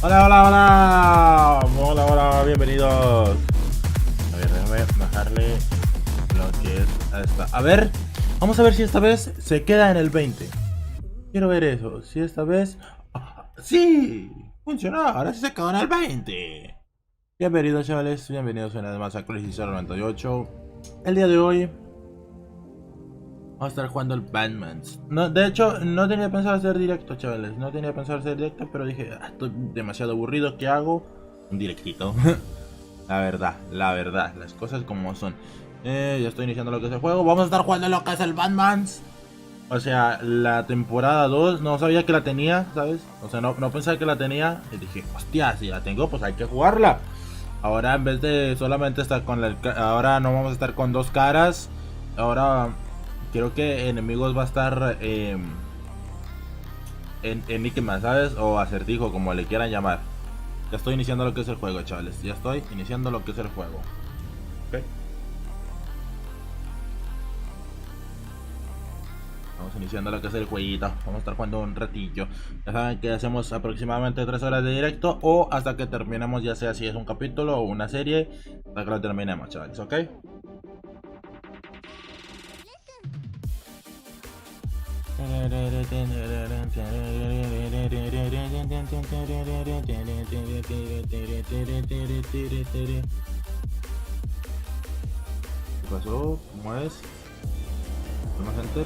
Hola, hola, hola. Hola, hola, bienvenidos. A ver, déjame bajarle lo que es esta. A ver, vamos a ver si esta vez se queda en el 20. Quiero ver eso. Si esta vez... ¡Sí! Funcionó. Ahora sí se quedó en el 20. Bienvenidos, chavales. Bienvenidos una vez más a Crisis 98. El día de hoy vamos a estar jugando el Batman. No, de hecho, no tenía pensado hacer directo, chavales. No tenía pensado hacer directo, pero dije, estoy demasiado aburrido. ¿Qué hago? Un directito. La verdad, las cosas como son. Ya estoy iniciando lo que es el juego. Vamos a estar jugando lo que es el Batman. O sea, la temporada 2 no sabía que la tenía, ¿sabes? O sea, no pensaba que la tenía. Y dije, hostia, si la tengo, pues hay que jugarla. Ahora en vez de solamente estar con la... Ahora no vamos a estar con dos caras. Ahora creo que enemigos va a estar en ENIGMA, ¿sabes? O acertijo, como le quieran llamar. Ya estoy iniciando lo que es el juego, chavales. Ya estoy iniciando lo que es el juego. Ok. Vamos iniciando lo que es el jueguito. Vamos a estar jugando un ratillo. Ya saben que hacemos aproximadamente 3 horas de directo. O hasta que terminemos, ya sea si es un capítulo o una serie. Hasta que lo terminemos, chavales, ¿ok? ¿Qué pasó? ¿Cómo es? ¿Vamos a enter?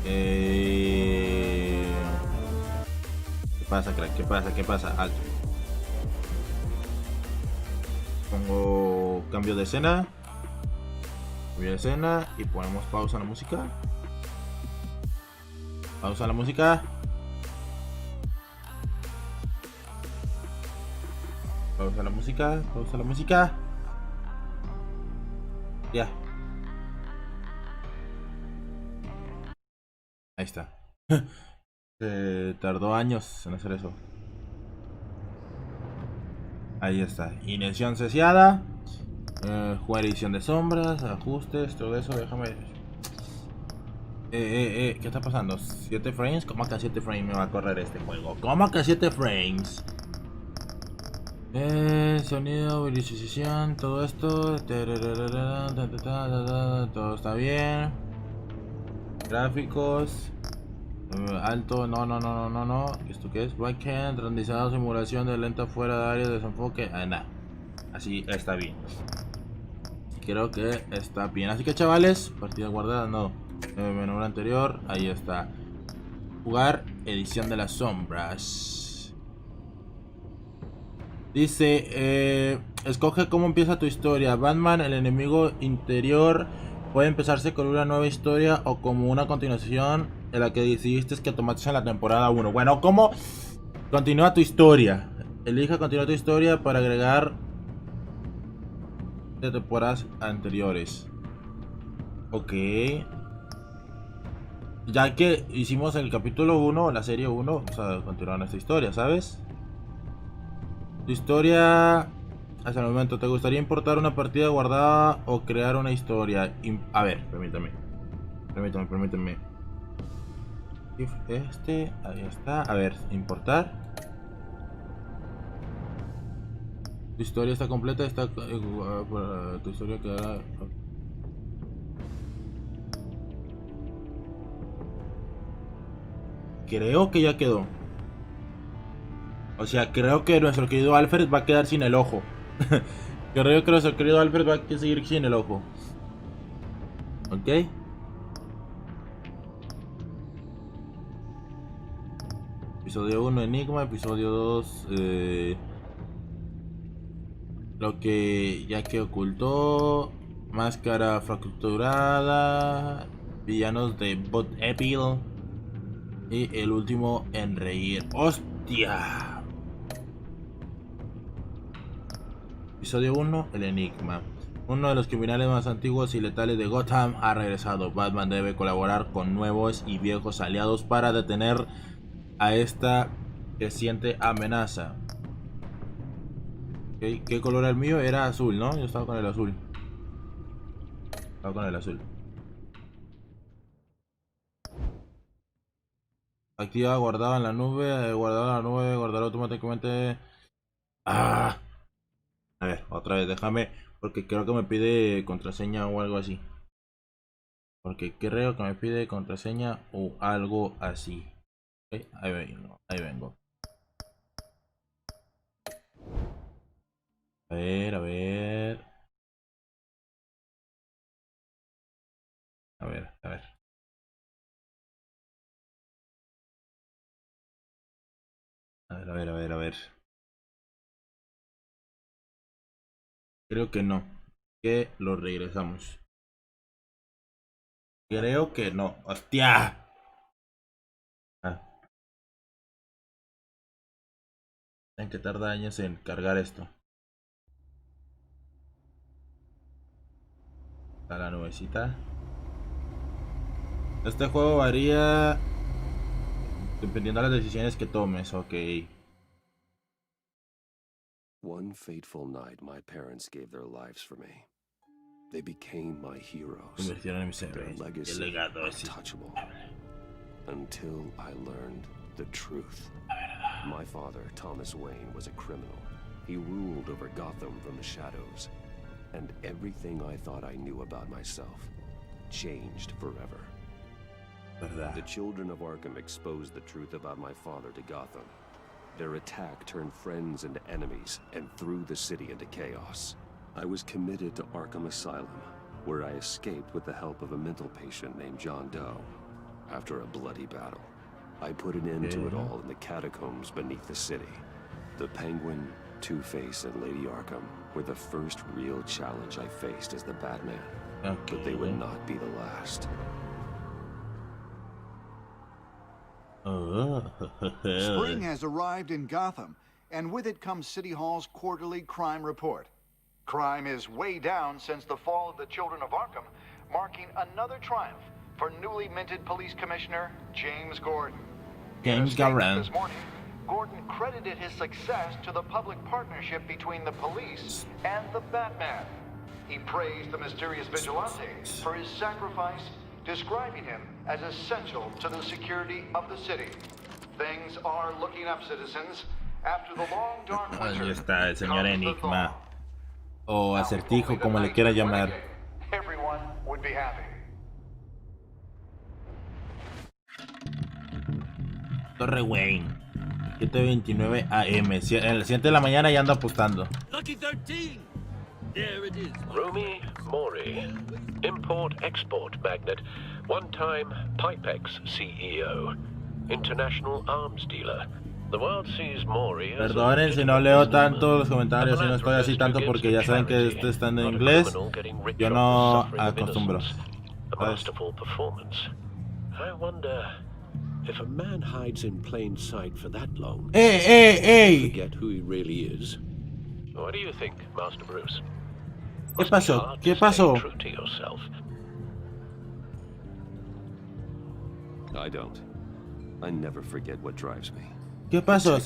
¿Qué pasa, crack? ¿Qué pasa? ¿Qué pasa? Alto. Pongo cambio de escena. Cambio de escena y ponemos pausa a la música. Pausa a la música. Pausa la música. Pausa la música. Ya. Ahí está. Tardó años en hacer eso. Ahí está. Iniciación cesiada. Jugar edición de sombras. Ajustes. Todo eso. Déjame. ¿Qué está pasando? ¿7 frames? ¿Cómo que a 7 frames me va a correr este juego? ¿Cómo que a 7 frames? Sonido, visualización, todo esto. Todo está bien. Gráficos. Alto, no. ¿Esto qué es? Backend, renderizado, simulación de lenta fuera de área de desenfoque. Nada. Así está bien. Creo que está bien. Así que, chavales, partida guardada, no. Menú anterior, ahí está. Jugar, edición de las sombras. Dice, escoge cómo empieza tu historia. Batman, el enemigo interior, puede empezarse con una nueva historia o como una continuación de la que decidiste que tomaste en la temporada 1. Bueno, ¿cómo continúa tu historia? Elija continuar tu historia para agregar de temporadas anteriores. Ok. Ya que hicimos el capítulo 1, la serie 1, vamos a continuar nuestra historia, ¿sabes? Tu historia hasta el momento. ¿Te gustaría importar una partida guardada o crear una historia? A ver, permítame. Ahí está. A ver, importar. Tu historia está completa, tu historia quedará... Creo que ya quedó. O sea, creo que nuestro querido Alfred va a quedar sin el ojo. Creo que nuestro querido Alfred va a seguir sin el ojo. ¿Ok? Episodio 1 Enigma, episodio 2 lo que ya que ocultó, máscara fracturada, villanos de Bot Evil y el último en reír. ¡Hostia! Episodio 1 El Enigma. Uno de los criminales más antiguos y letales de Gotham ha regresado. Batman debe colaborar con nuevos y viejos aliados para detener a esta creciente amenaza. ¿Qué color era el mío? Era azul, ¿no? Yo estaba con el azul. Estaba con el azul. Activa guardado en la nube, guardado en la nube, guardar automáticamente. Ah. A ver, otra vez, déjame, porque creo que me pide contraseña o algo así. Porque creo que me pide contraseña o algo así. Okay, ahí vengo, ahí vengo. A ver, a ver. A ver, a ver. A ver, a ver, a ver, a ver. Creo que no. Que lo regresamos. Creo que no. ¡Hostia! Ah, en que tarda años en cargar esto. Está la nubecita. Este juego varía dependiendo de las decisiones que tomes, ok. One fateful night, my parents gave their lives for me. They became my heroes. Convirtieron en mis Their héroes. El legacy legado es untouchable. Until I learned the truth. My father, Thomas Wayne, was a criminal. He ruled over Gotham from the shadows. And everything I thought I knew about myself changed forever. verdad. The children of Arkham exposed the truth about my father to Gotham. Their attack turned friends into enemies and threw the city into chaos. I was committed to Arkham Asylum, where I escaped with the help of a mental patient named John Doe. After a bloody battle, I put an end to it all in the catacombs beneath the city. The Penguin, Two-Face, and Lady Arkham were the first real challenge I faced as the Batman. Okay. But they would not be the last. Spring has arrived in Gotham, and with it comes City Hall's quarterly crime report. Crime is way down since the fall of the Children of Arkham, marking another triumph for newly minted Police Commissioner James Gordon. James Gordon. This morning, Gordon credited his success to the public partnership between the police and the Batman. He praised the mysterious vigilante for his sacrifice, describing him as essential to the security of the city. Things are looking up, citizens. After the long dark winter, Ahí está el señor comes the Enigma. thaw. O acertijo, como le quiera llamar. Everyone would be happy. Torre Wayne. 7:29 AM. El 7 de la mañana ya anda apostando. Lucky 13! There it is. Rumi Mori, import-export magnate, one-time Pipex CEO, international arms dealer. The world sees Mori as Perdonen si no leo tanto los comentarios, si no estoy así tanto porque ya saben que este está en inglés. Yo no acostumbro. a masterful performance. I wonder if a man hides in plain sight for that long, ¡Ey! forget who he really is. What do you think, Master Bruce? ¿Qué pasó? ¿Qué pasó? True to yourself. I don't. I never forget what drives me. ¿Qué pasó?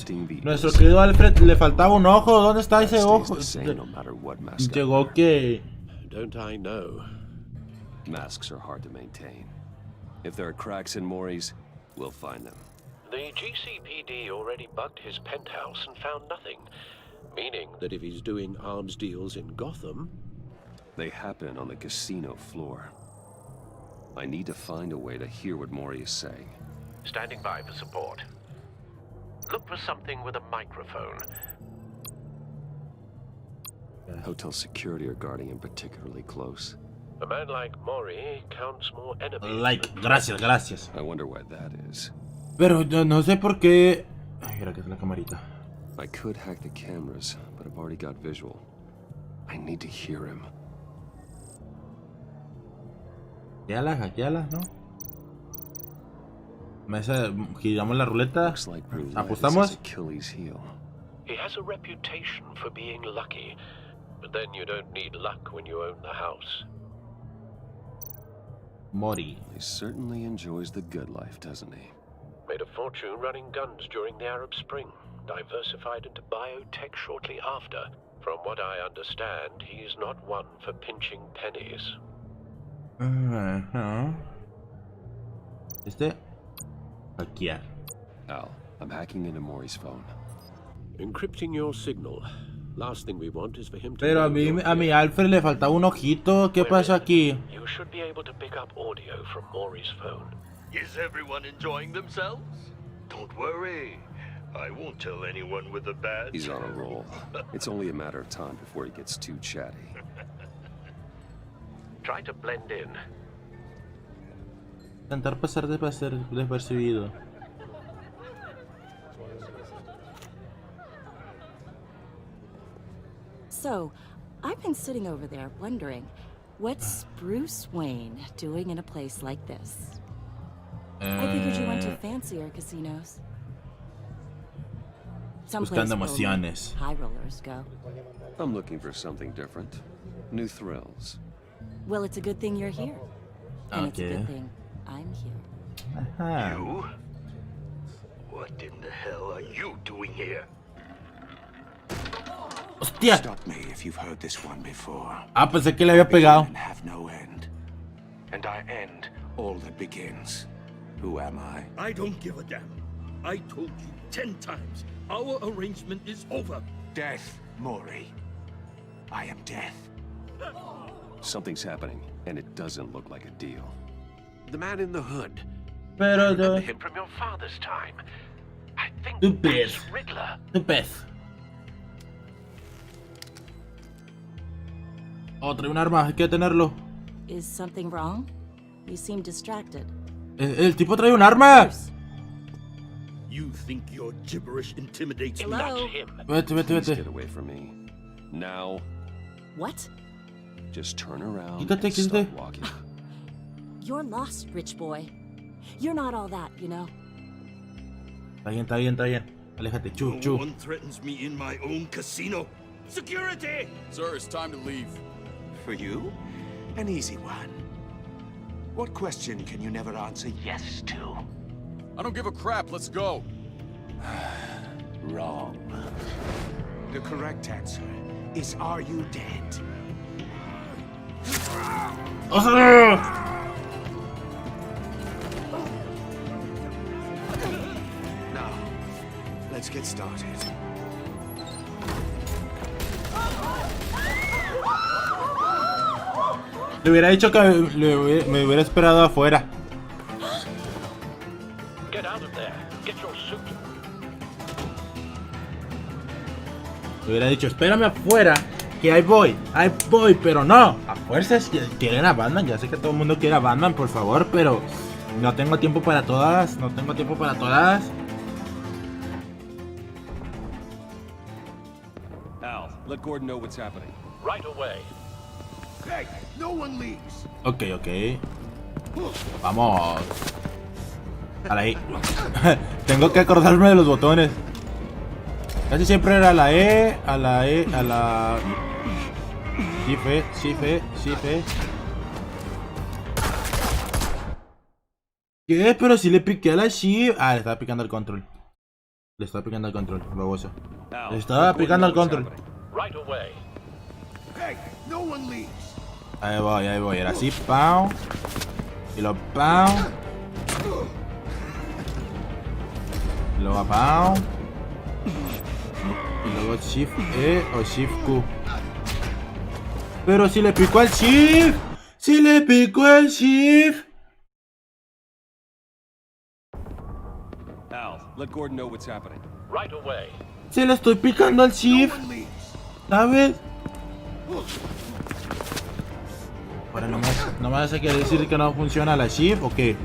Nuestro querido Alfred le faltaba un ojo. ¿Dónde está ese That ojo? stays the same no matter what mask I Llegó que... Don't I know? Masks are hard to maintain. If there are cracks in Mori's, we'll find them. The GCPD already bugged his penthouse and found nothing, meaning that if he's doing arms deals in Gotham, They happen on the casino floor. I need to find a way to hear what Mori is saying. standing by for support. Look for something with a microphone. Hotel security are guarding him particularly close. A man like Mori counts more enemies. Like, gracias. I wonder why that is. Pero yo no sé por qué... Ay, mira que es la camarita. I could hack the cameras, but I've already got visual. I need to hear him. Hackealas, ¿no? Giramos la ruleta. Looks like Bruce ¿Apostamos? is his Achilles heel. He has a reputation for being lucky, but then you don't need luck when you own the house. Mori. He certainly enjoys the good life, doesn't he? Made a fortune running guns during the Arab Spring, diversified into biotech shortly after. From what I understand, he's not one for pinching pennies. Hackear. Al, I'm hacking into Maury's phone. Encrypting your signal. Last thing we want is for him to Pero a know you're mi here. Alfred le faltaba un ojito. ¿Qué pasa aquí? You should be able to pick up audio from Maury's phone. Is everyone enjoying themselves? Don't worry. I won't tell anyone with a badge. He's on a roll. It's only a matter of time before he gets too chatty. Try to blend in. Intentar pasar despercibido. So, I've been sitting over there wondering, what's Bruce Wayne doing in a place like this? I figured you went to fancier casinos. Someplace Buscando where emociones. high rollers go. I'm looking for something different. New thrills. Well, it's a good thing you're here. And it's a Okay. good thing I'm here. Ajá. You? What in the hell are you doing here? ¡Hostia! Stop me if you've heard this one before. Ah, pensé que le había pegado. And have no end. And I end all that begins. Who am I? I don't give a damn. I told you 10 times. Our arrangement is over. Death, Maury. I am death. Something's happening, and it doesn't look like a deal. The man in the hood. Pero Remember him from your father's time. I think Stupid. that's Riddler. tu pez. Oh, trae un arma, hay que detenerlo. Is something wrong? You seem distracted. El tipo trae un arma. Bruce, You think your gibberish intimidates me? Hello? Not him. Vete, vete, Please vete. get away from me. Now, what? just turn around Quítate, and start quítate. walking. You're lost, rich boy. You're not all that, you know. Está bien, está bien, está bien. Aléjate, chu, No chu. one threatens me in my own casino. Security! Sir, it's time to leave. For you? An easy one. What question can you never answer yes to? I don't give a crap. Let's go. Wrong. The correct answer is, are you dead? ¡Ah! Now, let's get started. Le hubiera dicho que me hubiera esperado afuera. Get out of there. Get your suit. Le hubiera dicho, espérame afuera, que ahí voy, pero no. A fuerzas quieren a Batman. Ya sé que todo el mundo quiere a Batman, por favor, pero no tengo tiempo para todas. No tengo tiempo para todas. Al, let Gordon know what's happening. Right away. Hey, no one leaves. Ok, ok. Vamos. A la I. Tengo que acordarme de los botones. Casi siempre era la E, a la E, a la... Shift. ¿Qué? Pero si le piqué a la Shift. Ah, le estaba picando el control. Le estaba picando el control, baboso. Al, Le estaba let Gordon picando know el what's control. happening. Right away. Hey, no one leaves. Ahí voy. Era así, pam. Y lo pam. Y luego pam. Y luego Shift E o Shift Q. Pero si le picó al Shift. Si le picó al Shift. Al, let Gordon know what's happening. Right away. Se le estoy picando al Shift. ¿Sabes? Ahora no me vas a querer decir que no funciona la Shift o qué.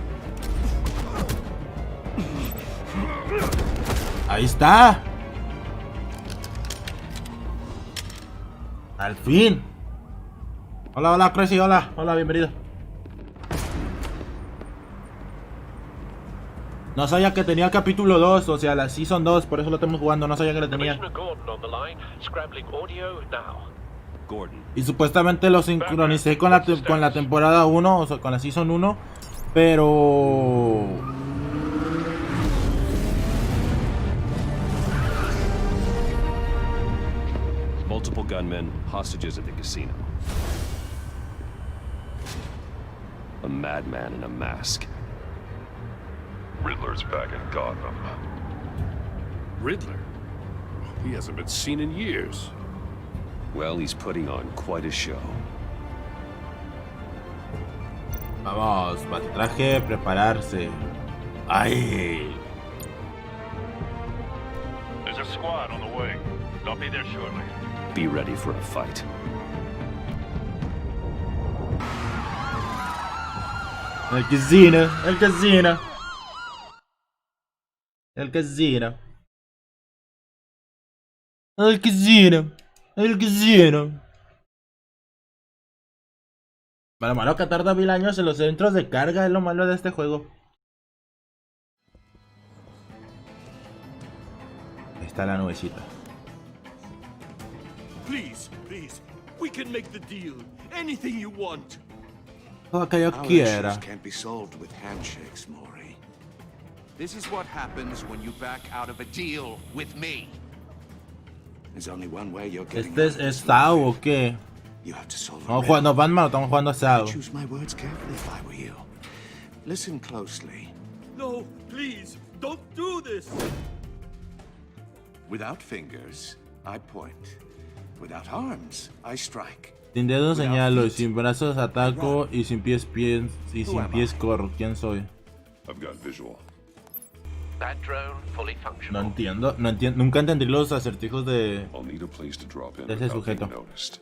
Ahí está. Al fin. Hola, Crazy, hola, bienvenido. No sabía que tenía el capítulo 2, o sea, la Season 2, por eso lo estamos jugando, no sabía que lo tenía. Commissioner Gordon on the line. Scrambling audio now. Gordon, Y supuestamente lo sincronicé con la temporada 1, o sea, con la Season 1, pero... multiple gunmen, hostages at the casino. A madman in a mask. Riddler's back in Gotham. Riddler? He hasn't been seen in years. Well, he's putting on quite a show. Vamos, traje, prepararse. ¡Ay! There's a squad on the way. They'll be there shortly. Be ready for a fight. El casino, el casino. El casino. El casino. El casino. Lo malo que tarda 1000 años en los centros de carga es lo malo de este juego. Ahí está la nubecita. Please, we can make the deal. Anything you want. Todo lo que yo Our quiera. issues can't be solved with handshakes, Maury. This is what happens when you back out of a deal with me. There's only one way you're getting ¿Este out of es this, SAO Maury. o qué? You have to solve a Estamos riddle. jugando Batman o estamos jugando SAO. Choose my words carefully if I were you. Listen closely. No, please, don't do this. Without fingers, I point. Without arms, I strike. Sin dedos señalo, y sin brazos ataco, y sin pies y sin pies corro. ¿Quién soy? I've got visual. That drone fully No functional. entiendo, nunca entendí los acertijos de I'll need a place to drop in ese without being sujeto. noticed.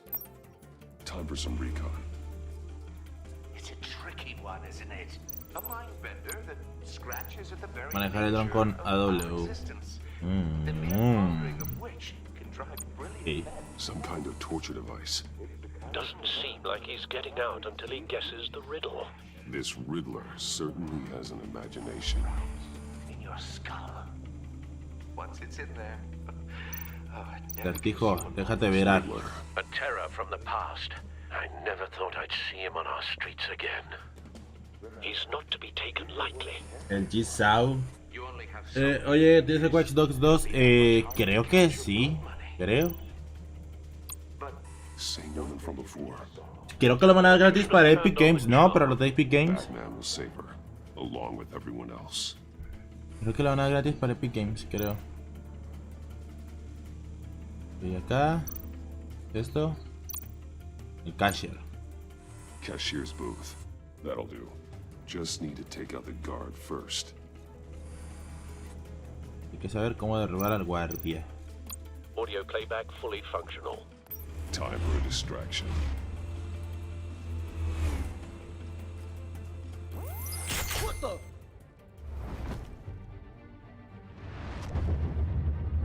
Time for some recon. It's a tricky one, isn't it? A mind bender that scratches at the very Manejar el dron nature con of AW. our existence. The mere pondering of which can drive brilliant Sí. Some kind of torture device. Doesn't seem like he's getting out until he guesses the riddle. This Riddler certainly has an imagination. in your skull. Once it's in there, oh, it never Acertijo, gets you déjate virar. A terror from the past. I never thought I'd see him on our streets again. He's not to be taken lightly. El G-SAO. You only have so Oye, ¿tienes el Watch Dogs 2? Creo que sí. Creo. Same woman from before. Creo que lo van a dar gratis para Epic Games. No, para los de Epic Games. Batman will save her, along with everyone else. Creo que lo van a dar gratis para Epic Games, creo. Y acá. Esto. El cashier. Cashier's booth. That'll do. Just need to take out the guard first. Hay que saber cómo derribar al guardia. Audio playback fully functional. Time for a distraction.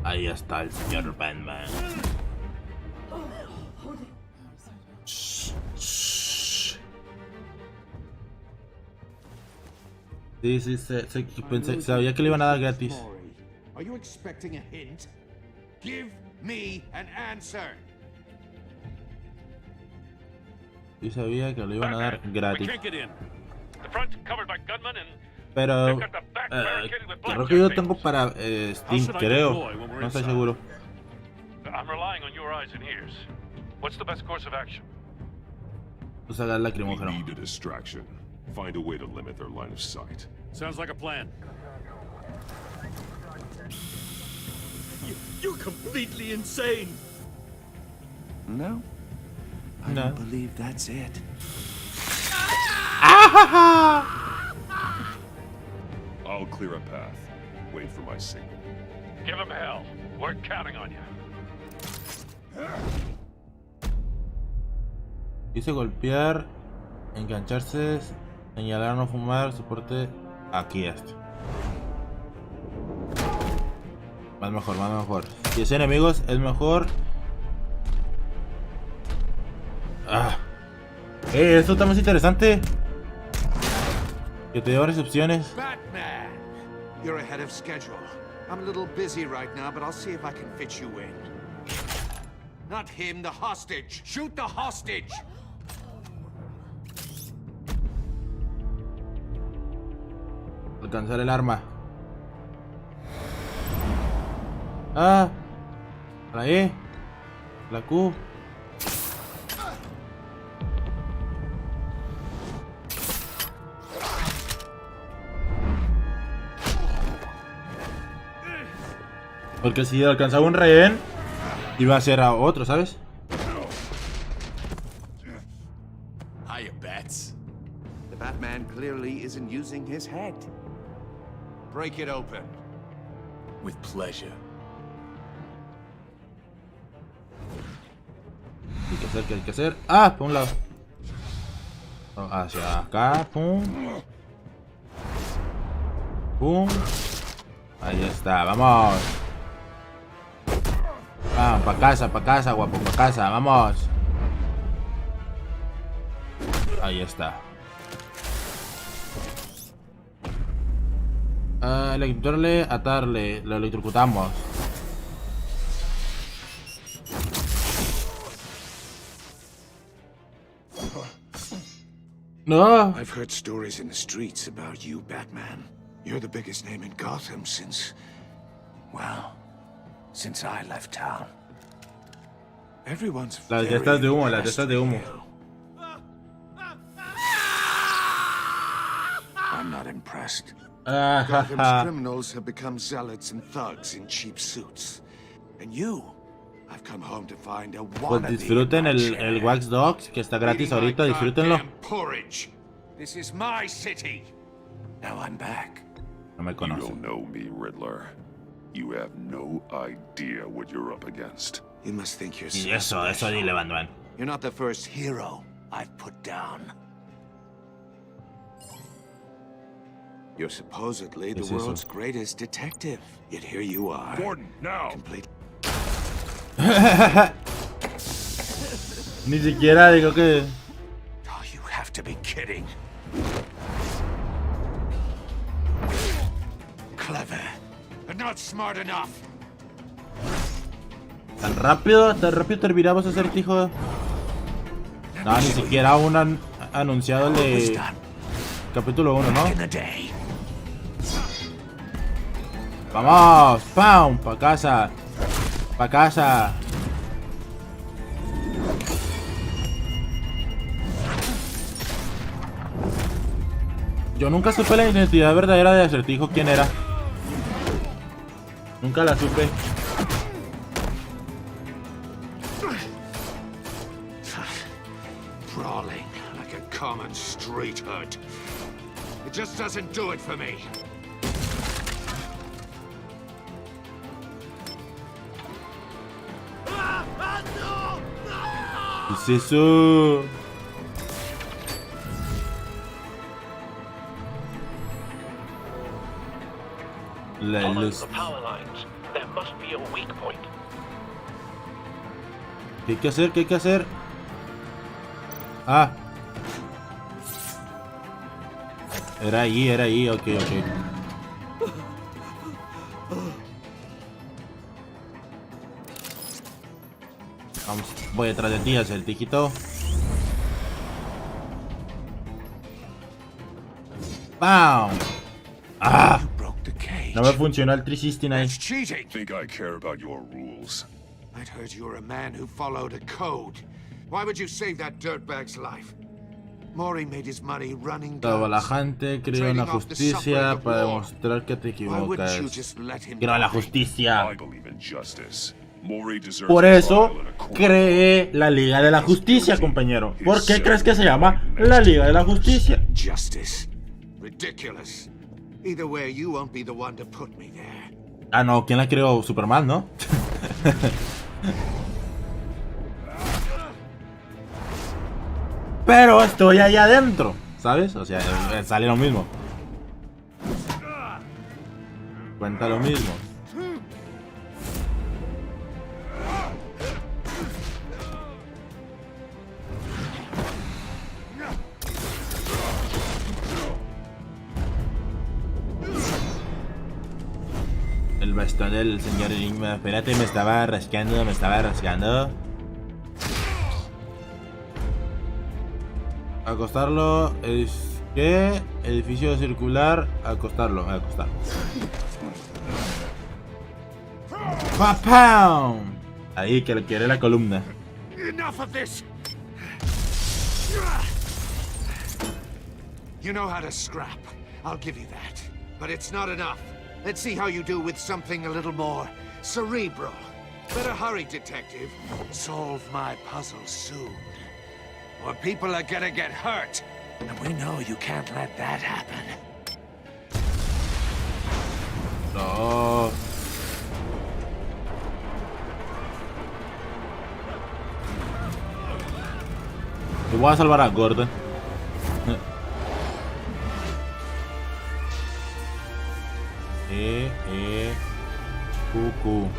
Ahí está el señor Batman. Sí, pensé, sabía que le iban a dar gratis. Are you expecting a hint? Give me an answer. Sí sabía que lo iban a dar We gratis. can't get in. The front covered by gunmen and Pero they've got the back barricaded with creo blackjack que yo tables. tengo para Steam, creo. No estoy seguro. I'm relying on your eyes and ears. What's the best course of action? Pues haga el We lacrimógeno. need a distraction. Find a way to limit their line of sight. Sounds like a plan. You're completely insane. No, I No. don't believe that's it. I'll clear a path. Wait for my signal. Give him hell. We're counting on you. Dice golpear, engancharse, señalar no fumar, soporte. Aquí está. Más mejor, más mejor. Si es enemigos, es mejor. Esto está más interesante. Que te dio varias opciones. Batman! You're ahead of schedule. I'm a little busy right now, but I'll see if I can fit you in. Not him, the hostage. Shoot the hostage! Alcanzar el arma. La E. La Q. Porque si alcanzaba un rehén, iba a ser a otro, ¿sabes? Hiya, Bats. The Batman clearly isn't using his head. Break it open. With pleasure. ¿Qué hay que hacer? ¿Qué hay que hacer? Ah, por un lado. Hacia acá, pum. Pum. Ahí está, vamos. Ah, pa' casa, guapo, pa' casa, vamos. Ahí está. Electrocutarle, atarle, lo electrocutamos. No. I've heard stories in the streets about you, Batman. You're the biggest name in Gotham since, well, since I left town. Everyone's Las testas de humo, las testas de humo. I'm not impressed. Gotham's criminals have become zealots and thugs in cheap suits. And you, I've come home to find a Pues disfruten el Wax Dogs, que está gratis ahorita, disfrútenlo. This is my city. Now I'm back. No me You conoce. don't know me, Riddler. You have no idea what you're up against. You must think you're Y eso dile, Batman. You're not the first hero I've put down. You're supposedly the world's greatest detective. Yet here you are. Gordon, now! Complete. Ni siquiera digo que... Oh, you have to be kidding. Clever, but not smart enough. Tan rápido terminamos acertijo. No, ni siquiera aún han anunciado el de capítulo 1, ¿no? Vamos, ¡pam! Pa' casa. Pa' casa. Yo nunca supe la identidad verdadera de Acertijo, quién era. Nunca la supe. Brawling like a common street hood. It just doesn't do it for me. ¿Qué es eso? La Follow luz. the power lines. There must be a weak point. ¿Qué hay que hacer? ¿Qué hay que hacer? Ah. Era ahí, ok. Vamos, voy detrás de ti, Acertijito. ¡Bam! ¡Ah! No me funcionó el 369. That's cheating. Think I care about your rules. I'd heard you were a man who followed a code. Why would you save that dirtbag's life? Maury made his money running Toda la guns, gente creo en la trading off the justicia suffering of para war. demostrar que te Why wouldn't you equivocas. just let him Creo en la die? justicia. I believe in justice. Maury deserves Por a eso trial in a court. creé la Liga de la Justicia, compañero. ¿Por qué crees que se llama la Liga de la Justicia? Justice. Ridiculous. Either way, you won't be the one to put me there. Ah, no, ¿quién la creó? Superman, ¿no? Pero estoy allá adentro, ¿sabes? O sea, sale lo mismo. Cuenta lo mismo. El bastón del señor Enigma. Espérate, me estaba rascando. Acostarlo es que edificio circular. Acostarlo. ¡Papam! Ahí, que le quiere la columna. Enough of this. You know how to scrap. I'll give you that. But it's not enough. Let's see how you do with something a little more cerebral. Better hurry, detective. Solve my puzzle soon. Or people are gonna get hurt. And we know you can't let that happen. No. Te voy a salvar a Gordon. Cucu.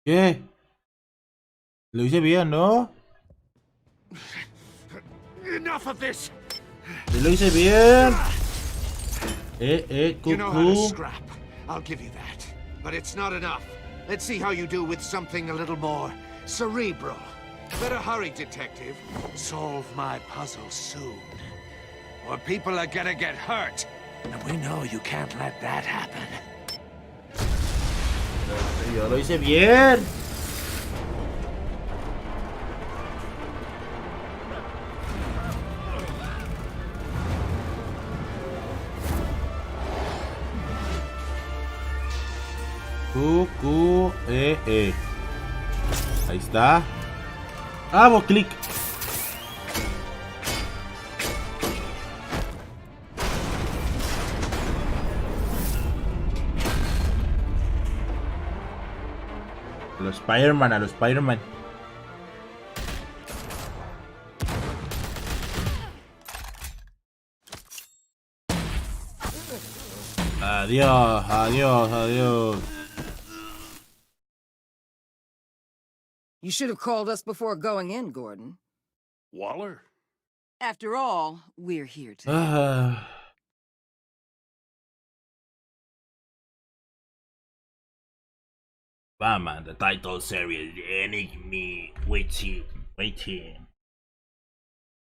¿Qué? Lo hice bien, ¿no? Enough of this. Lo hice bien. You know how to Cucu. scrap. I'll give you that. But it's not enough. Let's see how you do with something a little more cerebral. Better hurry, detective. Solve my puzzle soon. Or people are gonna get hurt. And we know you can't let that happen. Yo lo hice bien. Cucu, Ahí está. Hago clic. A los Spider-Man, a los Spider-Man. Adiós, adiós, adiós. You should have called us before going in, Gordon. Waller? After all, we're here today. Ah. Batman, the title series, ENIGMA, waiting.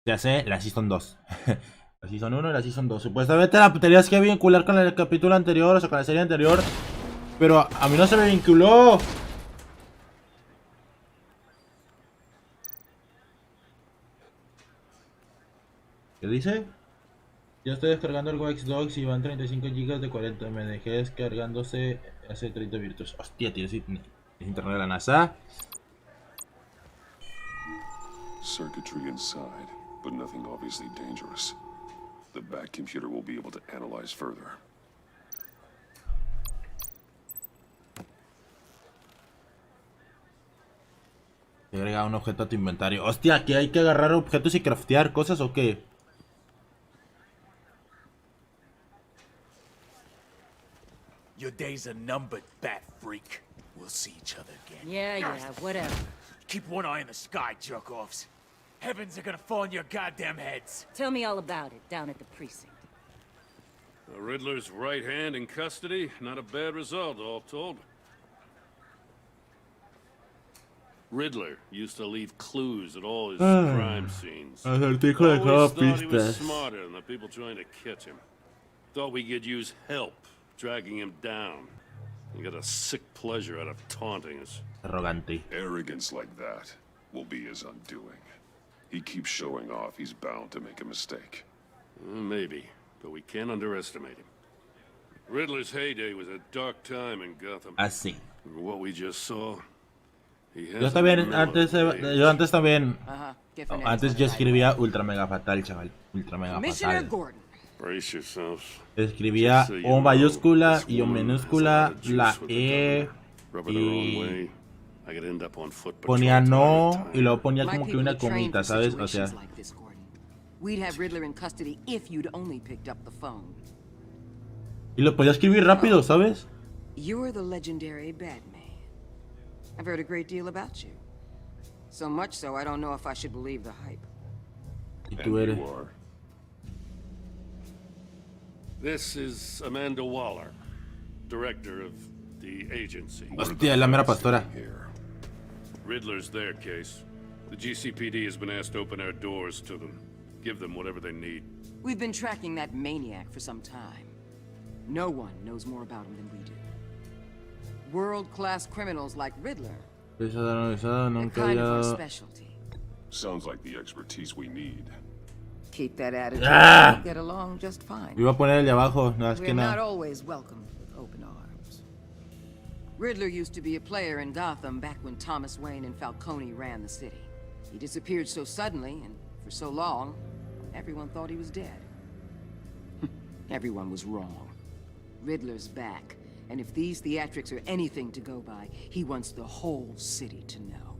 Se hace la Season 2. La Season 1 y la Season 2. Supuestamente la tenías que vincular con el capítulo anterior, o sea, con la serie anterior. Pero a mí no se me vinculó. ¿Qué dice? Ya estoy descargando el Watch Dogs y van 35 GB de 40. Me dejé descargándose hace 30 minutos. Hostia, tienes internet de la NASA. Circuitry inside, but nothing obviously dangerous. The back computer will be able to analyze further. He agregado un objeto a tu inventario. Hostia, ¿que hay que agarrar objetos y craftear cosas o qué? Your days are numbered, bat freak. We'll see each other again. Yeah, whatever. Keep one eye in the sky, jerk-offs. Heavens are gonna fall on your goddamn heads. Tell me all about it down at the precinct. The Riddler's right hand in custody. Not a bad result, all told. Riddler used to leave clues at all his crime scenes. Always thought he was smarter than the people trying to catch him. Thought we could use help dragging him down. He got a sick pleasure out of taunting us. Arrogante. Arrogance like that will be his undoing. He keeps showing off, he's bound to make a mistake. Maybe, but we can't underestimate him. Riddler's heyday was a dark time in Gotham. Así. For what we just saw, Yo también, antes también. Antes yo escribía ultra mega fatal, chaval. Ultra mega fatal. Brace yourselves. Escribía O mayúscula y O minúscula, la E y ponía no y luego ponía como que una comita, ¿sabes? O sea. Y lo podía escribir rápido, ¿sabes? You're the legendary Batman. I've heard a great deal about you. So much so, I don't know if I should believe the hype. Y tú eres. This is Amanda Waller, director of the agency. Hostia, la mera pastora. Riddler's their case. The GCPD has been asked to open our doors to them. Give them whatever they need. We've been tracking that maniac for some time. No one knows more about him than we do. World-class criminals like Riddler. Kind of our specialty. Sounds like the expertise we need. Keep that attitude. Get along just fine. Iba a poner el de abajo, no es que We're not nada. always welcomed with open arms. Riddler used to be a player in Gotham back when Thomas Wayne and Falcone ran the city. He disappeared so suddenly and for so long, everyone thought he was dead. Everyone was wrong. Riddler's back, and if these theatrics are anything to go by, he wants the whole city to know.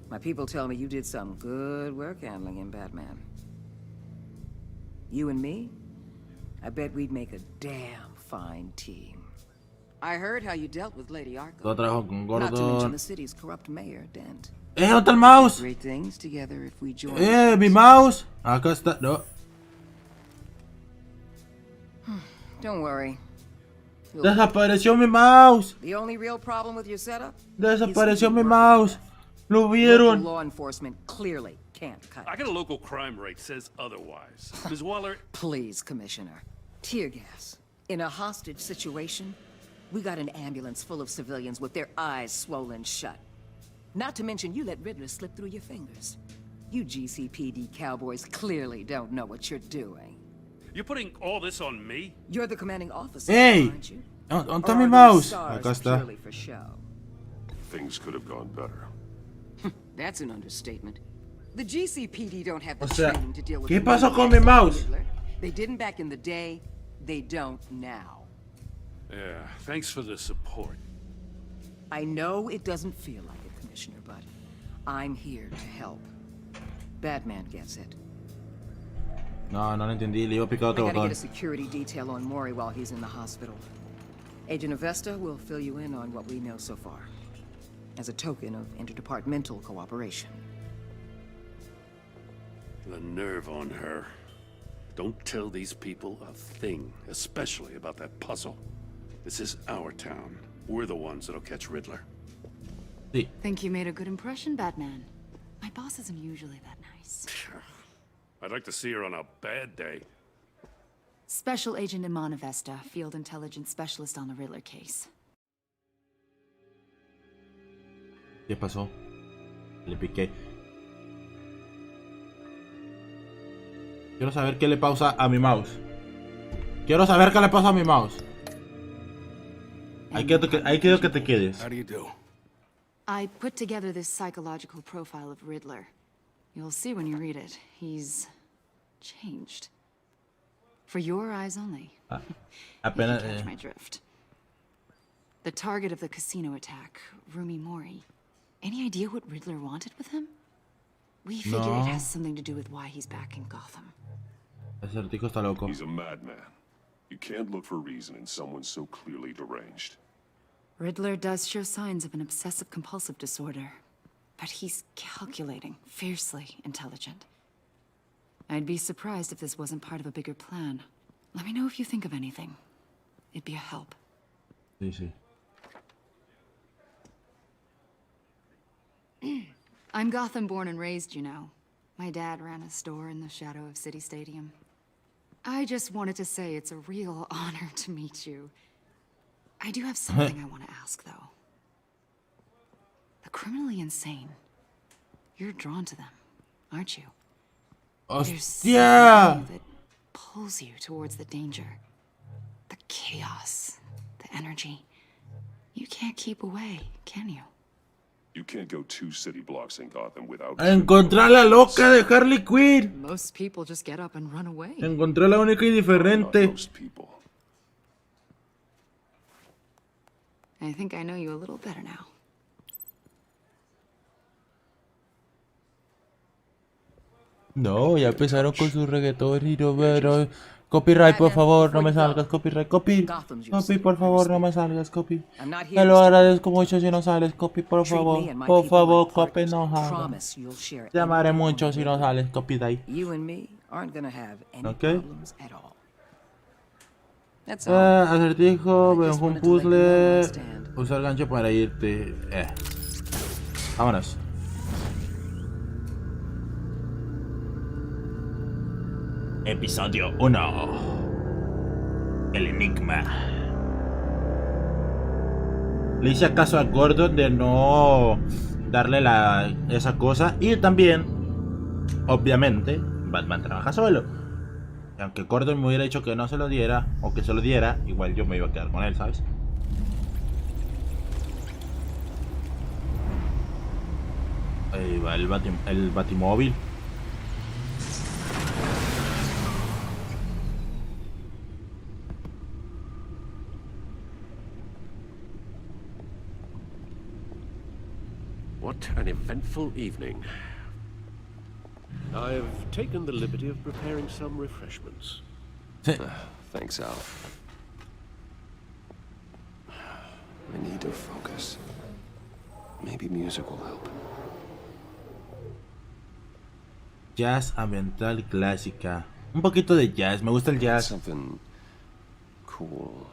My people tell me you did some good work handling him, Batman. You and me? I bet we'd make a damn fine team. I heard how you dealt with Lady Arkham. Not to mention the city's corrupt mayor, Dent. ¿Dónde está el mouse? Great things together if we join. Mi mouse. Acá está. No. Don't worry. Desapareció mi mouse. The only real problem with your setup? Desapareció mi mouse. Lo vieron. Law enforcement clearly can't cut. I got a local crime rate says otherwise. Ms. Waller. Please, Commissioner. Tear gas. In a hostage situation, we got an ambulance full of civilians with their eyes swollen shut. Not to mention you let Riddler slip through your fingers. You GCPD cowboys clearly don't know what you're doing. You're putting all this on me? You're the commanding officer, Hey! aren't you? ¿Dónde está mi mouse? Acá está. For show? Things could have gone better. That's an understatement. The GCPD don't have the O sea, training to deal with. ¿qué pasó con mi mouse? They didn't back in the day. They don't now. Yeah, thanks for the support. I know it doesn't feel like it, Commissioner, but I'm here to help. Batman gets it. No lo entendí. Le iba a picar I otro gotta get a botón. security detail on Mori while he's in the hospital. Agent Avesta will fill you in on what we know so far, as a token of interdepartmental cooperation. The nerve on her. Don't tell these people a thing, especially about that puzzle. This is our town. We're the ones that'll catch Riddler. Sí. Think you made a good impression, Batman? My boss isn't usually that nice. I'd like to see her on a bad day. Special Agent Iman Avesta, Field Intelligence Specialist on the Riddler case. ¿Qué pasó? Le piqué. Quiero saber qué le pasa a mi mouse. Quiero saber qué le pasa a mi mouse. Ahí quiero que te quedes. How do you do? I put together this psychological profile of Riddler. You'll see when you read it. He's changed. For your eyes only. Apenas. You catch my drift. The target of the casino attack, Rumi Mori. Any idea what Riddler wanted with him? We figure it has something to do with why he's back in Gotham. Acertijo está loco. He's a madman. You can't look for reason in someone so clearly deranged. Riddler does show signs of an obsessive-compulsive disorder, but he's calculating, fiercely intelligent. I'd be surprised if this wasn't part of a bigger plan. Let me know if you think of anything. It'd be a help. Sí, sí. I'm Gotham-born and raised, you know. My dad ran a store in the shadow of City Stadium. I just wanted to say it's a real honor to meet you. I do have something I want to ask, though. The criminally insane. You're drawn to them, aren't you? There's something that pulls you towards the danger. The chaos. The energy. You can't keep away, can you? You can't go 2 city blocks in Gotham without... Encontrar la loca de Harley Quinn. Most people just get up and run away. Encontré la única y diferente. Most people. I think I know you a little better now. No, ya empezaron con su reggaetón y no, pero... Copyright, por favor, no me salgas, copyright, copy, por favor, no me salgas, copy. Te lo agradezco mucho si no sales, copy, por favor, copy, no salgas. Te amaré mucho si no sales, copy, de ahí. Ok. Acertijo, veo un puzzle, usar gancho para irte. Vámonos. Episodio 1. El enigma. Le hice caso a Gordon de no darle esa cosa. Y también, obviamente, Batman trabaja solo. Y aunque Gordon me hubiera dicho que no se lo diera, o que se lo diera, igual yo me iba a quedar con él, ¿sabes? Ahí va el batimóvil. What an eventful evening. I've taken the liberty of preparing some refreshments. Thanks, Al. I need to focus. Maybe music will help. Jazz ambiental clásica. Un poquito de jazz, me gusta el jazz. Something cool.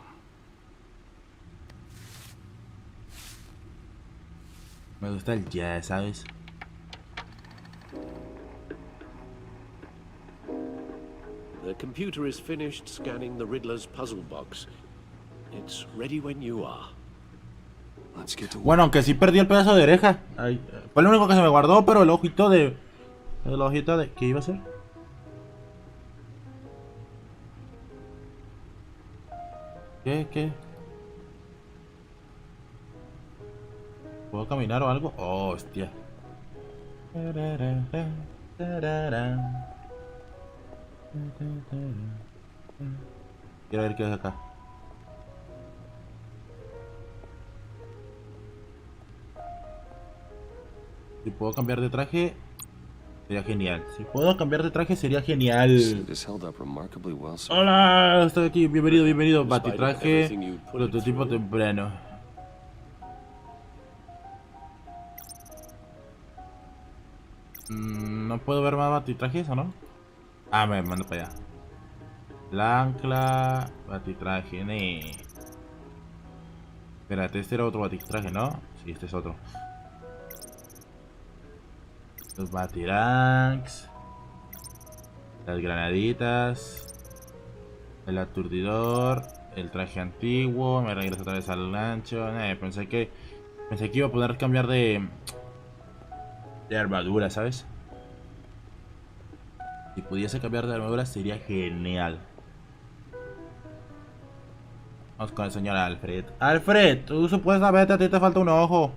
Me gusta el jazz, ¿sabes? The computer is finished scanning the Riddler's puzzle box. It's ready when you are. Let's get to work. Bueno, aunque sí perdí el pedazo de oreja. Ay, fue lo único que se me guardó, pero el ojito de... El ojito de... ¿Qué iba a hacer? ¿Qué? ¿Puedo caminar o algo? Oh, hostia. Quiero ver qué es acá. Si puedo cambiar de traje, sería genial. Si puedo cambiar de traje, sería genial. Hola, estoy aquí. Bienvenido. Batitraje, prototipo temprano. No puedo ver más batitrajes, ¿o no? Ah, me mando para allá. El ancla, batitraje, Espérate, este era otro batitraje, ¿no? Sí, este es otro. Los batiranks, las granaditas, el aturdidor, el traje antiguo. Me regreso otra vez al ancho. Pensé que iba a poder cambiar de armadura, ¿sabes? Si pudiese cambiar de armadura sería genial. Vamos con el señor Alfred. Alfred, tú supuestamente a ti te falta un ojo.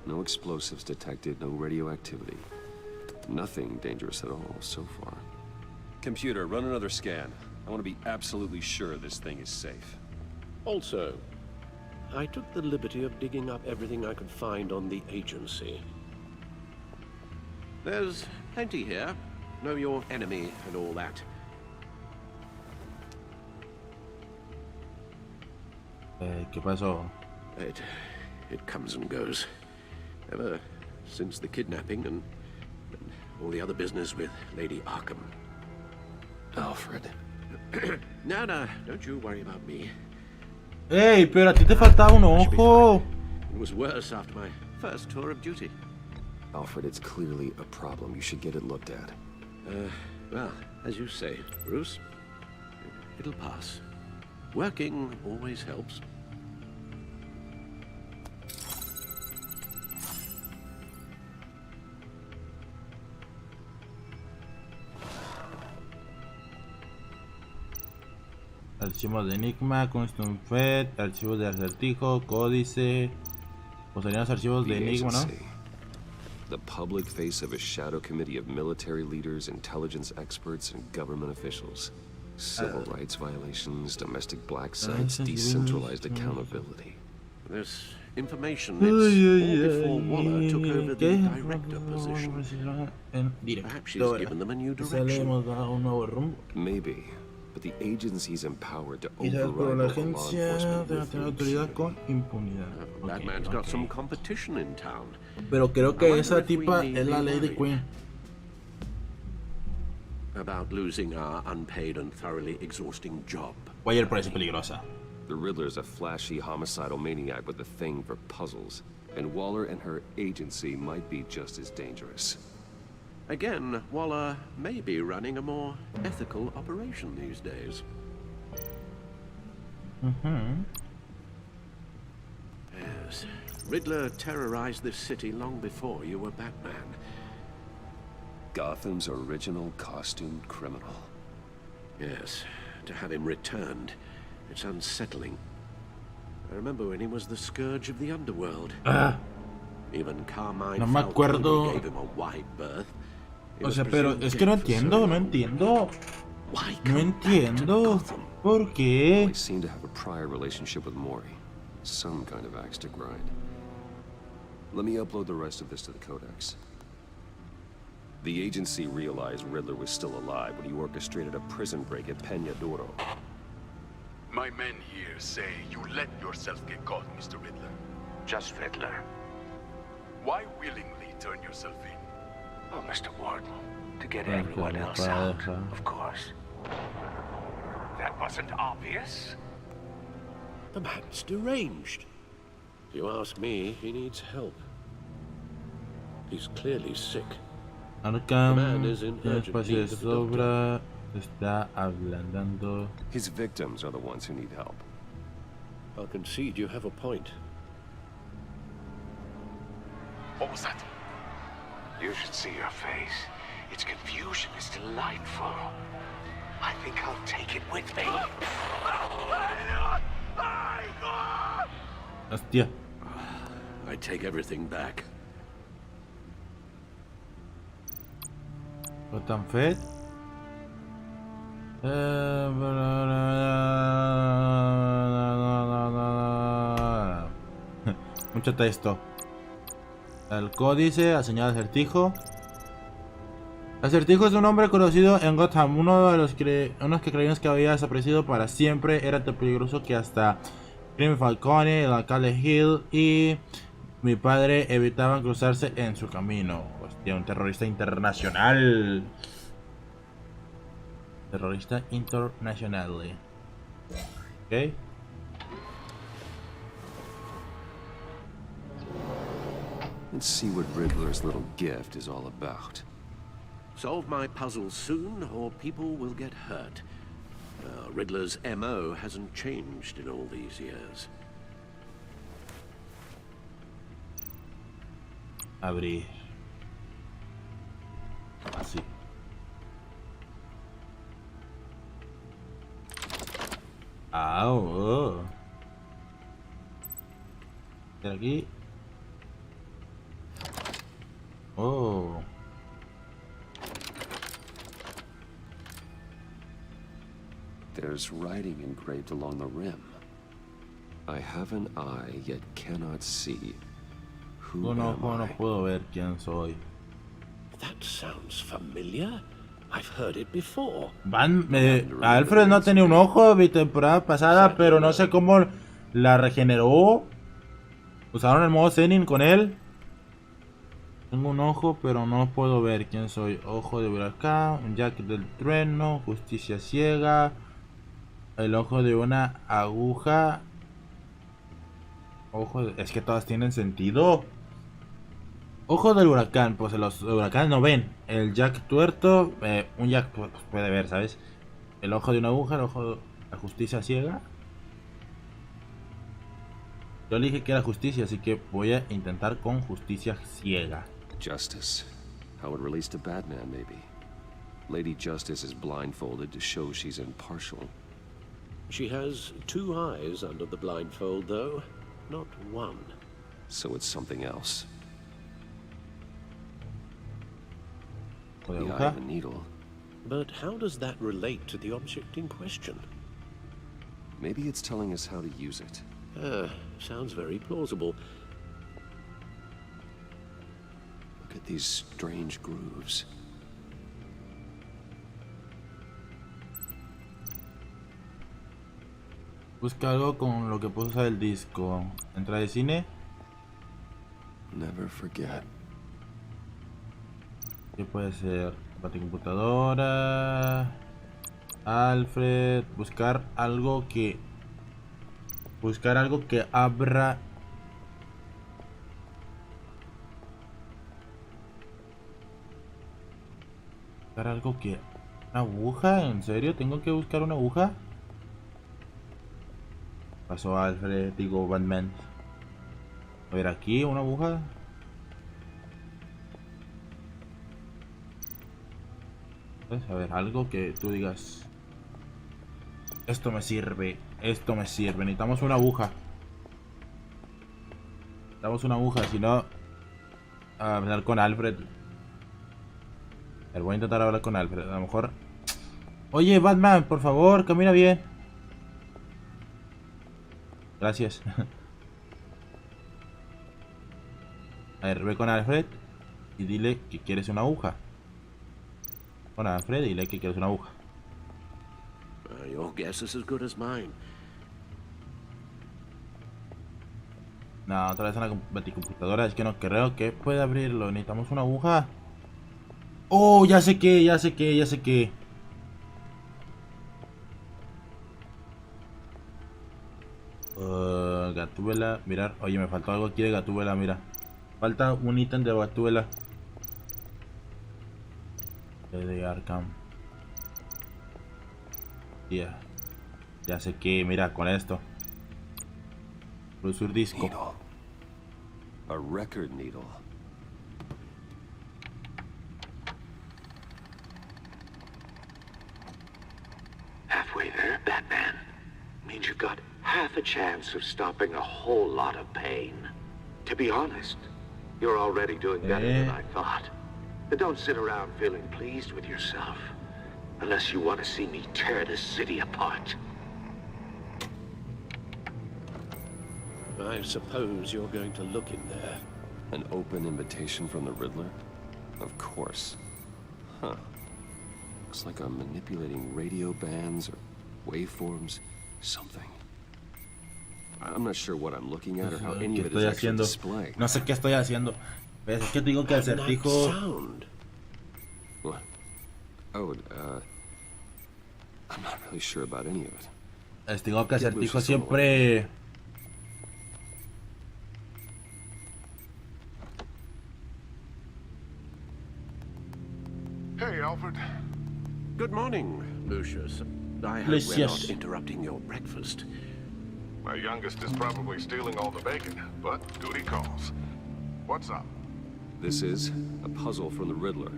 No explosives detected, no radioactivity. Nothing dangerous at all so far. Computer, run another scan. I want to be absolutely sure this thing is safe. Also, I took the liberty of digging up everything I could find on the agency. There's plenty here. Know your enemy and all that. ¿Qué pasó? It comes and goes. Ever since the kidnapping and all the other business with Lady Arkham. Alfred. No, don't you worry about me. Hey, pero a ti te faltaba un ojo. It was worse after my first tour of duty. Alfred, it's clearly a problem. You should get it looked at. Well, as you say, Bruce, it'll pass. Working always helps. Archivos de Enigma, Custom Fed, archivos de acertijo, códice. Pues serían los archivos de Enigma, ¿no? The public face of a shadow committee of military leaders, intelligence experts, and government officials. Civil rights violations, domestic black sites, decentralized accountability. There's information. It's all before Waller took over the director position. Perhaps she's given them a new direction. Maybe. But the agency's empowered to override local law enforcement with That man's got some competition in town. Pero creo que esa tipa es la Lady Queen. About losing our unpaid and thoroughly exhausting job. Voy a ir por esa peligrosa. The Riddler's a flashy homicidal maniac with a thing for puzzles, and Waller and her agency might be just as dangerous. Again, Waller may be running a more ethical operation these days. Yes. Riddler terrorized this city long before you were Batman. Gotham's original costumed criminal. Yes. To have him returned, it's unsettling. I remember when he was the scourge of the underworld. No me acuerdo. O sea, pero es que no entiendo. No entiendo. ¿Por qué? They seem to have a prior relationship with Mori. Some kind of axe to grind. Let me upload the rest of this to the Codex. The agency realized Riddler was still alive when he orchestrated a prison break at Peña Duro. My men here say you let yourself get caught, Mr. Riddler. Just Riddler. Why willingly turn yourself in? Oh, Mr. Warden, to get everyone else out, of course. That wasn't obvious. The man's deranged. If you ask me, he needs help. He's clearly sick. Arkham, el espacio de sobra, está ablandando. His victims are the ones who need help. I'll concede you have a point. What was that? You should see your face. Its confusion is delightful. I think I'll take it with me. Hostia. I take everything back. ¿No tan fet? Mucho texto. El códice, la señal de acertijo. Acertijo es un hombre conocido en Gotham. Uno de los unos que creíamos que había desaparecido para siempre. Era tan peligroso que hasta Jim Falcone, el alcalde Hill y mi padre evitaban cruzarse en su camino. Hostia, un terrorista internacional. Terrorista internacional. Ok. Let's see what Riddler's little gift is all about. Solve my puzzle soon, or people will get hurt. Riddler's MO hasn't changed in all these years. Abrir. Así. Ah, oh. De aquí. Oh. There's writing engraved along the rim. I have an eye, yet cannot see. Who No am I? puedo ver quién soy. That sounds familiar. I've heard it before. Alfred no tenía un ojo mi temporada pasada, pero no sé cómo la regeneró. Usaron el modo Zenin con él. Tengo un ojo, pero no puedo ver quién soy. Ojo de huracán, un jack del trueno, justicia ciega, el ojo de una aguja. Es que todas tienen sentido. Ojo del huracán, pues los huracanes no ven. El jack tuerto, un jack pues puede ver, ¿sabes? El ojo de una aguja, el ojo de la justicia ciega. Yo le dije que era justicia, así que voy a intentar con justicia ciega. Justice. How it relates to Batman, maybe. Lady Justice is blindfolded to show she's impartial. She has two eyes under the blindfold, though, not one. So it's something else. The eye of a needle. But how does that relate to the object in question? Maybe it's telling us how to use it. Sounds very plausible. Look at these strange grooves. Busca algo con lo que puedo usar el disco. Entrada de cine. Never forget. ¿Qué puede ser? Computadora. Alfred. Buscar algo que abra. Buscar algo que... ¿Una aguja? ¿En serio? ¿Tengo que buscar una aguja? Pasó Alfred, digo Batman. A ver, aquí una aguja. A ver, algo que tú digas. Esto me sirve. Esto me sirve. Necesitamos una aguja. Necesitamos una aguja, si no a hablar con Alfred. Voy a intentar hablar con Alfred. A lo mejor... Oye, Batman, por favor, camina bien. Gracias. A ver, ve con Alfred y dile que quieres una aguja. Con Alfred y dile que quieres una aguja. Your guess is as good as mine. No, otra vez en la baticomputadora. Es que no creo que pueda abrirlo. Necesitamos una aguja. Oh, ya sé que. Gatúbela, mirar. Oye, me faltó algo aquí de Gatúbela, mira. Falta un ítem de Gatúbela. De Arkham. Ya sé que, mira, con esto. Producir disco. Needle. A record needle. Halfway there, Batman. Means you've got half a chance of stopping a whole lot of pain. To be honest, you're already doing better than I thought. But don't sit around feeling pleased with yourself. Unless you want to see me tear this city apart. I suppose you're going to look in there. An open invitation from the Riddler? Of course. Huh. Looks like I'm manipulating radio bands or waveforms. Something. I'm not sure what I'm looking at or how any of it is actually displaying. No sé qué estoy haciendo. Es que te digo que el acertijo... What? Oh, I'm not really sure about any of it. Les digo que el acertijo siempre... Hey, Alfred. Good morning, Lucius. I hope we're not interrupting your breakfast. My youngest is probably stealing all the bacon, but duty calls. What's up? This is a puzzle from the Riddler.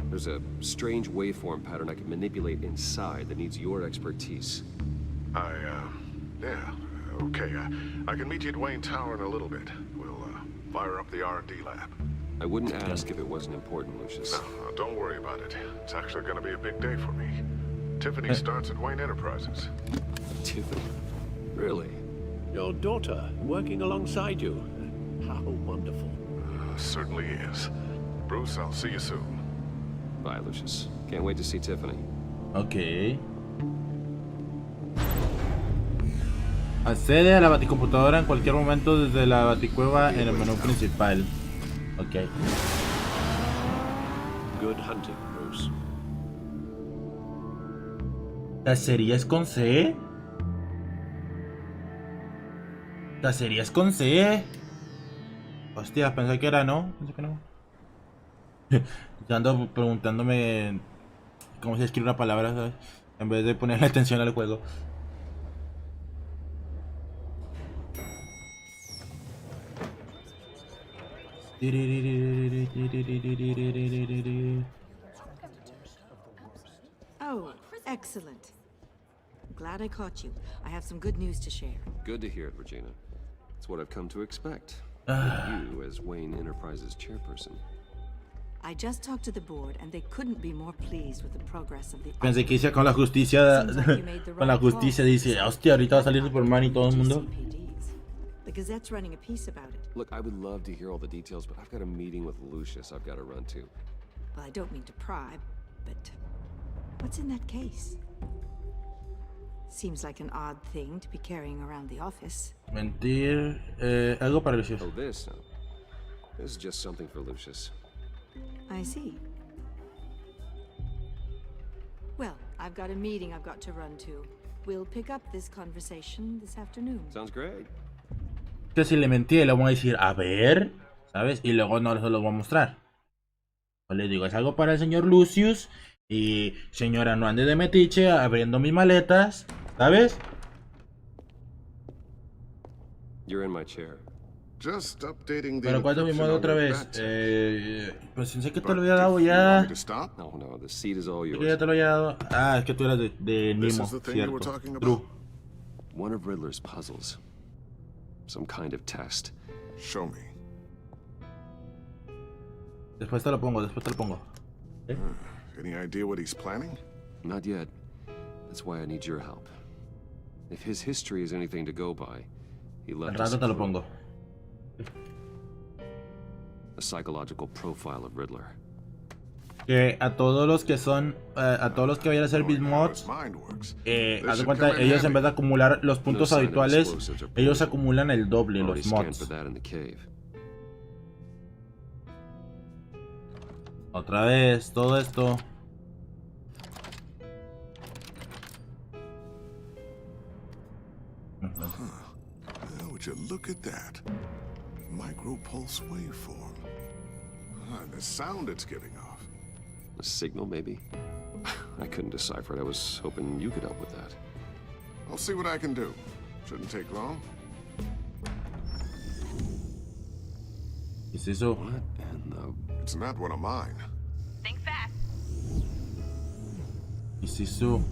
There's a strange waveform pattern I can manipulate inside that needs your expertise. Yeah, okay. I can meet you at Wayne Tower in a little bit. We'll, fire up the R&D lab. I wouldn't ask if it wasn't important, Lucius. No, don't worry about it. It's actually gonna be a big day for me. Tiffany starts at Wayne Enterprises. Tiffany? Really? Your daughter working alongside you. How wonderful. Certainly is. Bruce, I'll see you soon. Bye, Lucius. Can't wait to see Tiffany. Ok. Accede a la baticomputadora en cualquier momento desde la baticueva en el menú principal. Ok. Good hunting, Bruce. ¿Cacerías con C? ¿Cacerías con C? Hostia, pensé que era, ¿no? Pensé que no. Ya ando preguntándome cómo se escribe una palabra, ¿sabes? En vez de ponerle atención al juego. Oh, excellent. Glad I caught you. I have some good news to share. Good to hear it, Regina. It's what I've come to expect. With you as Wayne Enterprises chairperson. I just talked to the board and they couldn't be more pleased with the progress of the... Pensé que hice con la justicia. Con la justicia dice, hostia, ahorita va a salir Superman y todo el mundo. The Gazette's running a piece about it. Look, I would love to hear all the details, but I've got a meeting with Lucius I've got to run to. Well, I don't mean to pry, but what's in that case? Seems like an odd thing to be carrying around the office. Mentir, algo para Lucius. Oh, this? No. This is just something for Lucius. I see. Well, I've got a meeting I've got to run to. We'll pick up this conversation this afternoon. Sounds great. Que si le mentí, le voy a decir, a ver, ¿sabes? Y luego no se lo voy a mostrar. O le digo, es algo para el señor Lucius. Y señora, no ande de metiche abriendo mis maletas, ¿sabes? You're in my chair. Just updating the... Pero ¿cuánto mi modo otra vez? Pues pensé que te lo había dado ya. No, no, the seat is all yours. Ya te lo había dado. Ah, es que tú eras de Nemo, cierto. True. One of Riddler's puzzles. Some kind of test. Show me. Después te lo pongo, ¿Eh? Any idea what he's planning? Not yet. That's why I need your help. If his history is anything to go by, he left us te lo pongo. a psychological profile of Riddler. Que a todos los que son, a todos los que vayan a hacer Bismods, haz de cuenta, ellos en vez de acumular los puntos habituales, ellos acumulan el doble, los mods. Otra vez, todo esto. Would you look at that? Micro pulse waveform. The sound it's giving off. A signal, maybe? I couldn't decipher it. I was hoping you could help with that. I'll see what I can do. Shouldn't take long. Is eso? What in the... It's not one of mine. Think fast. Is eso?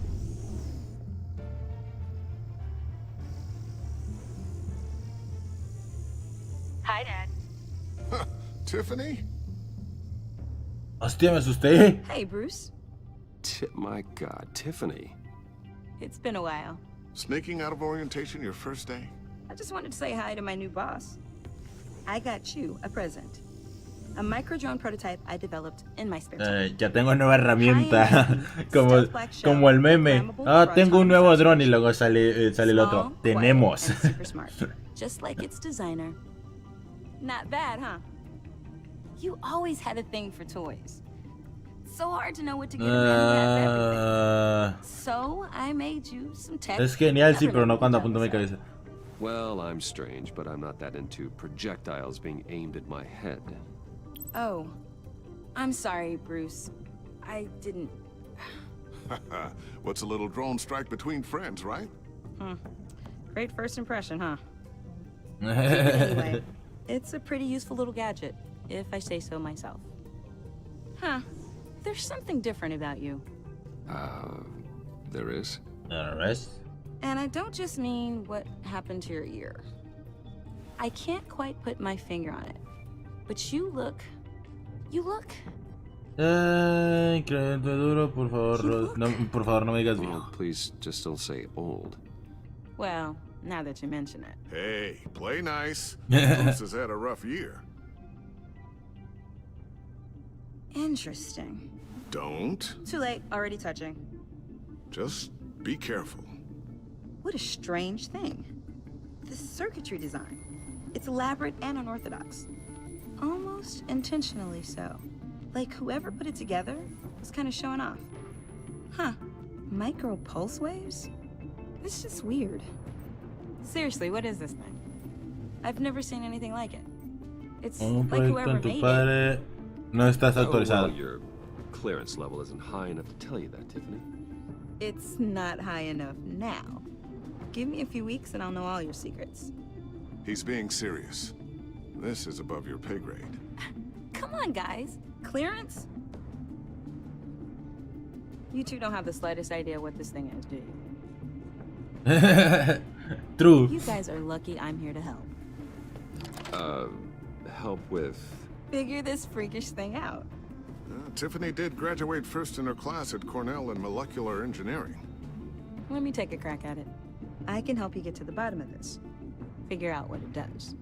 Hi, Dad. Tiffany? Hostia, me asusté. Hey, Bruce. My God, Tiffany. It's been a while. Sneaking out of orientation your first day? I just wanted to say hi to my new boss. I got you a present. A micro-drone prototype I developed in my spare time. Ya tengo nueva herramienta. como el meme. Tengo un nuevo dron y luego sale el otro. Tenemos. Just like its designer. Not bad, huh? You always had a thing for toys. So hard to know what to get around everything. So I made you some tech. Es genial, sí, pero no cuando apunto mi cabeza. Well, I'm strange, but I'm not that into projectiles being aimed at my head. Oh, I'm sorry, Bruce. I didn't. What's a little drone strike between friends, right? Great first impression, huh? Anyway, it's a pretty useful little gadget, if I say so myself. Huh. There's something different about you. There is? And I don't just mean what happened to your ear. I can't quite put my finger on it. But you look... Increíble duro, por favor. No, por favor, no me digas viejo. Please, just don't say old. Well, now that you mention it. Hey, play nice. Bruce has had a rough year. Interesting. Don't. Too late, already touching. Just be careful. What a strange thing. The circuitry design. It's elaborate and unorthodox. Almost intentionally so. Like whoever put it together was kind of showing off. Huh. Micro pulse waves? This is weird. Seriously, what is this thing? I've never seen anything like it. It's like whoever made it. No estás autorizado. Well, your clearance level isn't high enough to tell you that, Tiffany. It's not high enough now. Give me a few weeks and I'll know all your secrets. He's being serious. This is above your pay grade. Come on, guys. Clearance? You two don't have the slightest idea what this thing is, do you? True. You guys are lucky I'm here to help. Help with... Figure this freakish thing out. Tiffany did graduate first in her class at Cornell in molecular engineering. Let me take a crack at it. I can help you get to the bottom of this. Figure out what it does.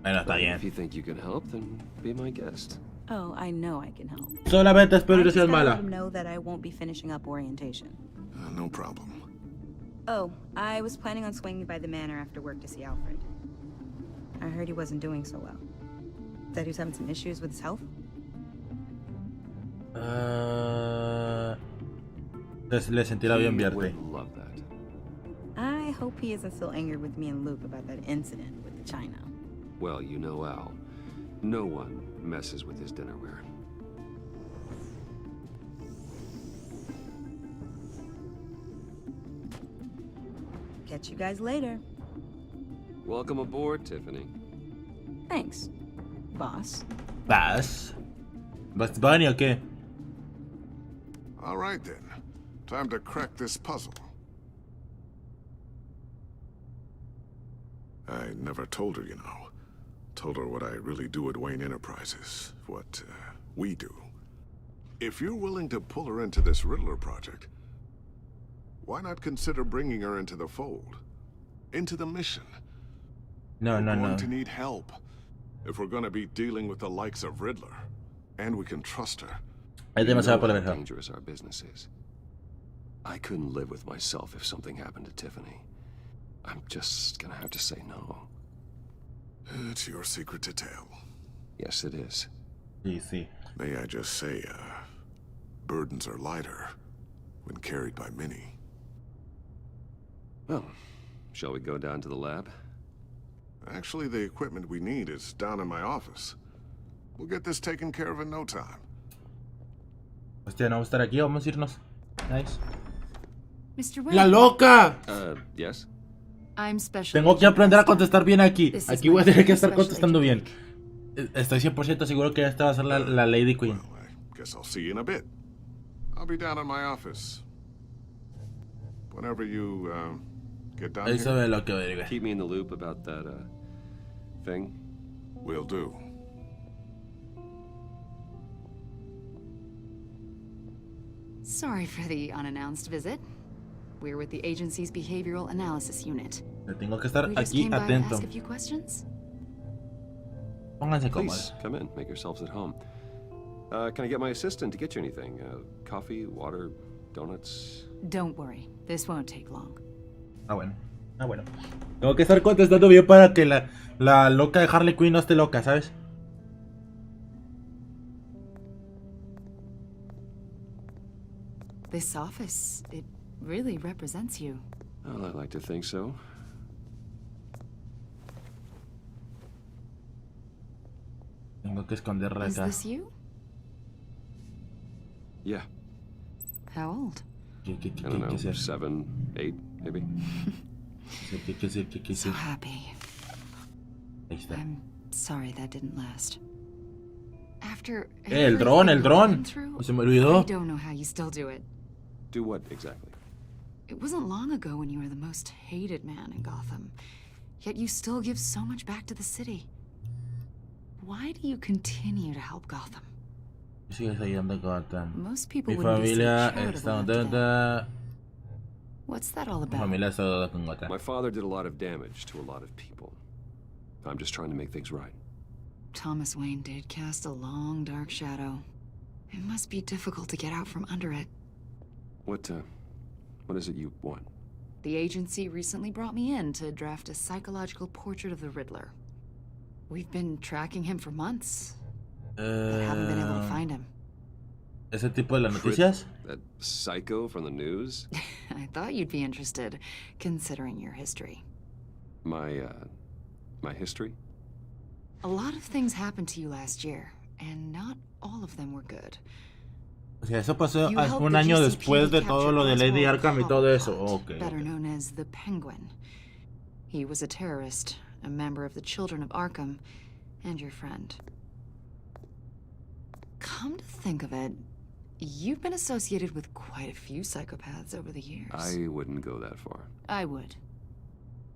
Bueno, está bien. If you think you can help, then be my guest. Oh, I know I can help. Solamente espero que seas mala. Let him know that I won't be finishing up orientation. No problem. Oh, I was planning on swinging by the manor after work to see Alfred. I heard he wasn't doing so well. That he was having some issues with his health? Le sentirá bien verte. Love that. I hope he isn't still angered with me and Luke about that incident with the china. Well, you know Al. No one messes with his dinnerware. Catch you guys later. Welcome aboard, Tiffany. Thanks, boss. ¿Vas? ¿Vas Bunny o qué? All right then. Time to crack this puzzle. I never told her, you know. Told her what I really do at Wayne Enterprises, what we do. If you're willing to pull her into this Riddler project, why not consider bringing her into the fold? Into the mission? No. We're going to need help if we're going to be dealing with the likes of Riddler. And we can trust her. You know how dangerous our business is. I couldn't live with myself if something happened to Tiffany. I'm just gonna have to say no. It's your secret to tell. Yes, it is. Easy. May I just say, burdens are lighter when carried by many. Well, shall we go down to the lab? Actually, the equipment we need is down in my office. We'll get this taken care of in no time. Hostia, no vamos a estar aquí, vamos a irnos. Nice. Mr. Wayne. ¡La loca! Yes. I'm special. Tengo que aprender a contestar bien aquí. Aquí voy a tener que estar contestando bien. Estoy 100% seguro que esta va a ser la Lady Queen. Well, I guess I'll see you in a bit. I'll be down in my office. Whenever you get down Eso here. es lo que voy a decir. Keep me in the loop about that thing. Will do. Sorry for the unannounced visit. We're with the agency's behavioral analysis unit. Tengo que estar We just aquí came by to atento. ask a few questions. Pónganse Please, cómodos. come in. Make yourselves at home. Can I get my assistant to get you anything? Coffee, water, donuts? Don't worry, this won't take long. Ah, bueno. Tengo que estar contestando bien para que la loca de Harley Quinn no esté loca, ¿sabes? This office, it really represents you. Well, I like to think so. Tengo que esconderla Is acá. this you? Yeah. How old? I don't know, 7, 8, maybe. So happy. I'm sorry that didn't last. After El dron. Se me olvidó. I don't know how you still do it. Do what exactly? It wasn't long ago when you were the most hated man in Gotham. Yet you still give so much back to the city. Why do you continue to help Gotham? Sigues ayudando a Gotham. Most people Mi wouldn't be so familia charitable está after that. contenta. What's that all Mi about? familia está toda con Gotham. My father did a lot of damage to a lot of people. I'm just trying to make things right. Thomas Wayne did cast a long, dark shadow. It must be difficult to get out from under it. What is it you want? The agency recently brought me in to draft a psychological portrait of the Riddler. We've been tracking him for months, but haven't been able to find him. ¿Ese tipo de las noticias? That psycho from the news? I thought you'd be interested, considering your history. My history? A lot of things happened to you last year, and not all of them were good. O sea, eso pasó un año después de todo lo de Lady Arkham y todo eso. Okay. Better known as the Penguin. He was a terrorist, a member of the Children of Arkham, and your friend. Come to think of it, you've been associated with quite a few psychopaths over the years. I wouldn't go that far. I would.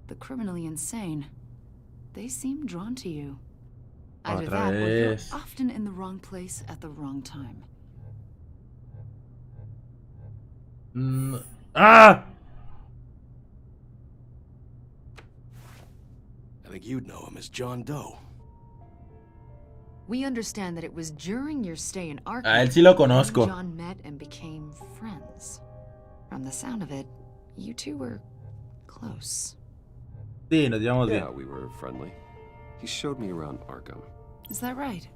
The criminally insane. They seem drawn to you. Either that, or you're often in the wrong place at the wrong time. I think you'd know him as John Doe. We understand that it was during your stay in Arkham A él sí lo conozco. that John met and became friends. From the sound of it, you two were close. Sí, nos llevamos bien. Yeah, we were friendly. He showed me around Arkham. Is that right?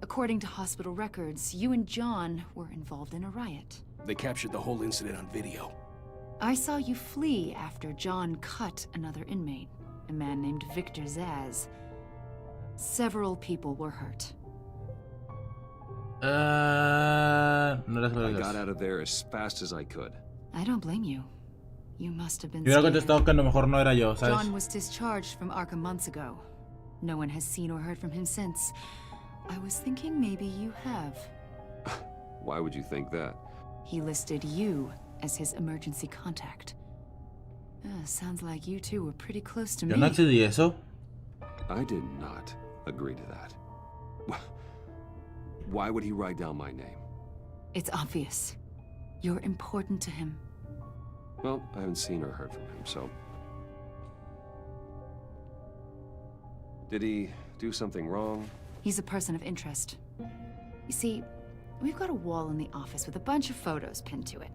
According to hospital records, you and John were involved in a riot. They captured the whole incident on video. I saw you flee after John cut another inmate, a man named Victor Zaz. Several people were hurt. No las I got out of there as fast as I could. I don't blame you. You must have been Yo hubiera scared. contestado que a lo mejor no era yo, ¿sabes? John was discharged from Arkham months ago. No one has seen or heard from him since. I was thinking maybe you have. Why would you think that? He listed you as his emergency contact. Sounds like you two were pretty close to Yo me. no accedí a eso. I did not agree to that. Why would he write down my name? It's obvious. You're important to him. Well, I haven't seen or heard from him, so... Did he do something wrong? He's a person of interest. You see, we've got a wall in the office with a bunch of photos pinned to it.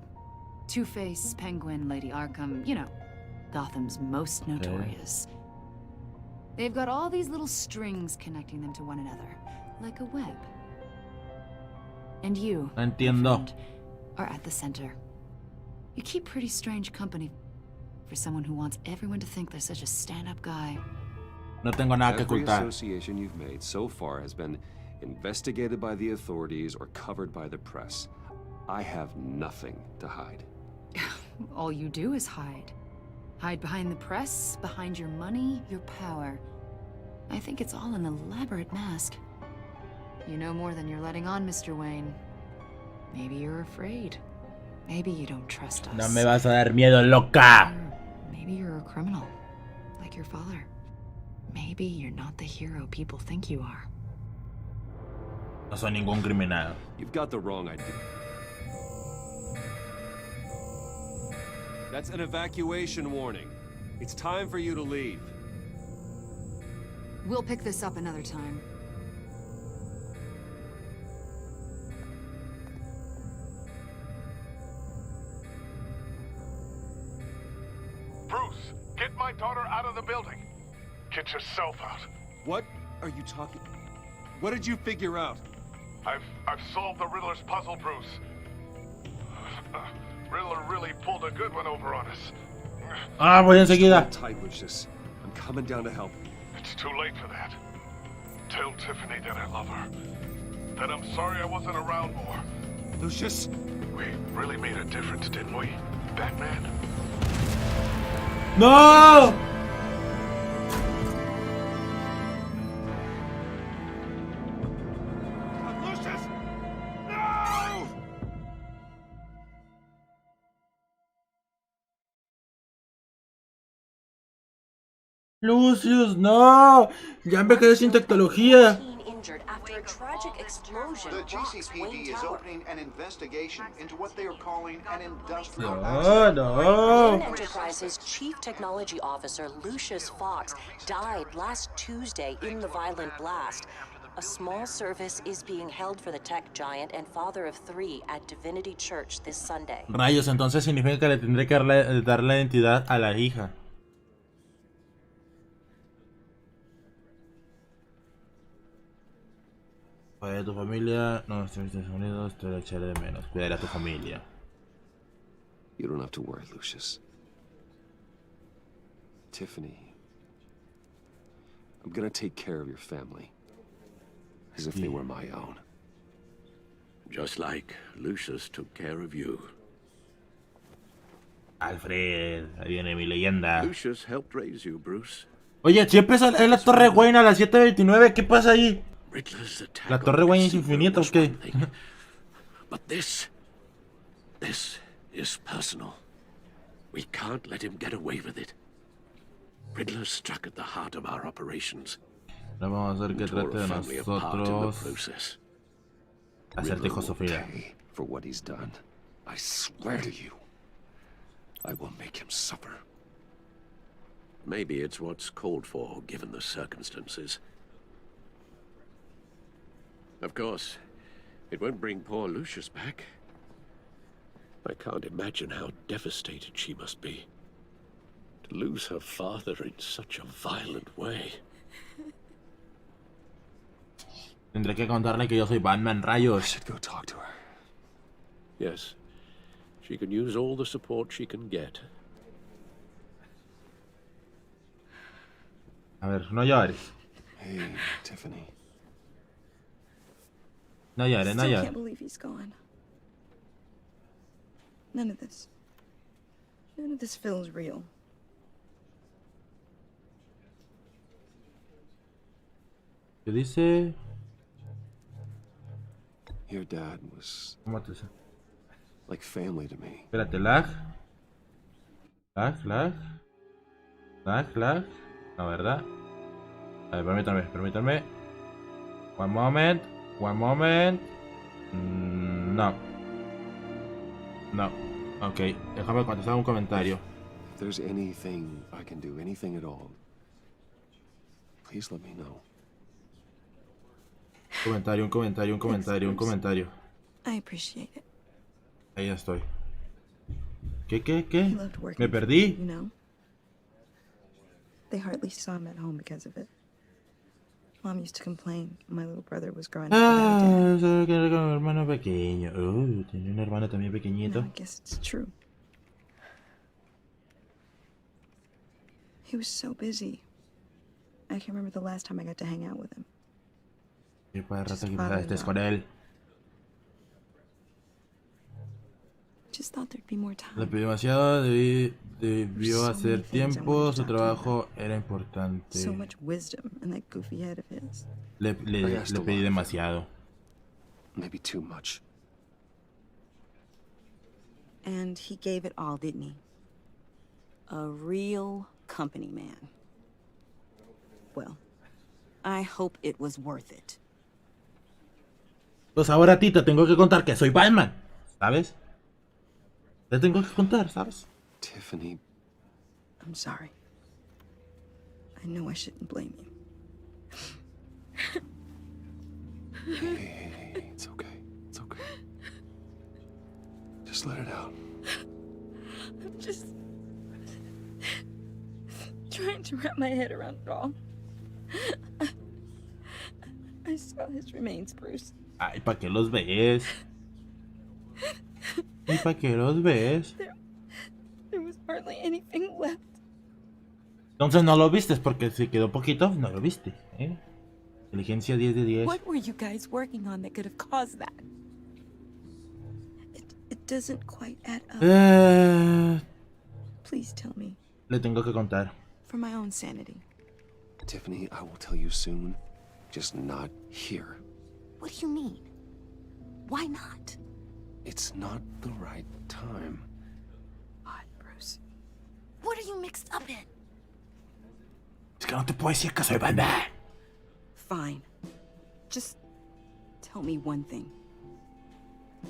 Two-Face, Penguin, Lady Arkham, you know, Gotham's most notorious. They've got all these little strings connecting them to one another, like a web. And you, Entiendo. friend, are at the center. You keep pretty strange company for someone who wants everyone to think they're such a stand-up guy. No tengo nada que Every ocultar. association you've made so far has been investigated by the authorities or covered by the press. I have nothing to hide. All you do is hide. Hide behind the press, behind your money, your power. I think it's all an elaborate mask. You know more than you're letting on, Mr. Wayne. Maybe you're afraid. Maybe you don't trust us. No me vas a dar miedo, loca. Maybe you're a criminal, like your father. Maybe you're not the hero people think you are. No soy ningún criminal. You've got the wrong idea. That's an evacuation warning. It's time for you to leave. We'll pick this up another time. Bruce, get my daughter out of the building. Get yourself out. What are you talking? What did you figure out? I've solved the Riddler's puzzle, Bruce. Riddler really pulled a good one over on us. Ah, voy enseguida. Tight, Lucius. I'm coming down to help. It's too late for that. Tell Tiffany that I love her. That I'm sorry I wasn't around more. Lucius! We really made a difference, didn't we, Batman? No! Lucius! No! Lucius, no! Ya me quedé sin tecnología. After a tragic explosion, The GCPD is opening an investigation into what they are calling an industrial No. Enterprise's chief technology officer, Lucius Fox, died last Tuesday in the violent blast. A small service is being held for the tech giant and father of three at Divinity Church this Sunday. Rayos, entonces significa que le tendré que dar la identidad a la hija. Cuidar a tu familia, no estés en Estados Unidos, te lo echaré de menos. Cuidar a tu familia. You don't have to worry, Lucius. Tiffany, I'm gonna take care of your family. As if they were my own. Just like Lucius took care of you. Alfred, ahí viene mi leyenda. Lucius helped raise you, Bruce. Oye, siempre es la Torre Wayne a las 7:29, ¿qué pasa ahí? ¿La Torre Wayne es infinita o qué? But this is personal. We can't let him get away with it. Riddler struck at the heart of our operations. Le vamos a hacer que trate de nosotros. Acertijo Sofía. For what he's done, I swear to you, I will make him suffer. Maybe it's what's called for, given the circumstances. Of course, it won't bring poor Lucius back. I can't imagine how devastated she must be. To lose her father in such a violent way. Tendré que contarle que yo soy Batman, rayos. I should go talk to her. Yes, she can use all the support she can get. A ver, no llores. Hey, Tiffany. No llores, no I llores. can't believe he's gone. None of this feels real. ¿Qué dice? Your dad was ¿Cómo te dice? like family to me. Espérate, lag. Lag. La verdad. A ver, permítanme. One moment. No. Ok, déjame contestar un comentario. If there's anything I can do, anything at all, please let me know. Un comentario. I appreciate it. Ahí ya estoy. ¿Qué? He loved working Me perdí. you know? They hardly saw him at home because of it. Mom used to complain my little brother was growing up without a dad. Solo que era con un hermano pequeño. Tiene un hermano también pequeñito. Now I guess it's true. He was so busy. I can't remember the last time I got to hang out with him. Y para el rato que estés con él. Just thought there'd be more time. Le pidió demasiado, debió hacer tiempo, su trabajo era importante. So much wisdom in that goofy head of his. Le pedí demasiado. Maybe too much. And he gave it all, didn't he? A real company man. Well, I hope it was worth it. Pues ahora a ti te tengo que contar que soy Batman, ¿sabes? Te tengo que contar, ¿sabes? Tiffany. I'm sorry. I know I shouldn't blame you. Hey, it's okay. Just let it out. I'm just trying to wrap my head around it all. I saw his remains, Bruce. Ay, ¿para qué los ves? ¿Y para qué los ves? There was hardly anything left. Entonces no lo viste porque se quedó poquito, no lo viste, ¿eh? Inteligencia 10 de 10. What were you guys working on that could have caused that? It doesn't quite add up. Please tell me. Le tengo que contar. For my own sanity. Tiffany, I will tell you soon. Just not here. What do you mean? Why not? It's not the right time. God, Bruce. What are you mixed up in? Es que no te puedo decir que soy Batman. Fine. Just tell me one thing.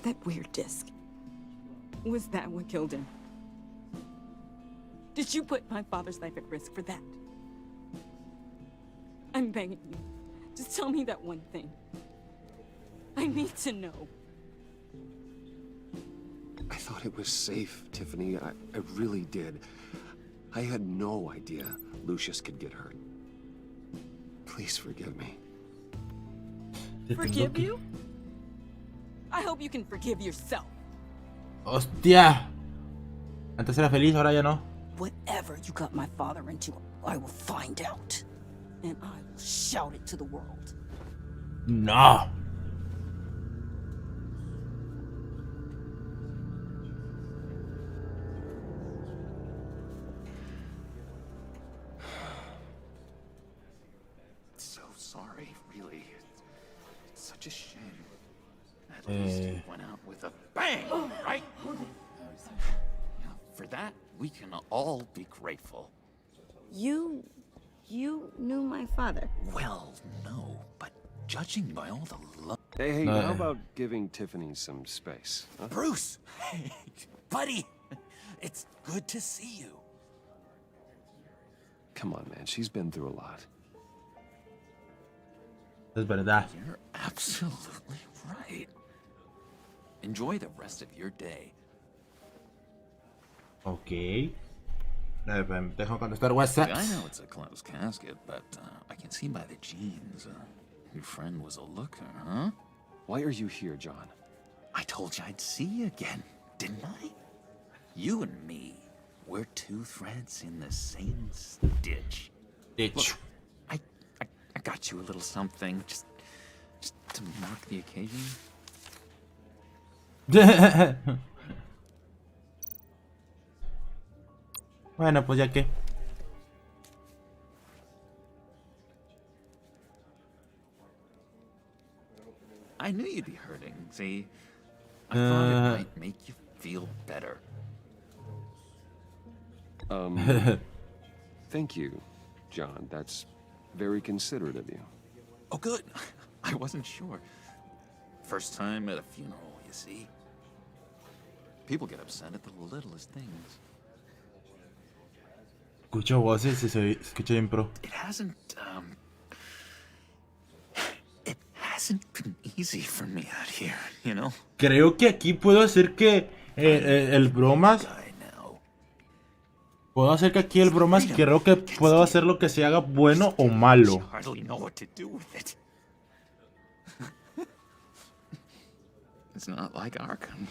That weird disc. Was that what killed him? Did you put my father's life at risk for that? I'm begging you. Just tell me that one thing. I need to know. I thought it was safe, Tiffany. I really did. I had no idea Lucius could get hurt. Please forgive me. Forgive you? I hope you can forgive yourself. ¡Hostia! Antes era feliz, ahora ya no. Whatever you got my father into, I will find out. And I will shout it to the world. No. So sorry, really. It's such a shame. At least it went out with a bang, right? For that, we can all be grateful. You knew my father? Well, no, but judging by all the love... Hey, how about giving Tiffany some space? Huh? Bruce! Hey, buddy! It's good to see you. Come on, man. She's been through a lot. Es verdad. You're absolutely right. Enjoy the rest of your day. Ok. Dejo contestar WhatsApp. I know it's a closed casket, but I can see by the jeans. Your friend was a looker, huh? Why are you here, John? I told you I'd see you again, didn't I? You and me, we're two threads in the same stitch. Look, I got you a little something, just to mark the occasion. Bueno, pues ya que. I knew you'd be hurting, see? I thought it might make you feel better. Thank you, John. That's Very considerate of you. Oh, good. I wasn't sure. First time at a funeral, you see. People get upset at the littlest things. Escucho voces y se escucha bien pro. It hasn't been easy for me out here, you know? Creo que aquí puedo hacer que el bromas. Puedo hacer que aquí el bromas, creo que puedo hacer lo que se haga bueno o malo. It's not like Arkham.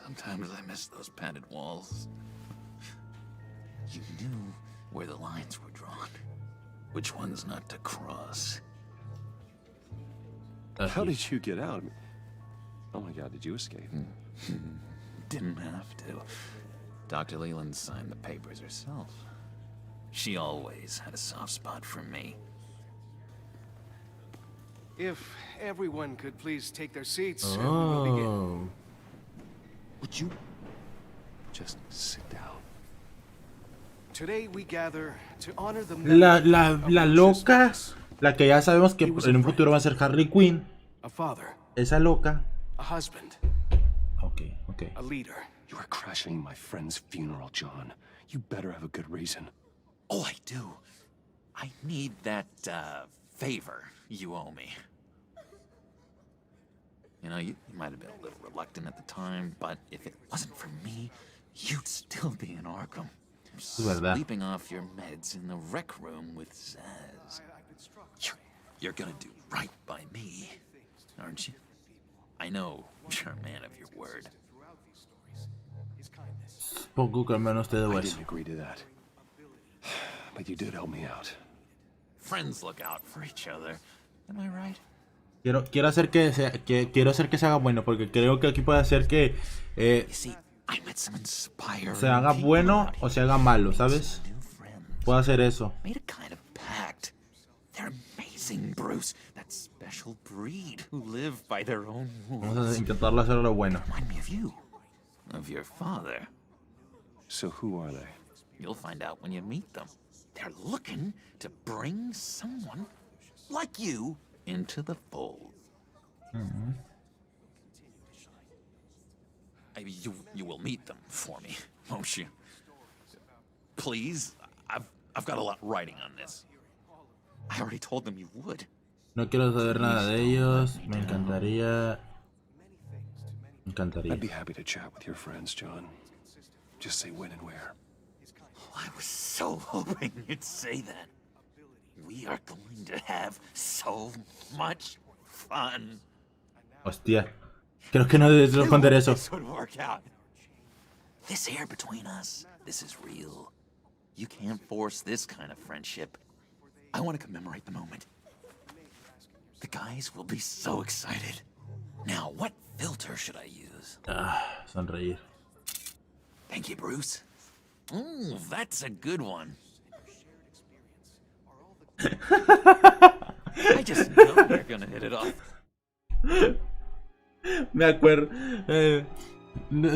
Sometimes I miss those padded walls. You knew where the lines were drawn. Which ones not to cross. How did you get out? Oh my God, did you escape? Didn't have to. Dr. Leland signed the papers herself. She always had a soft spot for me. If everyone could please take their seats, we will begin. Would you just sit down? Today we gather to honor the La loca, la que ya sabemos que en un futuro va a ser Harley Quinn. A father. Esa loca. A husband. Okay. A leader. You are crashing my friend's funeral, John. You better have a good reason. Oh, I do. I need that, favor you owe me. You know, you might have been a little reluctant at the time, but if it wasn't for me, you'd still be in Arkham. Sleeping off your meds in the rec room with Zaz. You're gonna do right by me, aren't you? I know you're a man of your word. Poco que al menos te debo I eso. didn't agree to that. But you did help me out. Friends look out for each other. Am I right? Quiero hacer que se haga bueno, porque creo que aquí puede hacer que se haga bueno o se haga malo, ¿sabes? Puedo hacer eso. Bruce, that special breed who live by their own rules. Vamos a intentarlo hacer lo bueno. Remind me of you, of your father. So who are they? You'll find out when you meet them. They're looking to bring someone like you into the fold. You will meet them for me, won't you? Please, I've got a lot writing on this. I already told them you would. No quiero saber nada de ellos. Me encantaría. I'd be happy to chat with your friends, John. Just say when and where. I was so hoping you'd say that. We are going to have so much fun. Hostia. Creo que no debes responder eso. This would work out. This air between us, this is real. You can't force this kind of friendship. I want to commemorate the moment. The guys will be so excited. Now, what filter should I use? Sonreír. Thank you, Bruce. Ooh, that's a good one. I just know you're gonna hit it off. Me acuerdo.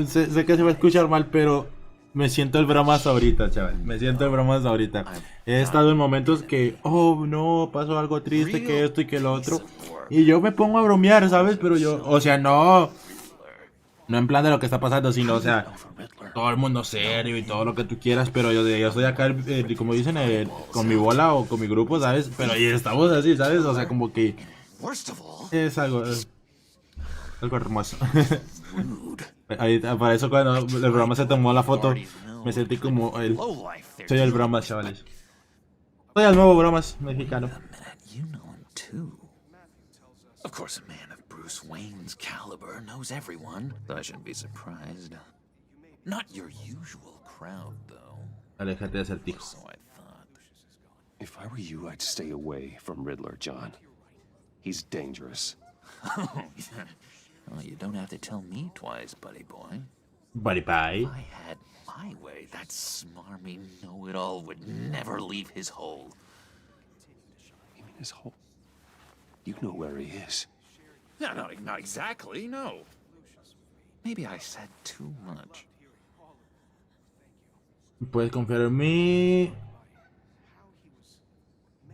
Sé que se va a escuchar mal, pero me siento el bromas ahorita, chaval. Me siento el bromas ahorita. He estado en momentos que, oh no, pasó algo triste, que esto y que lo otro. Y yo me pongo a bromear, ¿sabes? Pero yo, o sea, no en plan de lo que está pasando, sino, o sea, todo el mundo serio y todo lo que tú quieras. Pero yo estoy acá, como dicen, con mi bola o con mi grupo, ¿sabes? Pero ahí estamos así, ¿sabes? O sea, como que es algo hermoso. Ahí, para eso cuando el programa se tomó la foto, me sentí como soy el bromas, chavales. Soy el nuevo bromas mexicano. Of course, a man of Bruce Wayne's caliber knows everyone, so I shouldn't be surprised. Not your usual crowd, though. Aléjate de acertijo. So I thought. If I were you, I'd stay away from Riddler, John. He's dangerous. Oh, yeah. Well, you don't have to tell me twice, buddy boy. Buddy pie. If I had my way, that smarmy know-it-all would never leave his hole. You mean his hole? You know where he is. No, not exactly, no. Maybe I said too much. Puedes confiar en mí.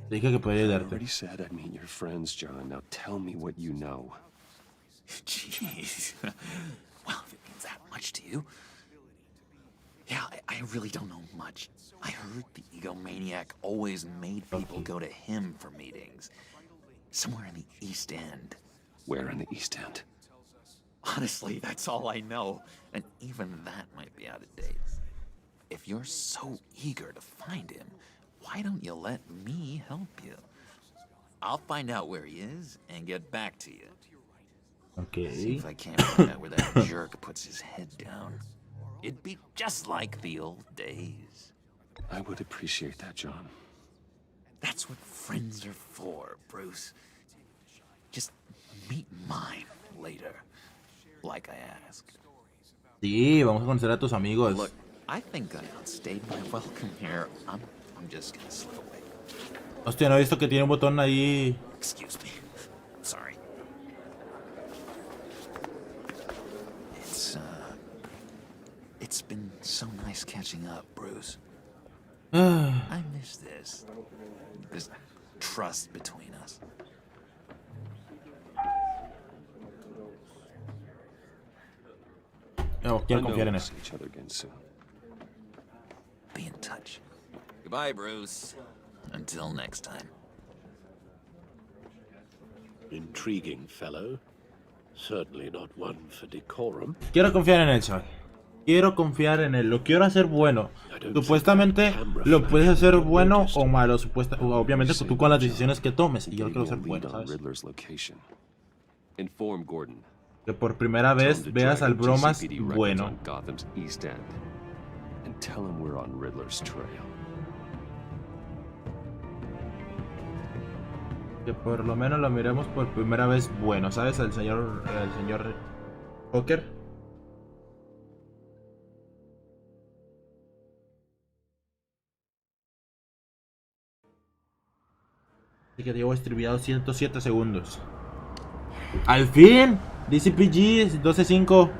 Dije que podía I ayudarte. already said I'd meet your friends, John. Now tell me what you know. Jeez. Well, if it means that much to you. Yeah, I really don't know much. I heard the egomaniac always made people go to him for meetings. Somewhere in the East End. Where in the East End? Honestly, that's all I know. And even that might be out of date. If you're so eager to find him, why don't you let me help you? I'll find out where he is and get back to you. Okay. See if I can't find out where that jerk puts his head down. It'd be just like the old days. I would appreciate that, John. That's what friends are for, Bruce. Just meet mine later, like I asked. Sí, vamos a conocer a tus amigos. Look, I think I outstayed my welcome here. I'm just gonna slip away. Hostia, no he visto que tiene un botón ahí. Excuse me. Sorry. It's been so nice catching up, Bruce. I miss this trust between us. No, quiero confiar en él. Each other again soon. Be in touch. Goodbye, Bruce. Until next time. Intriguing fellow. Certainly not one for decorum. Quiero confiar en él, chaval. Quiero confiar en él. Lo quiero hacer bueno. Supuestamente lo puedes hacer bueno o malo. Obviamente tú con las decisiones que tomes. Y yo lo quiero hacer bueno, ¿sabes? Que por primera vez veas al bromas bueno. Que por lo menos lo miremos por primera vez bueno, ¿sabes? El señor Poker. Así que llevo estribilado 107 segundos. ¡Al fin! DCPG 12.5.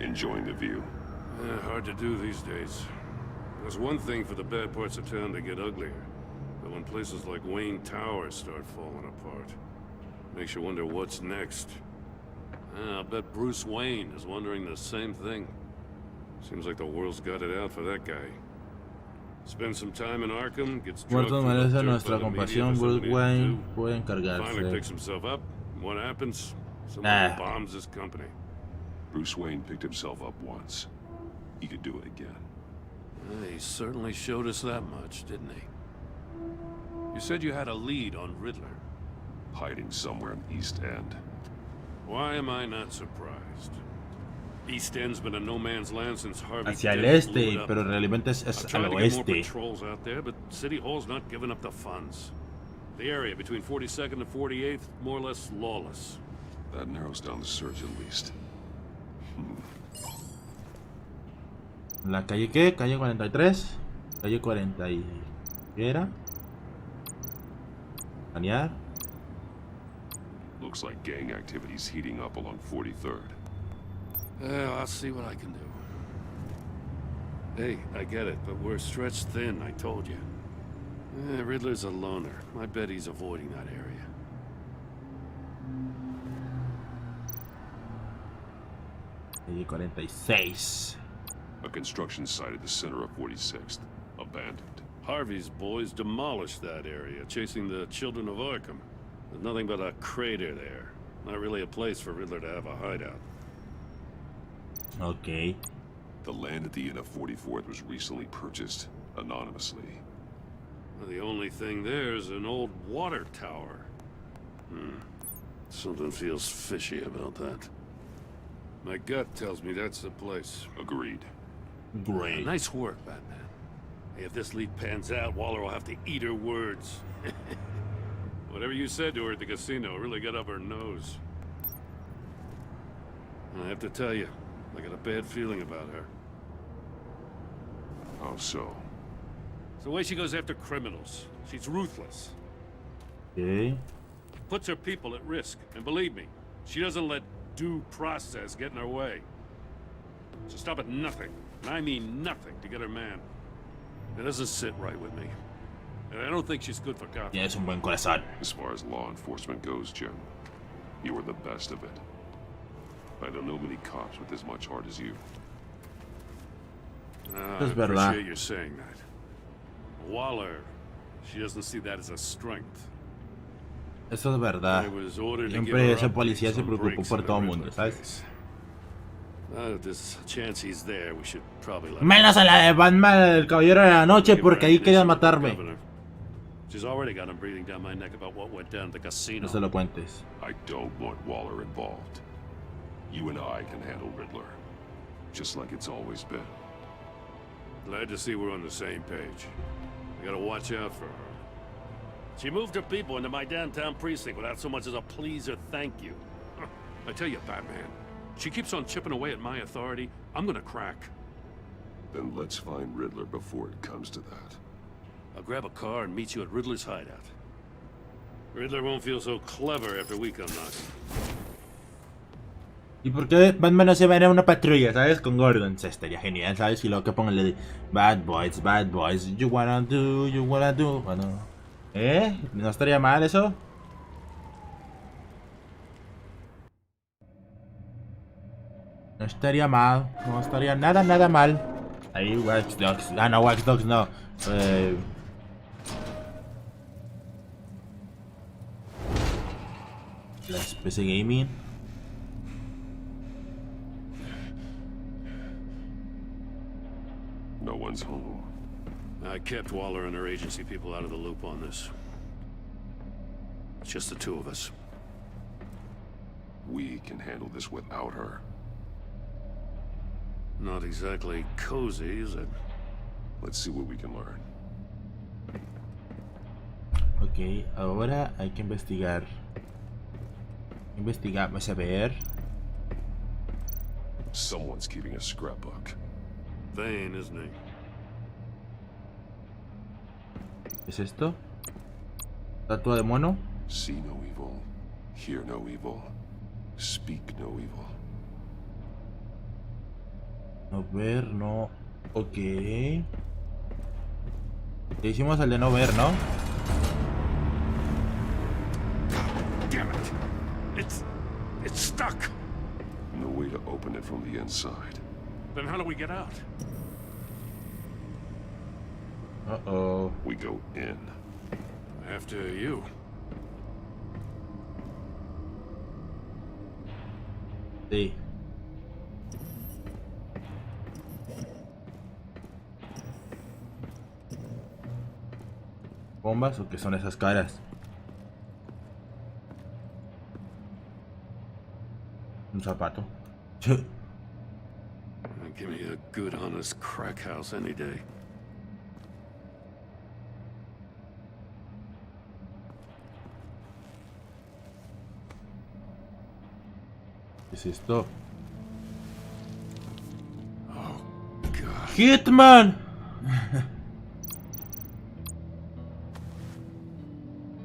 Enjoying the view. Hard to do these days. There's one thing for the bad parts of town to get uglier, but when places like Wayne Tower start falling apart, makes you wonder what's next. I'll bet Bruce Wayne is wondering the same thing. Seems like the world's got it out for that guy. Spend some time in Arkham, gets Muertos merece nuestra compasión. Bruce Wayne puede encargarse. Finally picks himself up. What happens? Someone bombs his company. Bruce Wayne picked himself up once. He could do it again. He certainly showed us that much, didn't he? You said you had a lead on Riddler. Hiding somewhere in East End. Why am I not surprised? East End's been a no man's land since Harvey. Hacia el este, pero realmente es al oeste. Patrols out there, but City Hall's not giving up the funds. The area between 42nd and 48th, more or less lawless. That narrows down the search at least. ¿La calle qué? Calle 43. Calle 40 y... ¿qué era? Planear. Looks like gang activity's heating up along 43rd. I'll see what I can do. Hey, I get it, but we're stretched thin, I told you. Riddler's a loner. I bet he's avoiding that area. Calle 46. A construction site at the center of 46th. Abandoned. Harvey's boys demolished that area, chasing the children of Arkham. There's nothing but a crater there. Not really a place for Riddler to have a hideout. Okay. The land at the end of 44th was recently purchased anonymously. Well, the only thing there is an old water tower. Something feels fishy about that. My gut tells me that's the place. Agreed. Great. Nice work, Batman. Hey, if this lead pans out, Waller will have to eat her words. Whatever you said to her at the casino really got up her nose. I have to tell you, I got a bad feeling about her. How so? It's the way she goes after criminals. She's ruthless. Okay. Puts her people at risk. And believe me, she doesn't let due process get in her way. She stopped at nothing, and I mean nothing, to get her man. It doesn't sit right with me. And I don't think she's good for Gotham. Tienes un buen corazón. As far as law enforcement goes, Jim, you are the best of it. I don't know many cops with as much heart as you. I appreciate you saying that. Waller, she doesn't see that as a strength. Eso es verdad. Siempre ese policía se preocupó por todo el mundo, ¿sabes? Menos a la de Batman, el caballero de la noche, porque ahí querían matarme. No se lo cuentes. I don't want Waller involved. You and I can handle Riddler, just like it's always been. Glad to see we're on the same page. We gotta watch out for her. She moved her people into my downtown precinct without so much as a please or thank you. I tell you, Batman, she keeps on chipping away at my authority. I'm gonna crack. Then let's find Riddler before it comes to that. I'll grab a car and meet you at Riddler's hideout. Riddler won't feel so clever after we come knocking. ¿Y por qué Batman no se va a ir a una patrulla, sabes? Con Gordon. Se estaría genial, ¿sabes? Y luego que pongan de Bad boys, you wanna do. Bueno, ¿no estaría mal eso? No estaría mal. No estaría nada mal. Ahí, Wax Dogs. Ah, no, Wax Dogs no. Las PC Gaming. No one's home. I kept Waller and her agency people out of the loop on this. It's just the two of us. We can handle this without her. Not exactly cozy, is it? Let's see what we can learn. Ok, ahora hay que investigar. Vamos a ver. Someone's keeping a scrapbook. Vain, isn't he? ¿Qué es esto? ¿Estatua de mono? See no evil, hear no evil, speak no evil. No ver, no. Ok. Le hicimos el de no ver, ¿no? Damn it! It's stuck. No way to open it from the inside. Then how do we get out? Uh-oh. We go in. After you. Sí. ¿Bombas o qué son esas caras? Un zapato. Give me a good, honest crack house any day. ¿Qué es esto? Oh, God. ¡Hitman!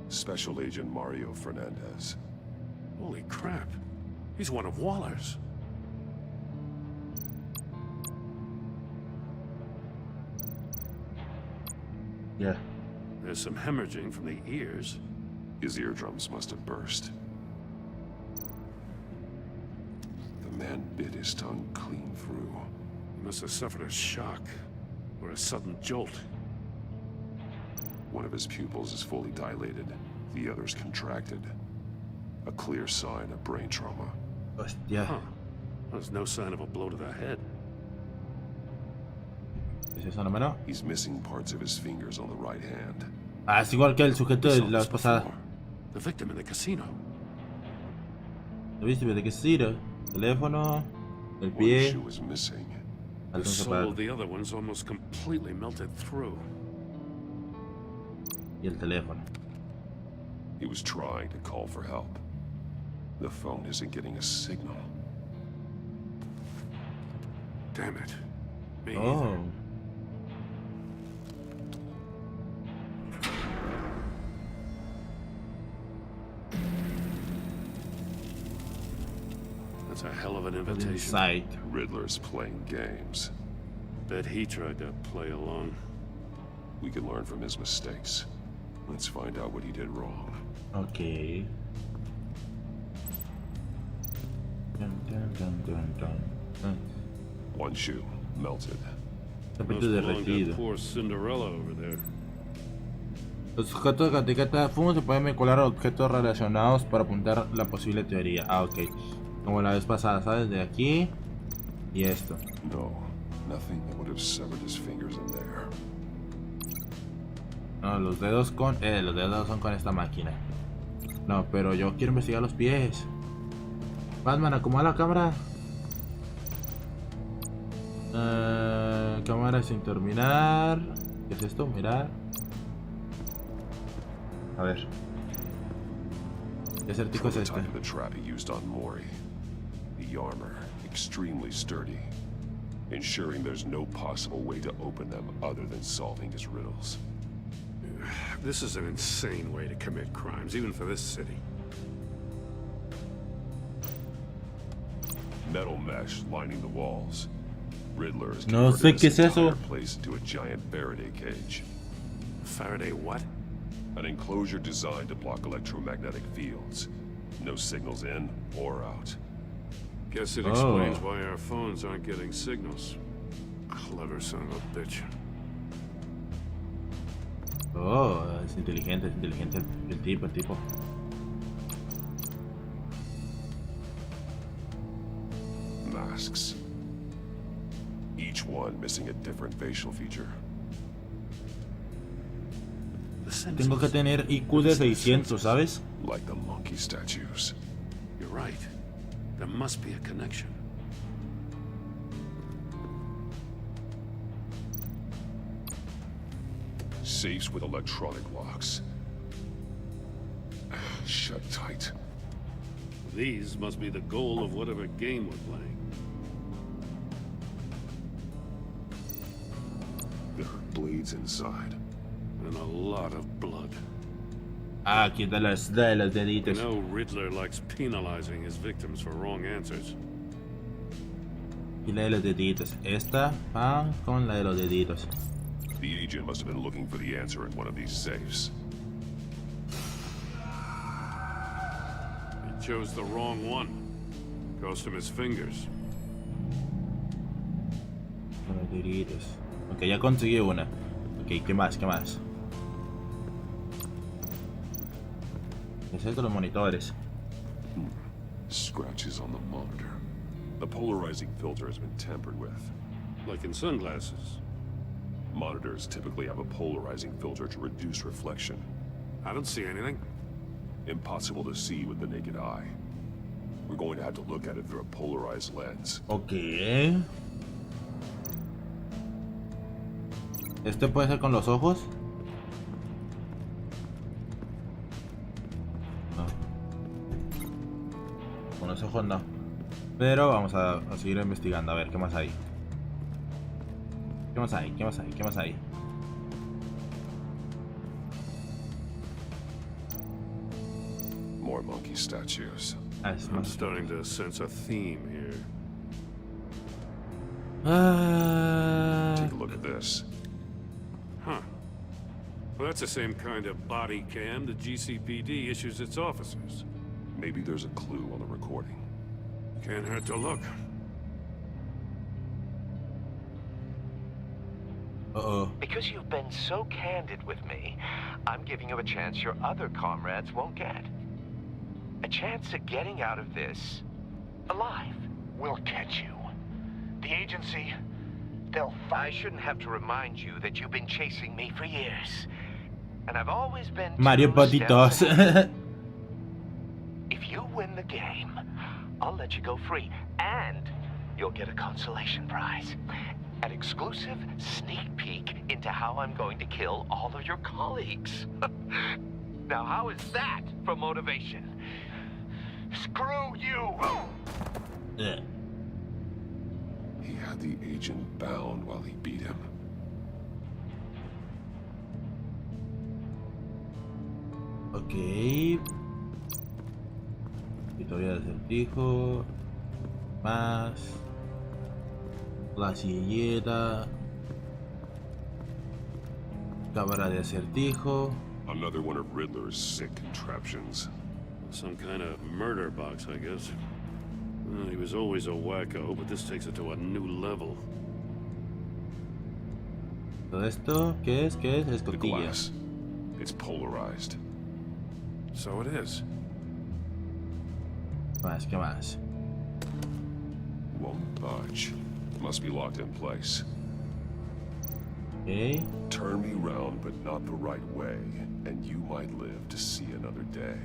Special Agent Mario Fernandez. Holy crap. He's one of Waller's. Yeah. There's some hemorrhaging from the ears. His eardrums must have burst. The man bit his tongue clean through. He must have suffered a shock or a sudden jolt. One of his pupils is fully dilated. The other's contracted. A clear sign of brain trauma. Hostia. Huh. There's no sign of a blow to the head. ¿Es eso, no? He's missing parts of his fingers on the right hand. Ah, es igual que el sujeto de la vez pasada. The victim in the casino. ¿Lo viste? ¿De qué sirve? Teléfono, el pie. One shoe is missing. The sole of the other one's almost completely melted through. Y el teléfono. He was trying to call for help. The phone isn't getting a signal. Damn it. Me Oh. either. That's It's a hell of an invitation. Inside. Riddler's playing games. Bet he tried to play along. We can learn from his mistakes. Let's find out what he did wrong. Okay. One shoe melted. Tapete derretido. Poor Cinderella over there. Los sujetos de la etiqueta de fumo se pueden vincular a objetos relacionados para apuntar la posible teoría. Ah, ok. Como la vez pasada, ¿sabes? De aquí y esto. No, nothing that would have severed his fingers in there. No, los dedos son con esta máquina. No, pero yo quiero investigar los pies. Batman, acomoda la cámara. Cámara sin terminar. ¿Qué es esto? Mirar. A ver. ¿Qué acertijo es este? The trap he used on Mori. The armor, extremely sturdy, ensuring there's no possible way to open them other than solving his riddles. This is an insane way to commit crimes, even for this city. Metal mesh lining the walls. Riddler has No sé qué es eso. Placed into a giant Faraday cage. Faraday what? An enclosure designed to block electromagnetic fields. No signals in or out. Guess it explains why our phones aren't getting signals. Clever son of a bitch. Oh, es inteligente el tipo. Masks. Each one missing a different facial feature. Tengo que tener IQ de 600, ¿sabes? Like the monkey statues. You're right. There must be a connection. Safes with electronic locks. Shut tight. These must be the goal of whatever game we're playing. There are blades inside. And a lot of blood. Ah, aquí de los deditos. You know Riddler likes penalizing his victims for wrong answers. Y la de los deditos. Esta va con la de los deditos. The agent must have been looking for the answer in one of these safes. He chose the wrong one. Cost him his fingers. Con los deditos. Ok, ya conseguí una. Ok, ¿qué más? ¿Qué más? ¿Qué es esto? Los monitores. Scratches on the monitor. The polarizing filter has been tampered with. Like in sunglasses. Monitors typically have a polarizing filter to reduce reflection. I don't see anything. Impossible to see with the naked eye. We're going to have to look at it through a polarized lens. Ok. ¿Este puede ser con los ojos? No. Con los ojos no. Pero vamos a seguir investigando. A ver, ¿qué más hay? ¿Qué más hay? ¿Qué más hay? ¿Qué más hay? More monkey statues. I'm starting to sense a theme here. Take a look at this. Huh. Well, that's the same kind of body cam the GCPD issues its officers. Maybe there's a clue on the recording. Can't hurt to look. Uh-oh. Because you've been so candid with me, I'm giving you a chance your other comrades won't get. A chance at getting out of this alive. We'll catch you. The agency, they'll I shouldn't have to remind you that you've been chasing me for years. And I've always been Mario Patitos. If you win the game, I'll let you go free. And you'll get a consolation prize. An exclusive sneak peek into how I'm going to kill all of your colleagues. Now, how is that for motivation? Screw you! Yeah. He had the agent bound while he beat him. Ok. Y todavía el acertijo. más. La silleta. Cámara de acertijo. Another one of Riddler's sick contraptions. Some kind of murder box, I guess. Well, he was always a wacko, but this takes it to a new level. Todo esto, ¿qué es? ¿Qué es? The Escotilla. glass. It's polarized. So it is. Más, ¿qué más? Won't budge. Must be locked in place. Okay. Turn me round, but not the right way, and you might live to see another day.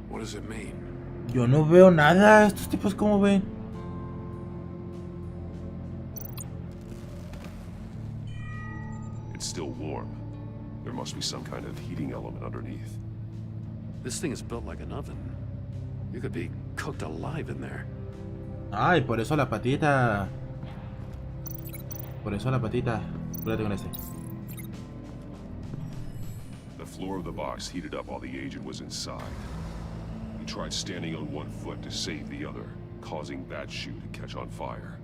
What does it mean? Yo no veo nada. Estos tipos, ¿cómo ven? It's still warm. There must be some kind of heating element underneath. This thing is built like an oven. You could be cooked alive in there. Ay, por eso la patita. Por eso la patita. Espérate con este. The floor of the box heated up while the agent was inside. He tried standing on one foot to save the other, causing that shoe to catch on fire.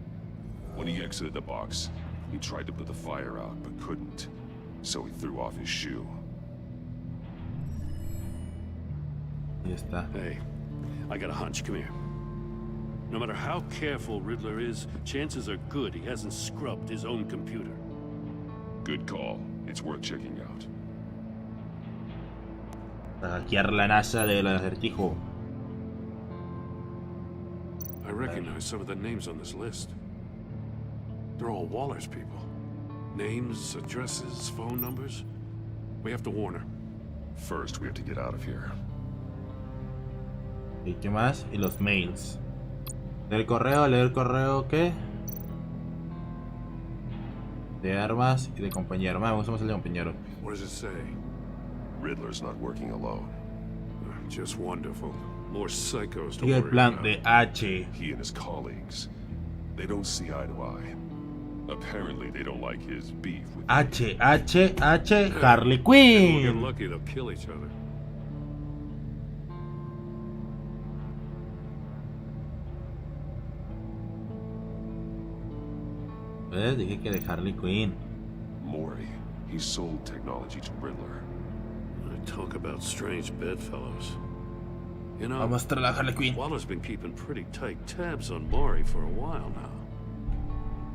When he exited the box, he tried to put the fire out, but couldn't. So he threw off his shoe. Ahí está. Hey, I got a hunch. Come here. No matter how careful Riddler is, chances are good he hasn't scrubbed his own computer. Good call. It's worth checking out. Para hackear la NASA del acertijo. I recognize some of the names on this list. They're all Waller's people. Names, addresses, phone numbers. We have to warn her. First, we have to get out of here. ¿Y qué más? Y los mails. Leer correo, ¿qué? De armas y de compañero. Me gusta más el de compañero. What does it say? Riddler's not working alone. Just wonderful. More psychos to Y el worry plan about. de H. He and his colleagues, they don't see eye to eye. Apparently, they don't like his beef with Harley We'll get Quinn. lucky, they'll kill each other. ¿Ves? Dije que de Harley Quinn. Maury. He sold technology to Riddler. Talk about strange bedfellows. You know, Vamos a mostrar a Harley Quinn. Waller's been keeping pretty tight tabs on Maury for a while now.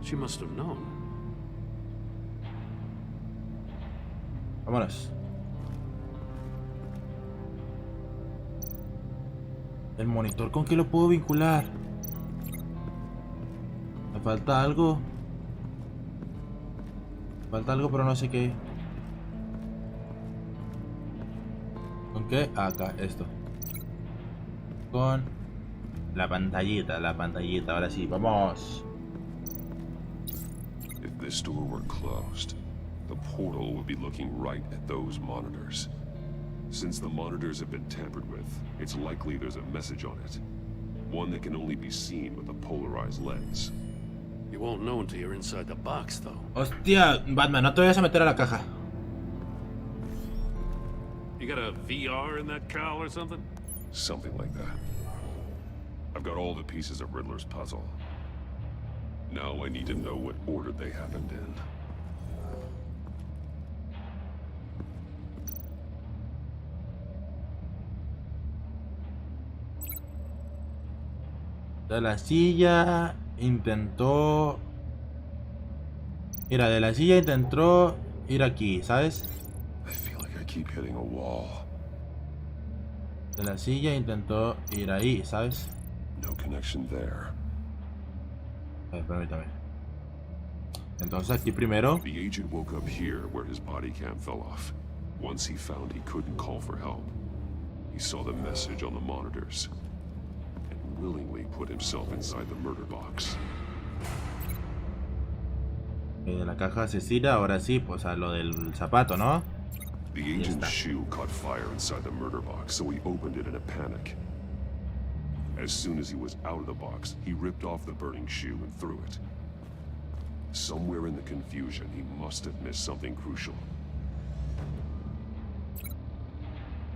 She must have known. Vámonos. El monitor, ¿con qué lo puedo vincular? Me falta algo. Falta algo, pero no sé qué. ¿Con qué? Acá, esto. Con la pantallita, ahora sí, vamos. If this door were closed, the portal would be looking right at those monitors. Since the monitors have been tampered with, it's likely there's a message on it. One that can only be seen with a polarized lens. You won't know until you're inside the box, though. Hostia, Batman, no te vayas a meter a la caja. You got a VR in that cowl or something? Something like that. I've got all the pieces of Riddler's puzzle. Now I need to know what order they happened in. De la silla intentó... Mira, de la silla intentó ir aquí, ¿sabes? I feel like I keep hitting a wall. De la silla intentó ir ahí, ¿sabes? No connection there. A ver, permítame. Entonces aquí primero. The agent woke up here where his body cam fell off. Once he found he couldn't call for help, he saw the message on the monitors and willingly put himself inside the murder box. De la caja asesina, ahora sí, pues a lo del zapato, ¿no? The agent's shoe caught fire inside the murder box, so he opened it in a panic. As soon as he was out of the box, he ripped off the burning shoe and threw it. Somewhere in the confusion, he must have missed something crucial.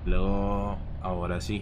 Luego, ahora sí.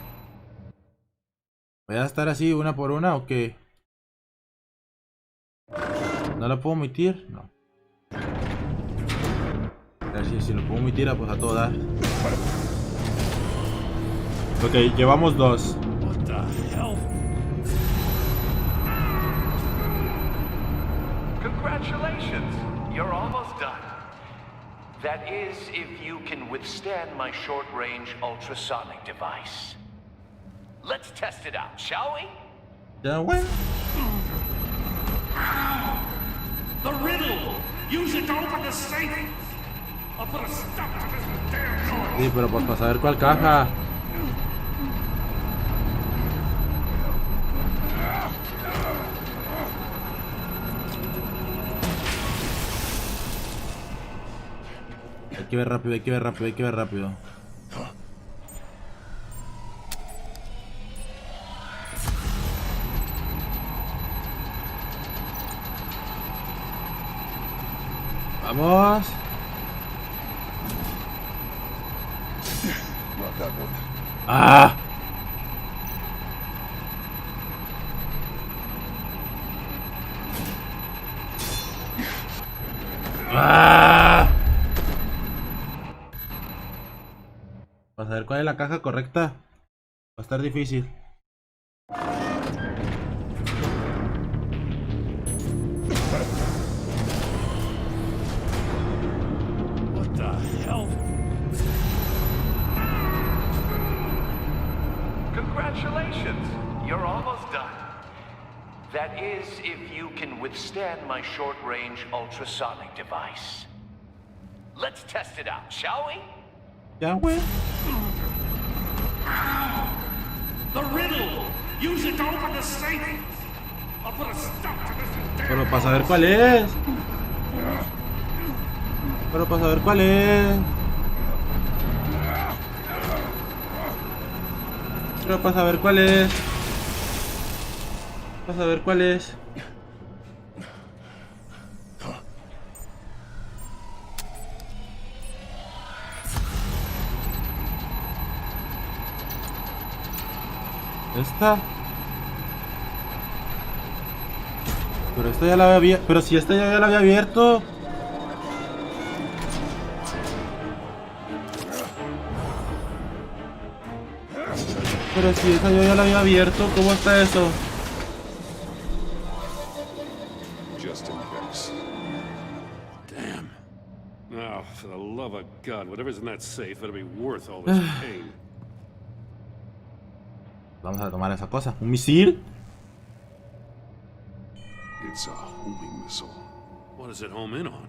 ¿Voy a estar así una por una o qué? ¿No lo puedo omitir? No. A ver si lo puedo omitir, pues a todo dar. Ok, llevamos 2. What the hell? Congratulations! You're almost done. That is, if you can withstand my short-range ultrasonic device. Let's test it out, shall we? Ya, bueno. The riddle! Use it to open the safe! I'll put a stop to this damn noise! Sí, pero pues para saber cuál caja. Hay que ver rápido, hay que ver rápido, hay que ver rápido. Vamos. Ah. Ah. Vamos a ver cuál es la caja correcta. Va a estar difícil. What the hell? Congratulations! You're almost done. That is, if you can withstand my short-range ultrasonic device. Let's test it out, shall we? Ya, güey. The riddle! Use it to open the safe! I'll put a stop to this damn Pero para saber cuál es. Pero para saber cuál es. Pero para saber cuál es. Para saber cuál es. Esta. Pero esta ya la había. Pero si esta ya la había abierto. Pero si esa yo ya la había abierto, ¿cómo está eso? Just in case. Damn. Now, for the love of God, whatever's in that safe better be worth all this pain. Vamos a tomar esa cosa. ¿Un misil? It's a homing missile. What does it home in on?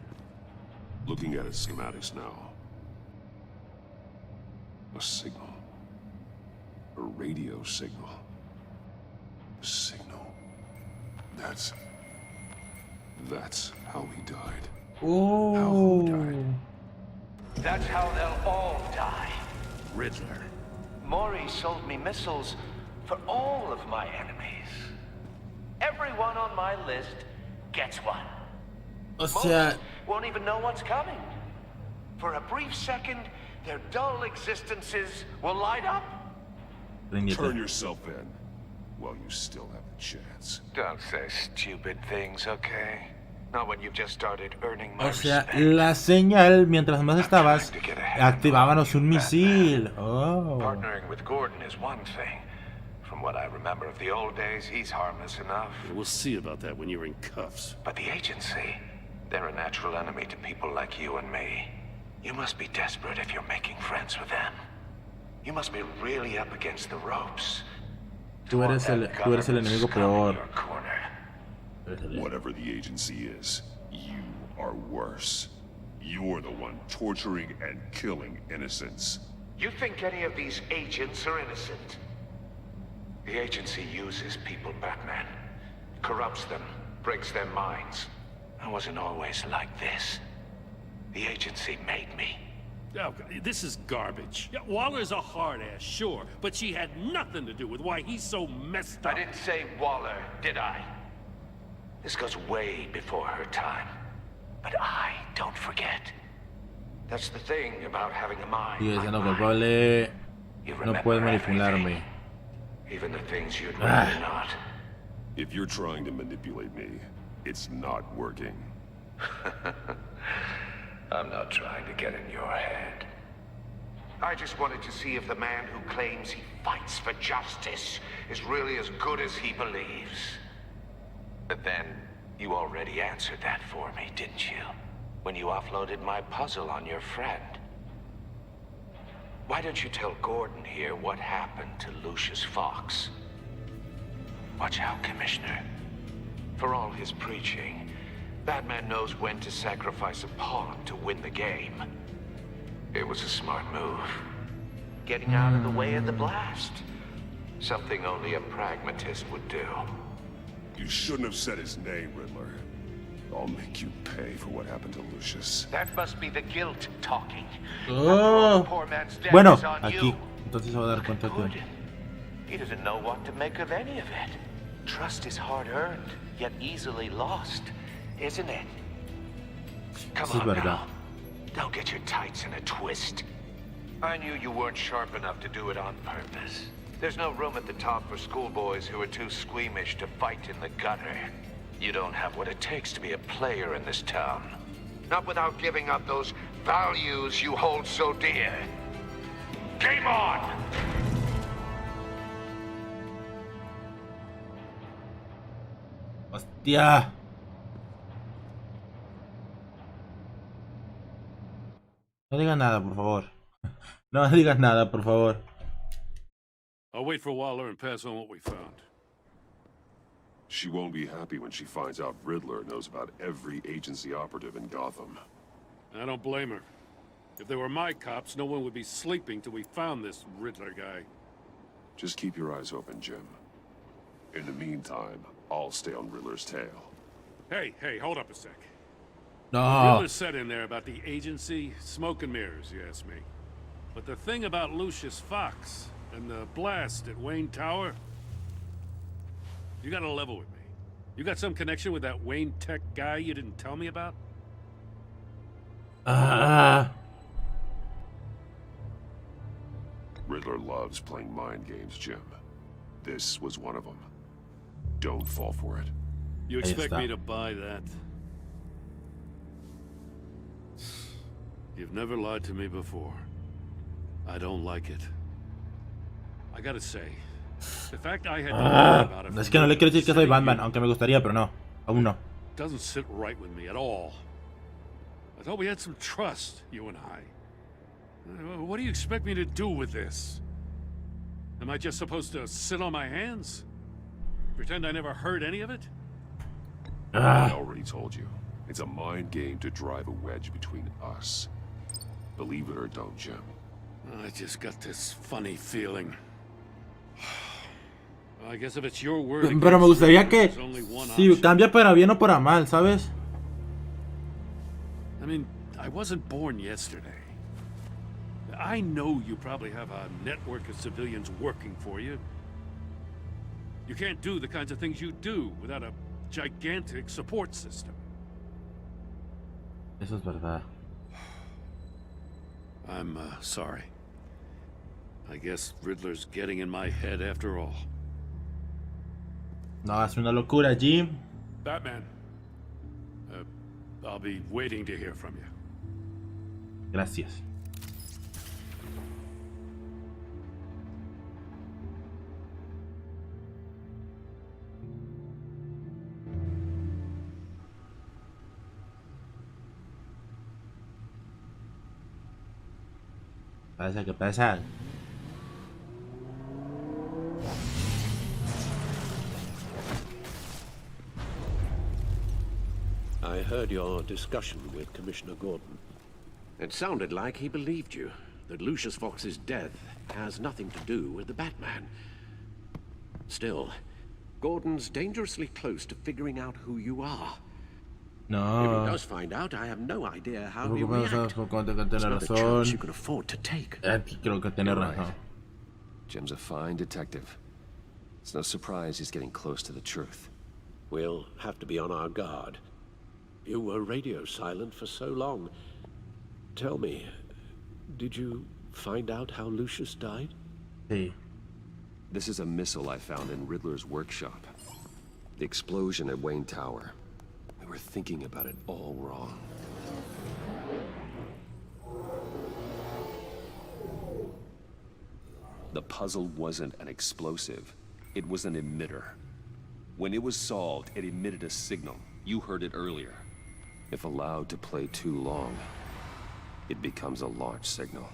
Looking at its schematics now. A signal. A radio signal. A signal. That's how he died. Oh. How he died. That's how they'll all die. Riddler. Maury sold me missiles for all of my enemies. Everyone on my list gets one. O sea, most won't even know what's coming. For a brief second, their dull existences will light up. Turn yourself in while you still have the chance. Don't say stupid things, okay? Not when you've just started earning my o sea, respect. la señal, mientras más estabas, activábamos un misil. Oh. Partnering with Gordon is one thing. From what I remember of the old days, he's harmless enough. We'll see about that when you're in cuffs. But the agency, they're a natural enemy to people like you and me. You must be desperate if you're making friends with them. You must be really up against the ropes. Tú eres el enemigo peor. Whatever the agency is, you are worse. You're the one torturing and killing innocents. You think any of these agents are innocent? The agency uses people, Batman. Corrupts them, breaks their minds. I wasn't always like this. The agency made me. Oh, this is garbage. Yeah, Waller's a hard-ass, sure, but she had nothing to do with why he's so messed up. I didn't say Waller, did I? This goes way before her time. But I don't forget. That's the thing about having a mind. Sigue siendo culpable. No puedes manipularme. Even the things you'd rather not. If you're trying to manipulate me, it's not working. I'm not trying to get in your head. I just wanted to see if the man who claims he fights for justice is really as good as he believes. But then, you already answered that for me, didn't you? When you offloaded my puzzle on your friend. Why don't you tell Gordon here what happened to Lucius Fox? Watch out, Commissioner. For all his preaching, Batman knows when to sacrifice a pawn to win the game. It was a smart move. Getting out of the way of the blast. Something only a pragmatist would do. You shouldn't have said his name, Riddler. I'll make you pay for what happened to Lucius. That must be the guilt talking. Oh. Poor man's death Bueno, is on aquí. you. Entonces se va a dar cuenta que... He doesn't know what to make of any of it. Trust is hard-earned, yet easily lost, isn't it? Come on now. Don't get your tights in a twist. I knew you weren't sharp enough to do it on purpose. There's no room at the top for schoolboys who are too squeamish to fight in the gutter. You don't have what it takes to be a player in this town. Not without giving up those values you hold so dear. Game on! Hostia. No digas nada, por favor. No digas nada, por favor. I'll wait for Waller and pass on what we found. She won't be happy when she finds out Riddler knows about every agency operative in Gotham. I don't blame her. If they were my cops, no one would be sleeping till we found this Riddler guy. Just keep your eyes open, Jim. In the meantime, I'll stay on Riddler's tail. Hey, hold up a sec. No. Riddler said in there about the agency, smoke and mirrors, you ask me. But the thing about Lucius Fox and the blast at Wayne Tower, you gotta level with me. You got some connection with that Wayne Tech guy you didn't tell me about? Riddler loves playing mind games, Jim. This was one of them. Don't fall for it. You expect me to buy that? You've never lied to me before. I don't like it. I gotta say, the fact I had to lie about it. Es que no le quiero decir que soy Batman, aunque me gustaría, pero no. Aún no. Doesn't sit right with me at all. I thought we had some trust, you and I. What do you expect me to do with this? Am I just supposed to sit on my hands? Pretend I never heard any of it? I already told you. It's a mind game to drive a wedge between us. Believe it or don't, Jim. I just got this funny feeling. I guess if it's your word, pero me gustaría que si cambia para bien o para mal, ¿sabes? I mean, I wasn't born yesterday. I know you probably have a network of civilians working for you. You can't do the kinds of things you do without a gigantic support system. Eso es verdad. I'm sorry. I guess Riddler's getting in my head after all. No, es una locura, Jim. Batman. I'll be waiting to hear from you. Gracias. Pasa, ¿qué pasa? I heard your discussion with Commissioner Gordon. It sounded like he believed you, that Lucius Fox's death has nothing to do with the Batman. Still, Gordon's dangerously close to figuring out who you are. No. If he does find out, I have no idea how he'll react. It's not a chance you can afford to take. Creo que tiene razón. Jim's a fine detective. It's no surprise he's getting close to the truth. We'll have to be on our guard. You were radio silent for so long. Tell me, did you find out how Lucius died? Sí. This is a missile I found in Riddler's workshop. The explosion at Wayne Tower. We were thinking about it all wrong. The puzzle wasn't an explosive. It was an emitter. When it was solved, it emitted a signal. You heard it earlier. If allowed to play too long, it becomes a launch signal.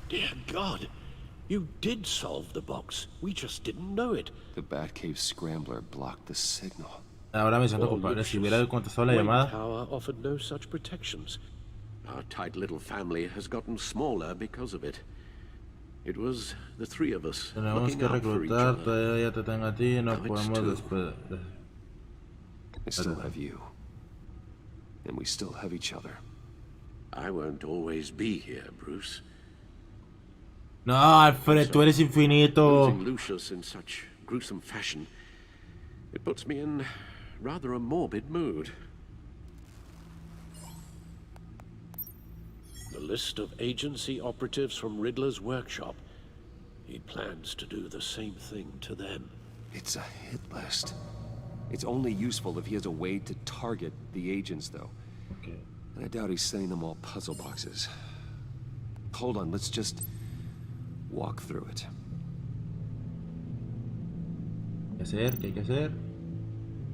Dear God, you did solve the box. We just didn't know it. The Batcave scrambler blocked the signal. Ahora me siento culpable. Si hubiera contestado la llamada. Tower offered no such protections. Our tight little family has gotten smaller because of it. It was the three of us. Tenemos que reclutar, todavía te tengo a ti, no podemos después. I still have you. And we still have each other. I won't always be here, Bruce. No, Alfred, tú eres infinito. Losing Lucius in such gruesome fashion, it puts me in rather a morbid mood. The list of agency operatives from Riddler's workshop. He plans to do the same thing to them. It's a hit list. It's only useful if he has a way to target the agents, though. Okay. And I doubt he's sending them all puzzle boxes. Hold on, let's just walk through it. ¿Qué hacer? ¿Qué hay que hacer?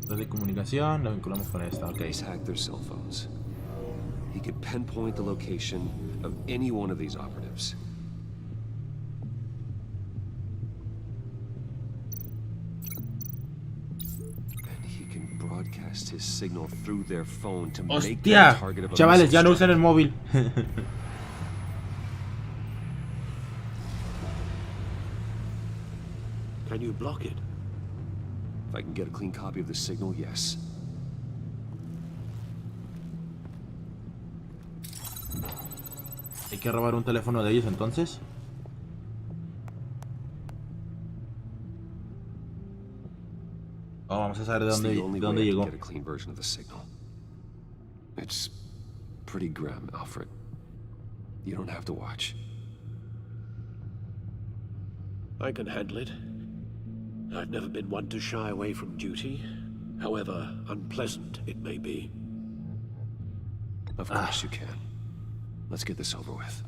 Red de comunicación, la vinculamos con esta, ok. He's hacked their cell phones. He could pinpoint the location of any one of these operatives. And he can broadcast his signal through their phone to make them target of a chavales, ya no usen el móvil. Can you block it? If I can get a clean copy of the signal, yes. Hay que robar un teléfono de ellos entonces. Oh, vamos a saber de dónde llegó. Get a clean version of the signal. It's pretty grim, Alfred. You don't have to watch. I can handle it. I've never been one to shy away from duty, however unpleasant it may be. Of course you can. Let's get this over with.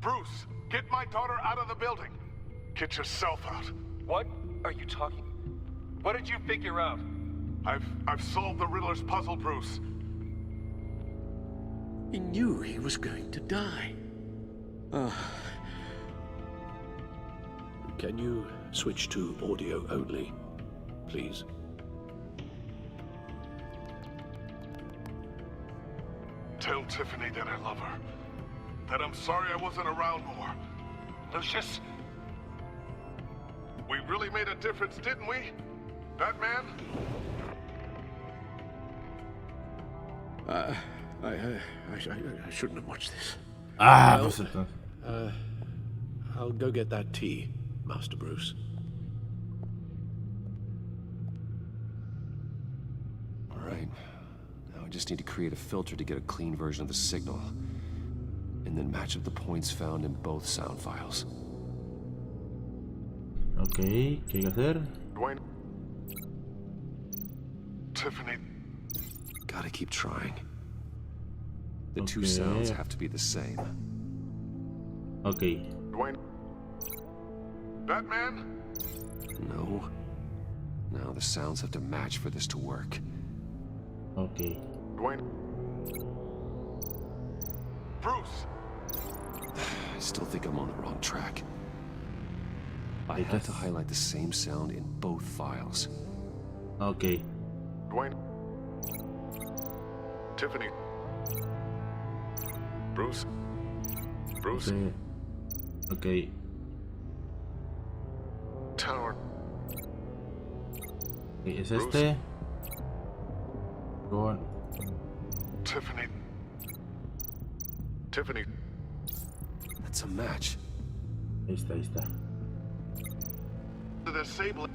Bruce, get my daughter out of the building. Get yourself out. What are you talking? What did you figure out? I've solved the Riddler's puzzle, Bruce. He knew he was going to die. Can you switch to audio only, please? Tell Tiffany that I love her. That I'm sorry I wasn't around more. Lucius, we really made a difference, didn't we? Batman? I shouldn't have watched this. Well, I'll go get that tea, Master Bruce. All right. Now I just need to create a filter to get a clean version of the signal. And then match up the points found in both sound files. Ok, ¿qué hay que hacer? Dwayne. Tiffany. Gotta keep trying. The two sounds have to be the same. Ok. Dwayne. Batman? No. Now the sounds have to match for this to work. Ok. Dwayne. Bruce. I still think I'm on the wrong track. I have to highlight the same sound in both files. Ok. Dwayne. Tiffany. Bruce. Bruce. Ok. Tower. Okay, es este. Go on. Tiffany. Tiffany. That's a match. Ahí está, ahí está. The disabling.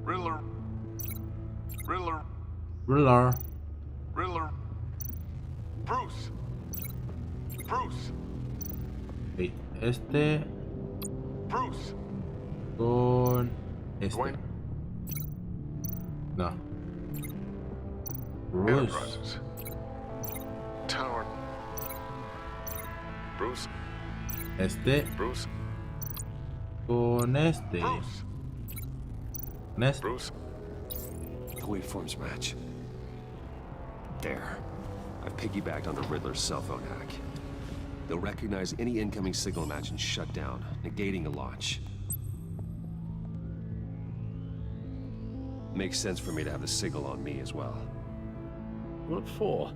Riddler. Riddler. Riddler. Riddler. Bruce. Bruce. Sí, este. Bruce. Con este. Dwayne. No. Bruce. Enterprises. Tower. Bruce. Este. Bruce. Con este. Bruce. Con este. Bruce. The waveforms match. There. I've piggybacked onto Riddler's cell phone hack. They'll recognize any incoming signal match and shut down, negating a launch. Makes sense for me to have the signal on me as well. What for?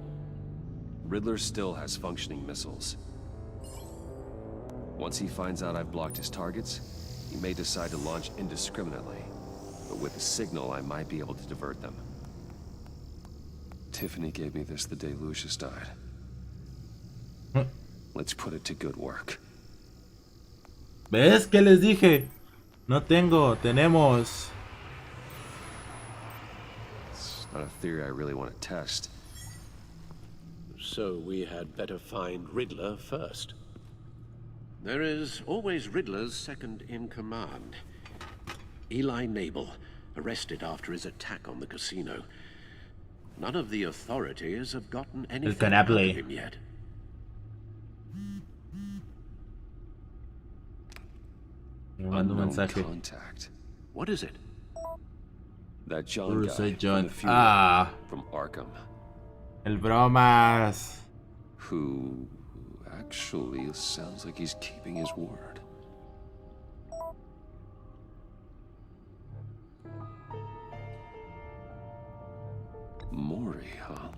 Riddler still has functioning missiles. Once he finds out I've blocked his targets, he may decide to launch indiscriminately. But with the signal, I might be able to divert them. Tiffany gave me this the day Lucius died. Let's put it to good work. ¿Ves? ¿Qué les dije? No tengo, tenemos. It's not a theory I really want to test. So we had better find Riddler first. There is always Riddler's second in command. Eli Nabel, arrested after his attack on the casino. None of the authorities have gotten anything out of him yet. Unknown contact. What is it? That John guy John. From the funeral, from Arkham. El bromas. Who actually sounds like he's keeping his word. Mori, huh?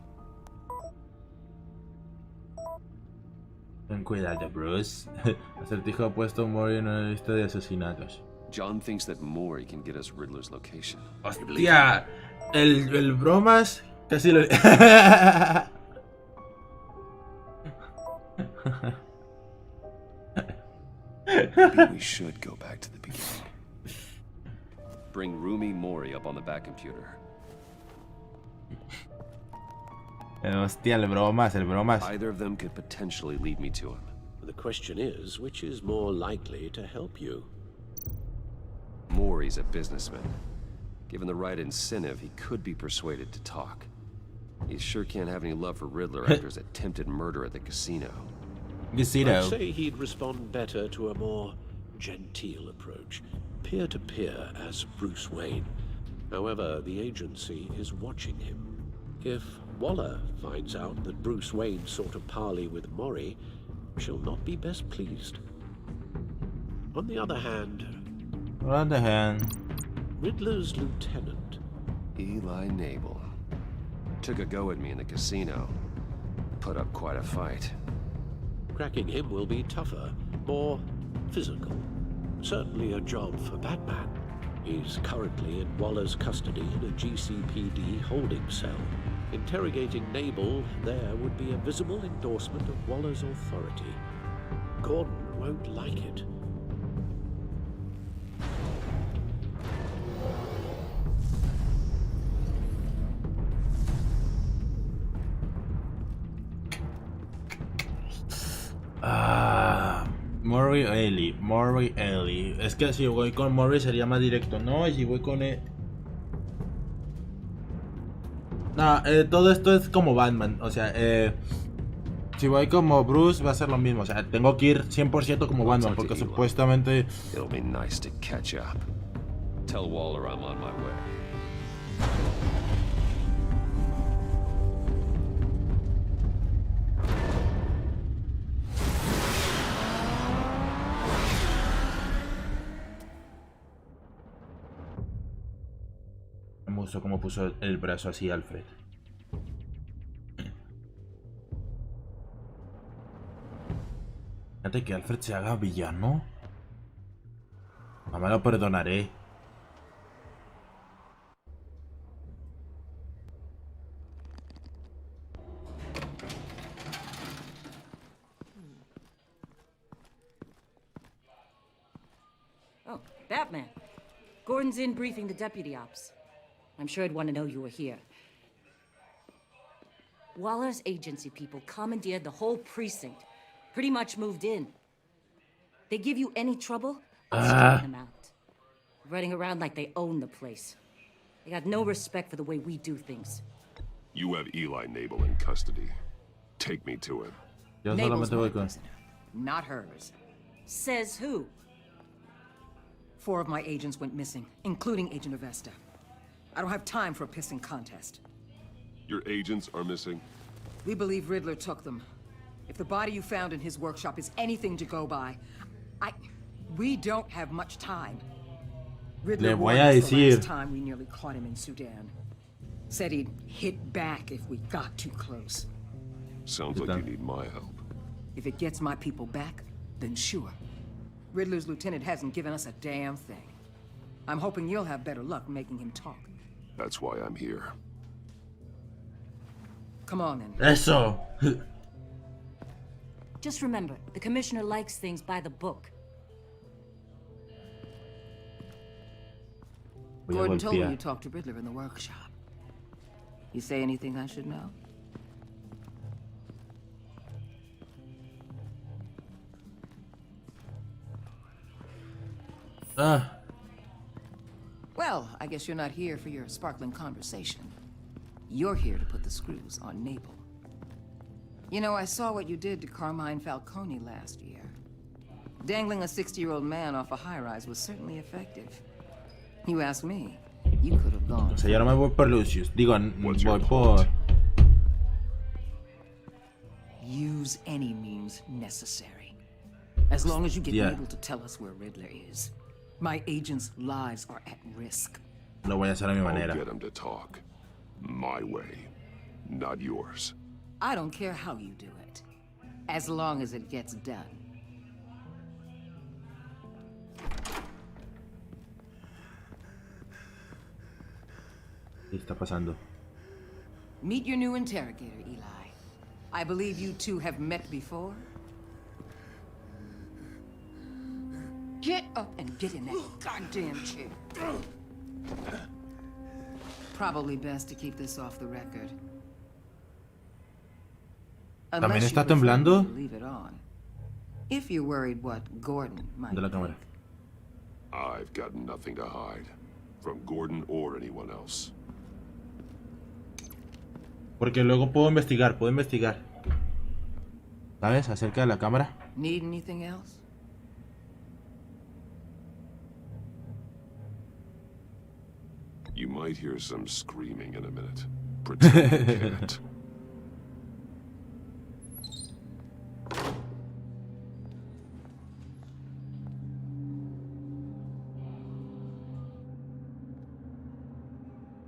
Ten cuidado, Bruce. Acertijo ha puesto a Mori en una lista de asesinatos. John thinks that Mori can get us Riddler's location. Hostia, el bromas casi lo... Maybe we should go back to the beginning. Bring Rumi Mori up on the back computer. Hostia, el bromas, el bromas. Either of them could potentially lead me to him. The question is, which is more likely to help you? Mori's a businessman. Given the right incentive, he could be persuaded to talk. He sure can't have any love for Riddler after his attempted murder at the casino. I'd say he'd respond better to a more genteel approach, peer-to-peer as Bruce Wayne. However, the agency is watching him. If Waller finds out that Bruce Wayne sought a parley with Mori, she'll not be best pleased. On the other hand, Riddler's lieutenant, Eli Nabel, took a go at me in the casino. Put up quite a fight. Cracking him will be tougher, more physical. Certainly a job for Batman. He's currently in Waller's custody in a GCPD holding cell. Interrogating Nabel there would be a visible endorsement of Waller's authority. Gordon won't like it. Mori Ellie. Es que si voy con Mori sería más directo, ¿no? Y si voy con no, todo esto es como Batman. O sea, si voy como Bruce va a ser lo mismo. O sea, tengo que ir 100% como Batman porque supuestamente... It'll be nice to catch up. Tell Waller I'm on my way. Me gustó cómo puso el brazo así Alfred. Antes que Alfred se haga villano, no me lo perdonaré. Oh, Batman. Gordon's in briefing the deputy ops. I'm sure I'd want to know you were here. Waller's agency people commandeered the whole precinct. Pretty much moved in. They give you any trouble, I'll straighten them out. Running around like they own the place. They got no respect for the way we do things. You have Eli Nabel in custody. Take me to him. Nabel's my prisoner, not hers. Says who? 4 of my agents went missing, including Agent Avesta. I don't have time for a pissing contest. Your agents are missing? We believe Riddler took them. If the body you found in his workshop is anything to go by, we don't have much time. Riddler warned us the last time we nearly caught him in Sudan. Said he'd hit back if we got too close. Sounds like you need my help. If it gets my people back, then sure. Riddler's lieutenant hasn't given us a damn thing. I'm hoping you'll have better luck making him talk. That's why I'm here. Come on then. Eso. Just remember, the commissioner likes things by the book. Gordon told me you talked to Riddler in the workshop. You say anything I should know? Well, I guess you're not here for your sparkling conversation. You're here to put the screws on Nabel. You know, I saw what you did to Carmine Falcone last year. Dangling a 60-year-old man off a high-rise was certainly effective. You ask me, you could have gone. O sea, yo no me voy por Lucius. Digo, voy por... Use any means necessary. As long as you get able to tell us where Riddler is. My agents' lives are at risk. Lo voy a hacer a mi manera. I'll get him to talk. My way, not yours. I don't care how you do it, as long as it gets done. ¿Qué está pasando? Meet your new interrogator, Eli. I believe you two have met before. Get up and get in that goddamn chair. Probably best to keep this off the record. ¿También está temblando? Leave it on. If you're worried what Gordon might De la cámara. I've got nothing to hide. From Gordon or anyone else. Porque luego puedo investigar. ¿Sabes? Acerca de la cámara. Need anything else? You might hear some screaming in a minute. Pretend you can't.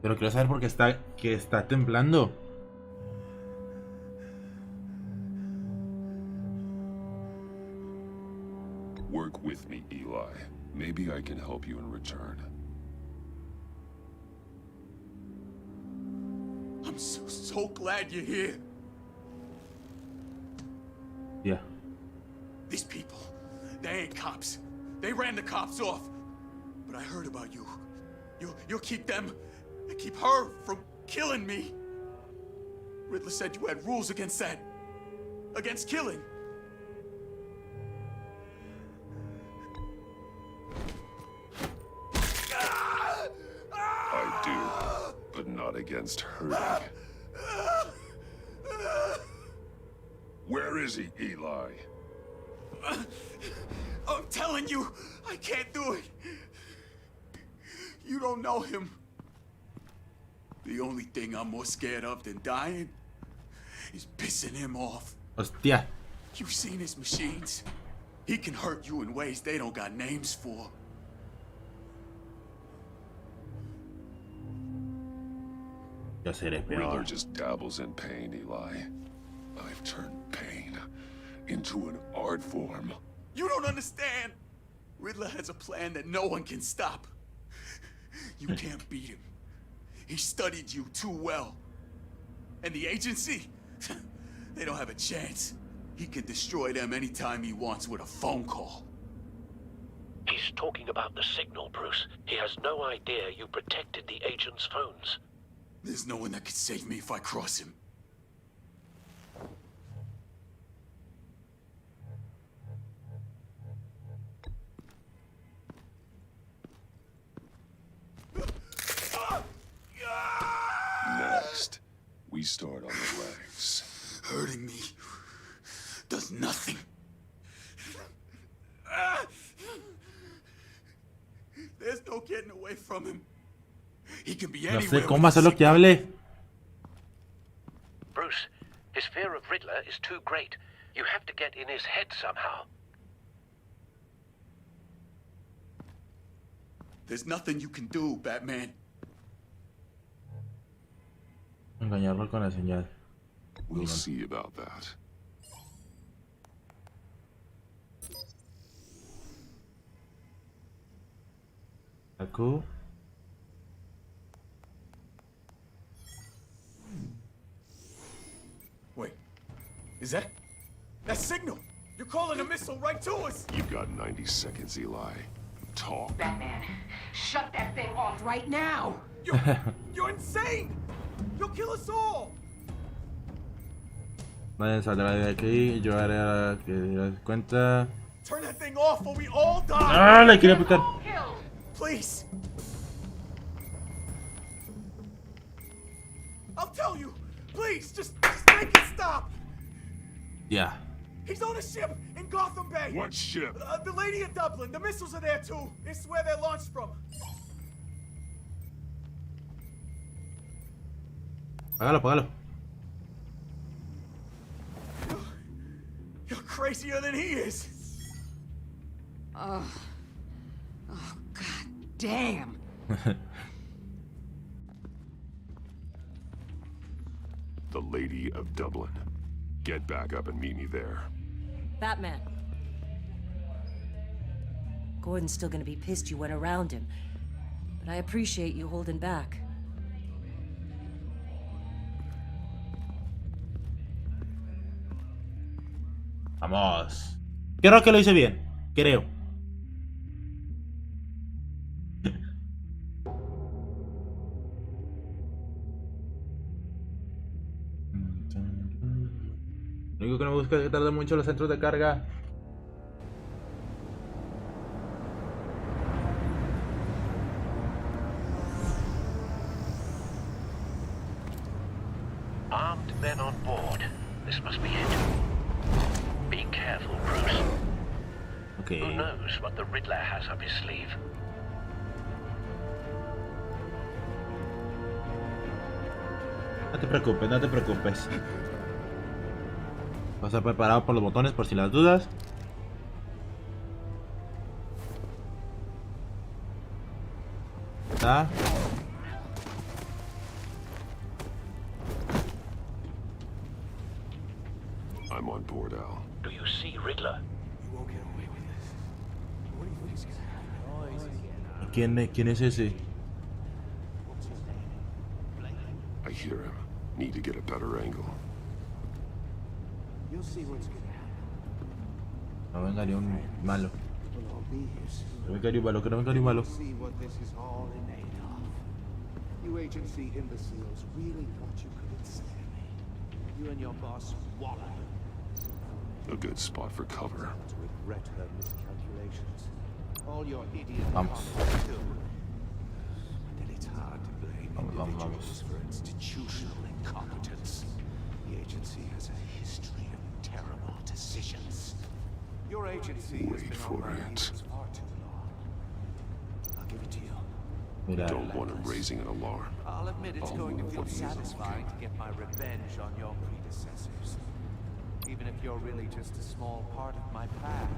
Pero quiero saber por qué está temblando. Work with me, Eli. Maybe I can help you in return. I'm so glad you're here. Yeah. These people, they ain't cops. They ran the cops off. But I heard about you. You'll keep them and keep her from killing me. Riddler said you had rules against that. Against killing. I do, but not against hurting. Where is he, Eli? I'm telling you, I can't do it. You don't know him. The only thing I'm more scared of than dying is pissing him off. Hostia. You've seen his machines. He can hurt you in ways they don't got names for. Riddler just dabbles in pain, Eli. I've turned pain into an art form. You don't understand. Riddler has a plan that no one can stop. You can't beat him. He studied you too well. And the agency, they don't have a chance. He can destroy them anytime he wants with a phone call. He's talking about the signal, Bruce. He has no idea you protected the agent's phones. There's no one that can save me if I cross him. next. We start on the legs. Hurting me does nothing. There's no getting away from him. He can be No anywhere. sé cómo hacer lo que hable. Bruce, his fear of Riddler is too great. You have to get in his head somehow. There's nothing you can do, Batman. Engañarlo con la señal. We'll see about that. Aku. Wait, is that signal? You're calling a missile right to us. You've got 90 seconds, Eli. Talk. Batman, shut that thing off right now. You're insane. You'll kill us all. Nadie saldrá de aquí. Yo haré a que des cuenta. Turn that thing off or we all die. Ah, le quería picar. Please. I'll tell you. Please, just make it stop. Yeah. He's on a ship in Gotham Bay. What ship? The Lady of Dublin. The missiles are there too. It's where they're launched from. Págalo, págalo. You're crazier than he is. Oh, god damn. The Lady of Dublin. Get back up and meet me there. Batman. Gordon's still gonna be pissed you went around him, but I appreciate you holding back. Vamos. Creo que lo hice bien. Creo. Lo único que no me gusta es que tarde mucho los centros de carga. Armed men on board. This must be it. Be careful, Bruce. Okay. Who knows what the Riddler has up his sleeve? No te preocupes, no te preocupes. Vas a estar preparado por los botones por si las dudas. ¿Está? I'm on board, Al. Do you see Riddler? You won't get away with this. What do you think's gonna happen? ¿Quién es ese? I hear him. Need to get a better angle. You'll see what's gonna happen. No vengaría un malo. We'll all be here soon. No vengaría un malo, que no vengaría un malo. See what this is all in aid of. You agency imbeciles really thought you could ensnare me. You and your boss wallowed. A good spot for cover. To regret her miscalculations. All your idiot Vamos. comments too. And it's hard to blame individuals for institutional incompetence. The agency has a history of terrible decisions. Your agency has been on my heels far too long. I'll give it to you. Mira. Don't want him raising an alarm. I'll admit it's I'll going to move feel when he is satisfying okay. to get my revenge on your predecessors. Even if you're really just a small part of my plan.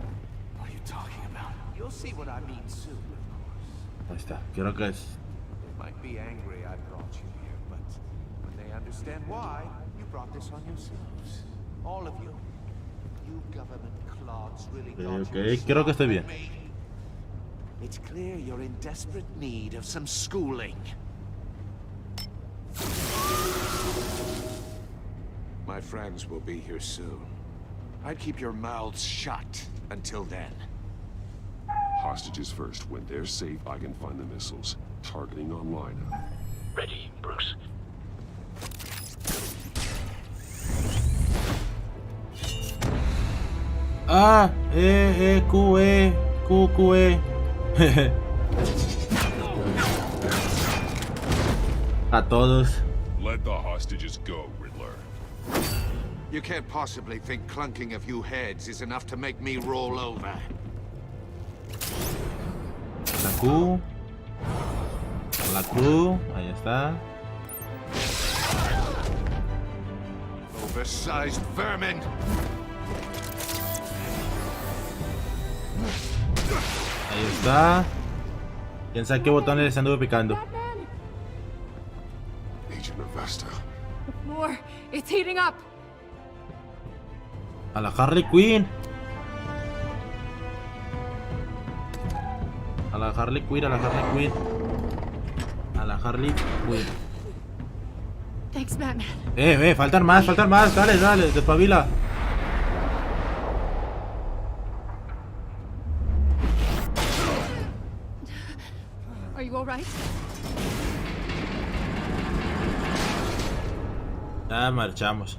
What are you talking about? You'll see what I mean soon, of course. Ahí está. Creo que es. They might be angry I brought you here, but when they understand why, you brought this on yourselves. All of you. You government clods really thought you were Creo que estoy bien. smarter than me. It's clear you're in desperate need of some schooling. My friends will be here soon. I'd keep your mouths shut until then. Hostages first. When they're safe, I can find the missiles. Targeting online. Ready, Bruce. Ah, Q, Q. A todos. Let the hostages go, Riddler. You can't possibly think clunking a few heads is enough to make me roll over. La Q. La Q. Ahí está. Oversized vermin. Ahí está. ¿Quién sabe qué botones les anduve picando? Agent of Vesta. The floor, it's heating up. A la Harley Quinn. A la Harley Quinn, a la Harley Quinn. A la Harley Quinn. Thanks, Batman. Faltan más, dale, dale, despabila. Are you all right? Ya marchamos.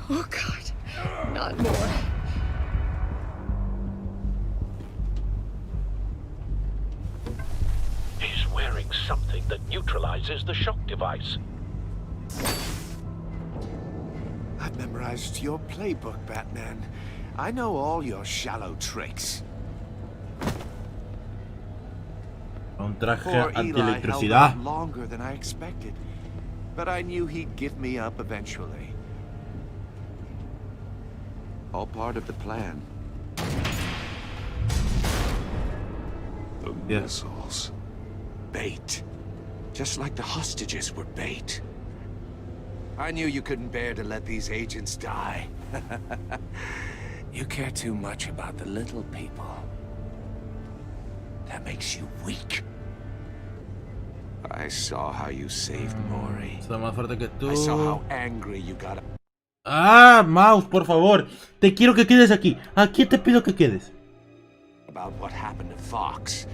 Oh God, not more. He's wearing something that neutralizes the shock device. I've memorized your playbook, Batman. I know all your shallow tricks. Un traje Poor Eli held antielectricidad. up longer than I expected, but I knew he'd give me up eventually. All part of the plan. The missiles. Bait. Just like the hostages were bait. I knew you couldn't bear to let these agents die. You care too much about the little people. That makes you weak. I saw how you saved Maury. Está más fuerte que tú. I saw how angry you got. Ah, Mouse, por favor. Te quiero que quedes aquí. Aquí te pido que quedes. About what happened to Fox.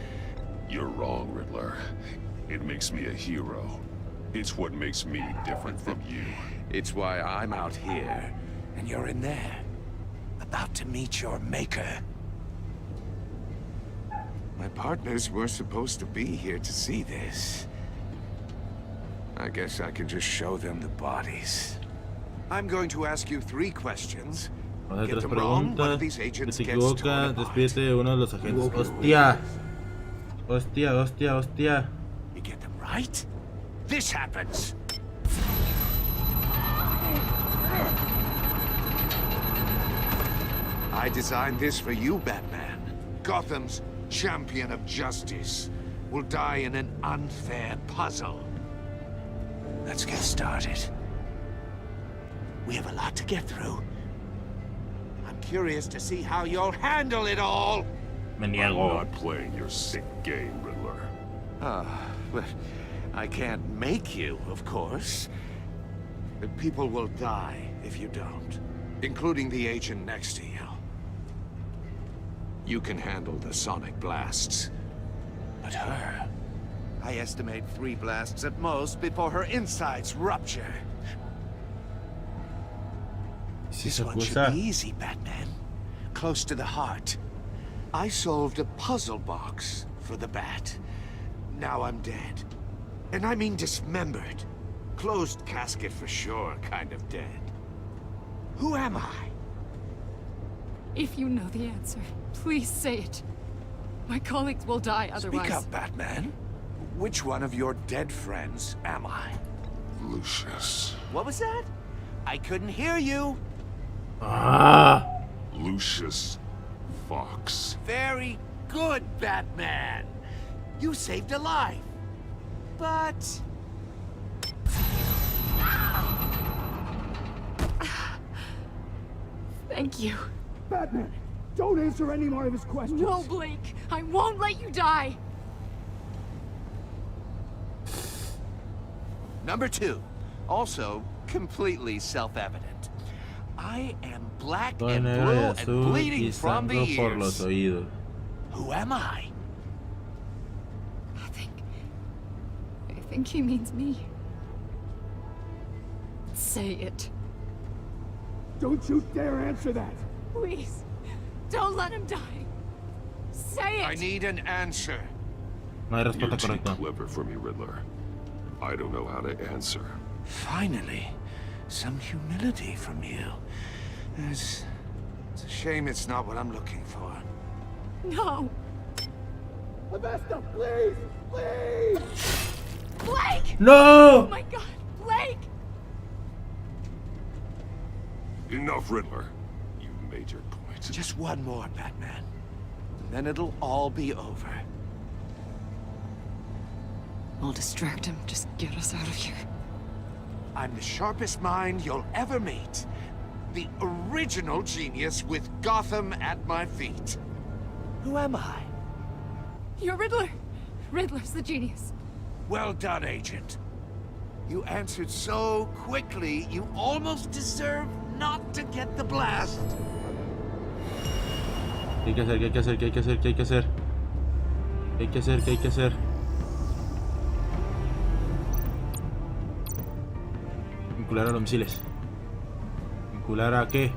You're wrong, Riddler. It makes me a hero. It's what makes me different from you. It's why I'm out here, and you're in there. About to meet your maker. My partners were supposed to be here to see this. I guess I can just show them the bodies. I'm going to ask you 3 questions. Get them wrong, one of these agents Si te gets equivocas, torn apart. despídete de uno de los agentes. Hostia. Hostia, hostia, hostia. You get them right? This happens. I designed this for you, Batman. Gotham's champion of justice will die in an unfair puzzle. Let's get started. We have a lot to get through. I'm curious to see how you'll handle it all. Me I'm niego. not playing your sick game, Riddler. But I can't make you, of course. But people will die if you don't, including the agent next to you. You can handle the sonic blasts. But her, I estimate 3 blasts at most before her insides rupture. This one should be easy, Batman. Close to the heart. I solved a puzzle box for the Bat. Now I'm dead. And I mean dismembered. Closed casket for sure, kind of dead. Who am I? If you know the answer, please say it. My colleagues will die otherwise. Speak up, Batman. Which one of your dead friends am I? Lucius. What was that? I couldn't hear you. Ah. Lucius Fox. Very good, Batman. You saved a life. But... Thank you. Batman, don't answer any more of his questions. No, Blake. I won't let you die. Number 2. Also completely self-evident. I am black and blue and bleeding from the ears. Who am I? I think he means me. Say it. Don't you dare answer that. Please, don't let him die. Say it. I need an answer. No hay respuesta You're too correcta. clever for me, Riddler. I don't know how to answer. Finally, some humility from you. It's a shame it's not what I'm looking for. No. Avesta, please! Please! Blake! No! Oh my God, Blake! Enough, Riddler. You made your point. Just one more, Batman. Then it'll all be over. I'll distract him. Just get us out of here. I'm the sharpest mind you'll ever meet. The original genius with Gotham at my feet. Who am I? You're Riddler. Riddler's the genius. Well done, Agent. You answered so quickly, you almost deserve not to get the blast. ¿Qué hay que hacer? ¿Qué hay que hacer? ¿Qué hay que hacer? ¿Qué hay que hacer? ¿Qué hay que hacer? ¿Qué hay que hacer? Vincular a los misiles. ¿Vincular a qué?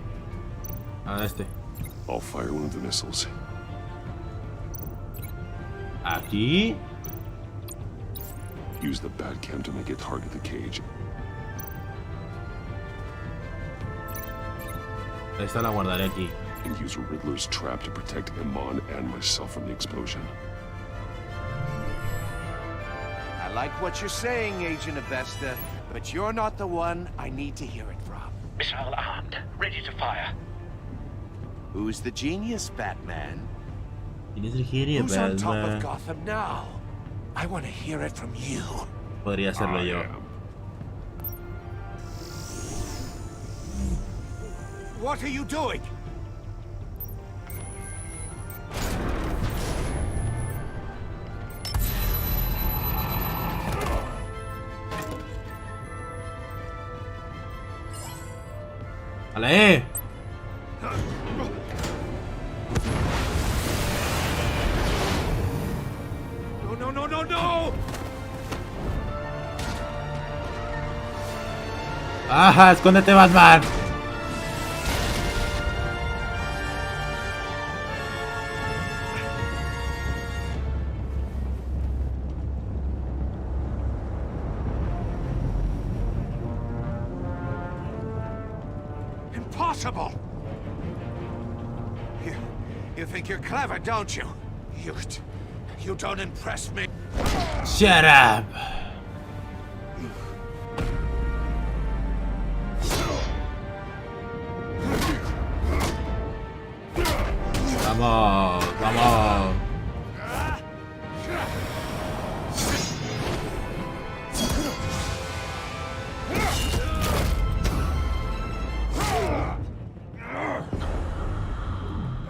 A este. I'll fire one of the missiles. ¿Aquí? Use the Batcam to make it target the cage. Esta la guardaré aquí. And use Riddler's trap to protect Iman and myself from the explosion. I like what you're saying, Agent Avesta, but you're not the one I need to hear it from. Missile armed, ready to fire. Who's the genius, Batman? ¿Quién es el genio, Who's on top Batman? of Gotham now? I want to hear it from you. Podría hacerlo yo. What are you doing? ¡Ale! No, no, no, no, no! ¡Ajá! ¡Escóndete, Batman! Impossible! You think you're clever, don't you? You don't impress me. Shut up! Vamos, vamos.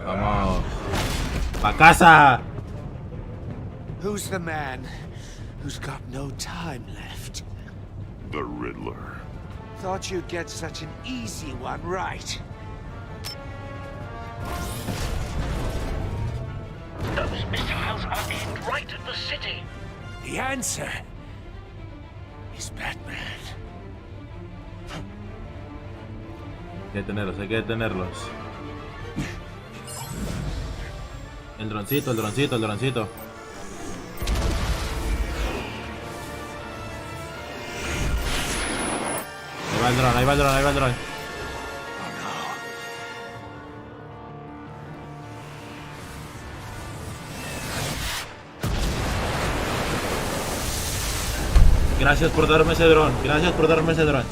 Vamos. Pa' casa. Who's the man who's got no time left? The Riddler. Thought you'd get such an easy one right. Those missiles are aimed right at the city. The answer is Batman. Hay que detenerlos, hay que detenerlos. El droncito, el droncito, el droncito. Ahí va el dron, ahí va el dron, ahí va el dron. Gracias por darme ese dron, gracias por darme ese dron.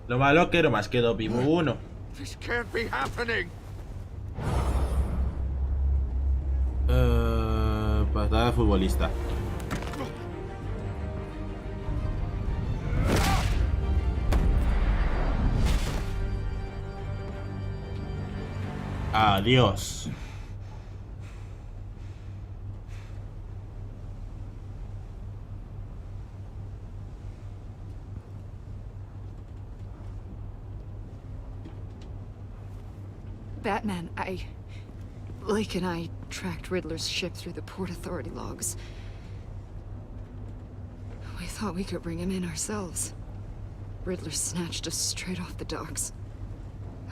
Lo malo que nomás quedó vivo uno. This can't be happening. Patada de futbolista. Adiós. Batman, Blake and I tracked Riddler's ship through the Port Authority logs. We thought thought we could bring him in ourselves. Riddler snatched us straight off the docks.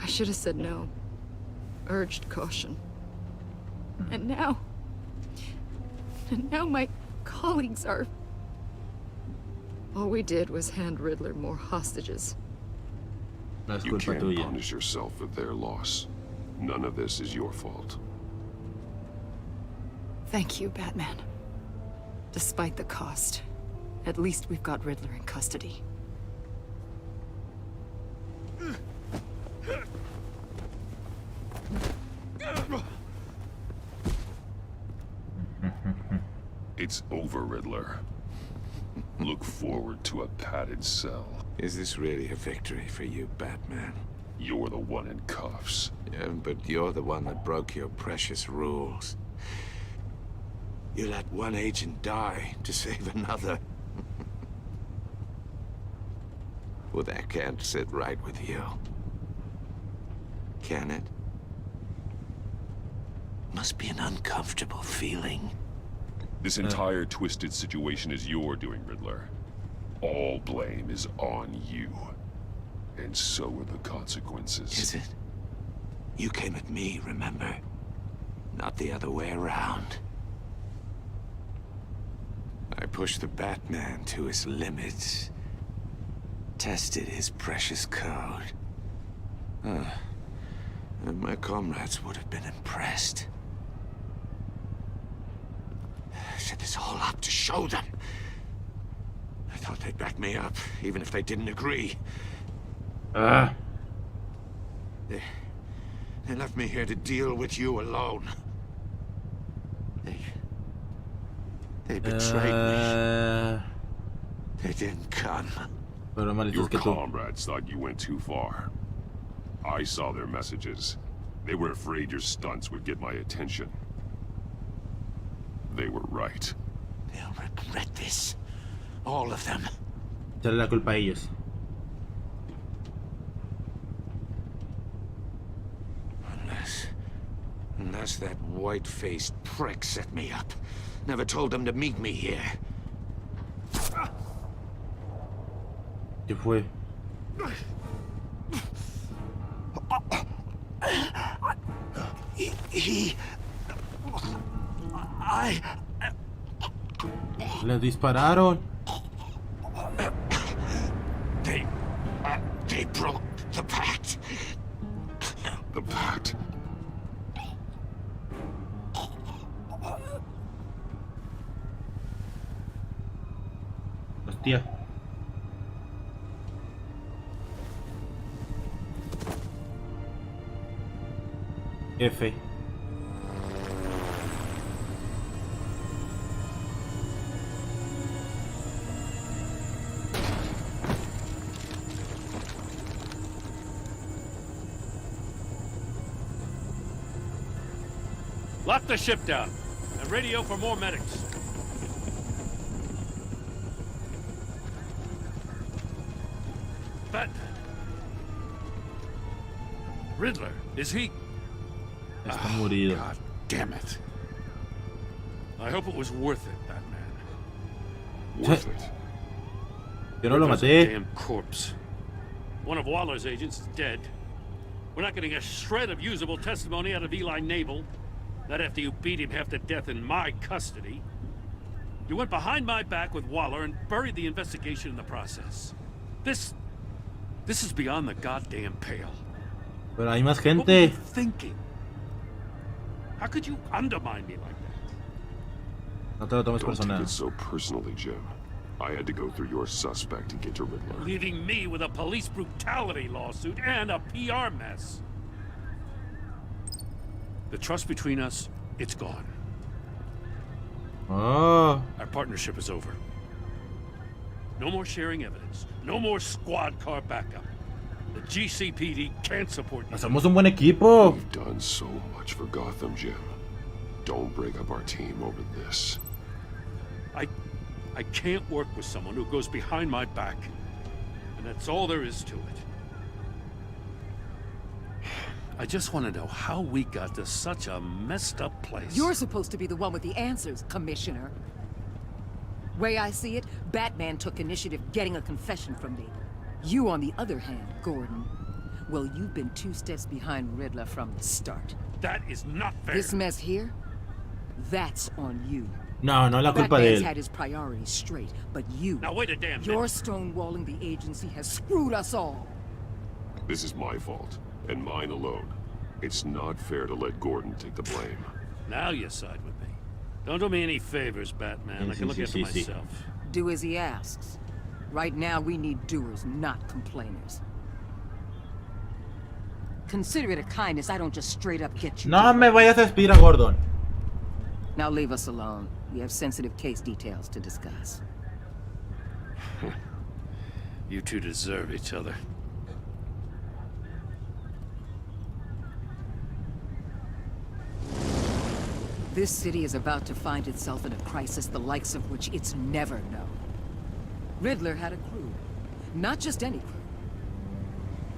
I should have said no. Urged caution. And now my colleagues are... All we did was hand Riddler more hostages. You can't punish yourself for their loss. None of this is your fault. Thank you, Batman. Despite the cost, at least we've got Riddler in custody. It's over, Riddler. Look forward to a padded cell. Is this really a victory for you, Batman? You're the one in cuffs. Yeah, but you're the one that broke your precious rules. You let one agent die to save another. Well, that can't sit right with you. Can it? Must be an uncomfortable feeling. This entire twisted situation is your doing, Riddler. All blame is on you. And so are the consequences. Is it? You came at me, remember? Not the other way around. I pushed the Batman to his limits. Tested his precious code. And my comrades would have been impressed. I set this all up to show them. I thought they'd back me up, even if they didn't agree. They left me here to deal with you alone. They betrayed me. They didn't come. Your comrades thought you went too far. I saw their messages. They were afraid your stunts would get my attention. They were right. They'll regret this. All of them. Echarle la culpa a ellos. Unless that white-faced prick set me up. Never told them to meet me here. ¿Qué fue? Le dispararon. They broke the pact. The pact? Hostia. F. Lock the ship down and radio for more medics. But Riddler, is he? Está morido. God damn it. I hope it was worth it, Batman. Worth it? Yo no lo Riddler's maté. a damn corpse. One of Waller's agents is dead. We're not getting a shred of usable testimony out of Eli Nabel. Not after you beat him half to death in my custody. You went behind my back with Waller and buried the investigation in the process. This is beyond the goddamn pale. Pero hay más What were you gente. thinking? How could you undermine me like that? No te lo tomes Don't take personal. it so personally, Jim. I had to go through your suspect to get to Riddler. Leaving me with a police brutality lawsuit and a PR mess. The trust between us, it's gone. Oh. Our partnership is over. No more sharing evidence. No more squad car backup. The GCPD can't support you. Somos un buen equipo. You've done so much for Gotham, Jim. Don't break up our team over this. I can't work with someone who goes behind my back. And that's all there is to it. I just want to know how we got to such a messed up place. You're supposed to be the one with the answers, Commissioner. Way I see it, Batman took initiative getting a confession from me. You, on the other hand, Gordon, well, you've been 2 steps behind Riddler from the start. That is not fair. This mess here, that's on you. No, no es la culpa de Batman's él. had his priorities straight, but you, Now wait a damn your minute. stonewalling the agency has screwed us all. This is my fault, and mine alone. It's not fair to let Gordon take the blame. Now you side with me. Don't do me any favors, Batman. I can look after myself. Do as he asks. Right now, we need doers, not complainers. Consider it a kindness I don't just straight up get you. No me vayas a despedir a Gordon. Now leave us alone. We have sensitive case details to discuss. You two deserve each other. This city is about to find itself in a crisis the likes of which it's never known. Riddler had a crew. Not just any crew.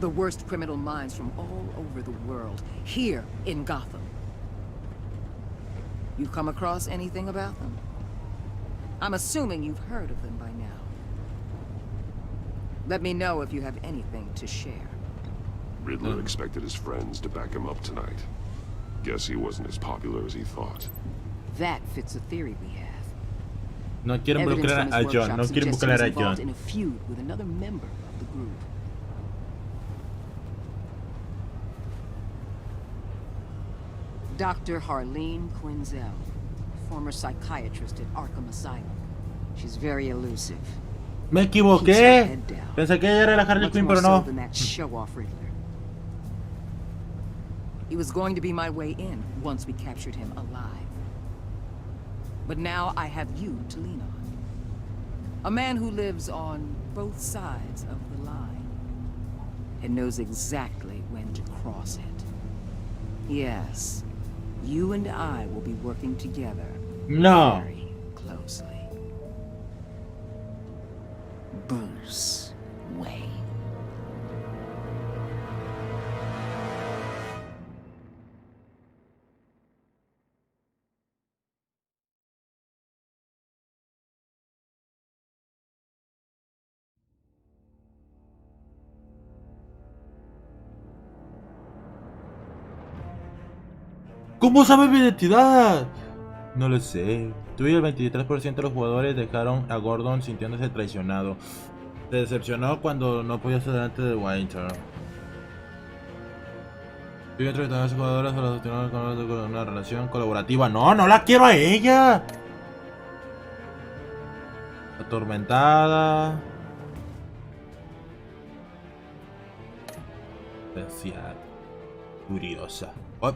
The worst criminal minds from all over the world, here in Gotham. You come across anything about them? I'm assuming you've heard of them by now. Let me know if you have anything to share. Riddler expected his friends to back him up tonight. Guess he wasn't as popular as he thought. That fits a theory we have. No quiero involucrar a John. No quiero involucrar a John. In a feud with another member of the group. Dr. Harleen Quinzel, former psychiatrist at Arkham Asylum. She's very elusive. Me equivoqué. Pensé que ella era la Harley Quinn, pero no. Than that show-off Riddler. He was going to be my way in once we captured him alive. But now I have you to lean on. A man who lives on both sides of the line and knows exactly when to cross it. Yes, you and I will be working together. No. Very closely. Bruce Wayne. ¿Cómo sabe mi identidad? No lo sé. Tú y el 23% de los jugadores dejaron a Gordon sintiéndose traicionado. Se decepcionó cuando no podía estar delante de Winter. Tú y entrevistando a los jugadores para sostener con una relación colaborativa. No, no la quiero a ella. Atormentada. Especial. Curiosa. Oh.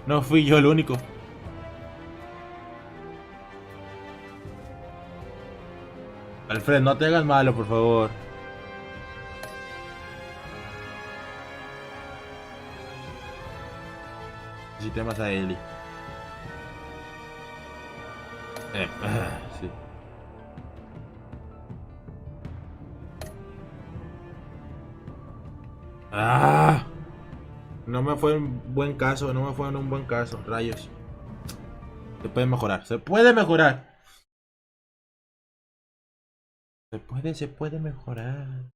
No fui yo el único. Alfred, no te hagas malo, por favor. Necesité más a Ellie. Sí. ¡Ah! No me fue en buen caso, no me fue en un buen caso, rayos. Se puede mejorar, se puede mejorar. Se puede mejorar.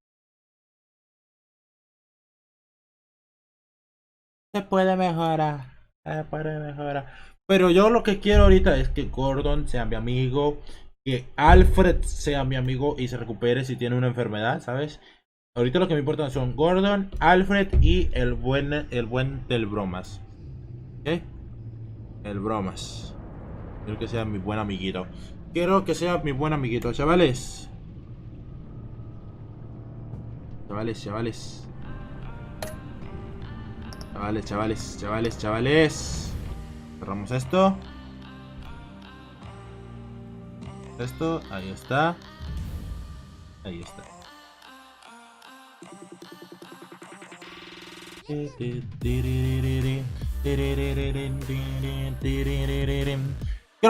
Se puede mejorar, se puede mejorar. Pero yo lo que quiero ahorita es que Gordon sea mi amigo, que Alfred sea mi amigo y se recupere si tiene una enfermedad, ¿sabes? Ahorita lo que me importa son Gordon, Alfred y el buen del bromas. ¿Ok? El bromas. Quiero que sea mi buen amiguito. Quiero que sea mi buen amiguito, chavales. Chavales. Cerramos esto. Esto, ahí está. Ahí está. Creo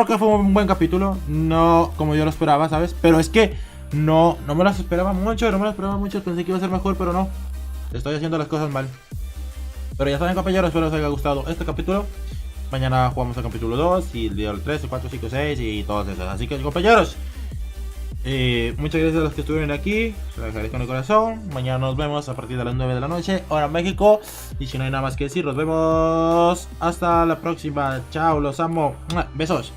que fue un buen capítulo. No como yo lo esperaba, ¿sabes? Pero es que no me las esperaba mucho. Pensé que iba a ser mejor, pero no. Estoy haciendo las cosas mal. Pero ya saben, compañeros, espero les haya gustado este capítulo. Mañana jugamos al capítulo 2 y el día 3, 4, 5, 6 y todos esos. Así que, compañeros, Muchas gracias a los que estuvieron aquí. Se lo agradezco con el corazón. Mañana nos vemos a partir de las 9 de la noche, hora México. Y si no hay nada más que decir, nos vemos hasta la próxima. Chao, los amo. Besos.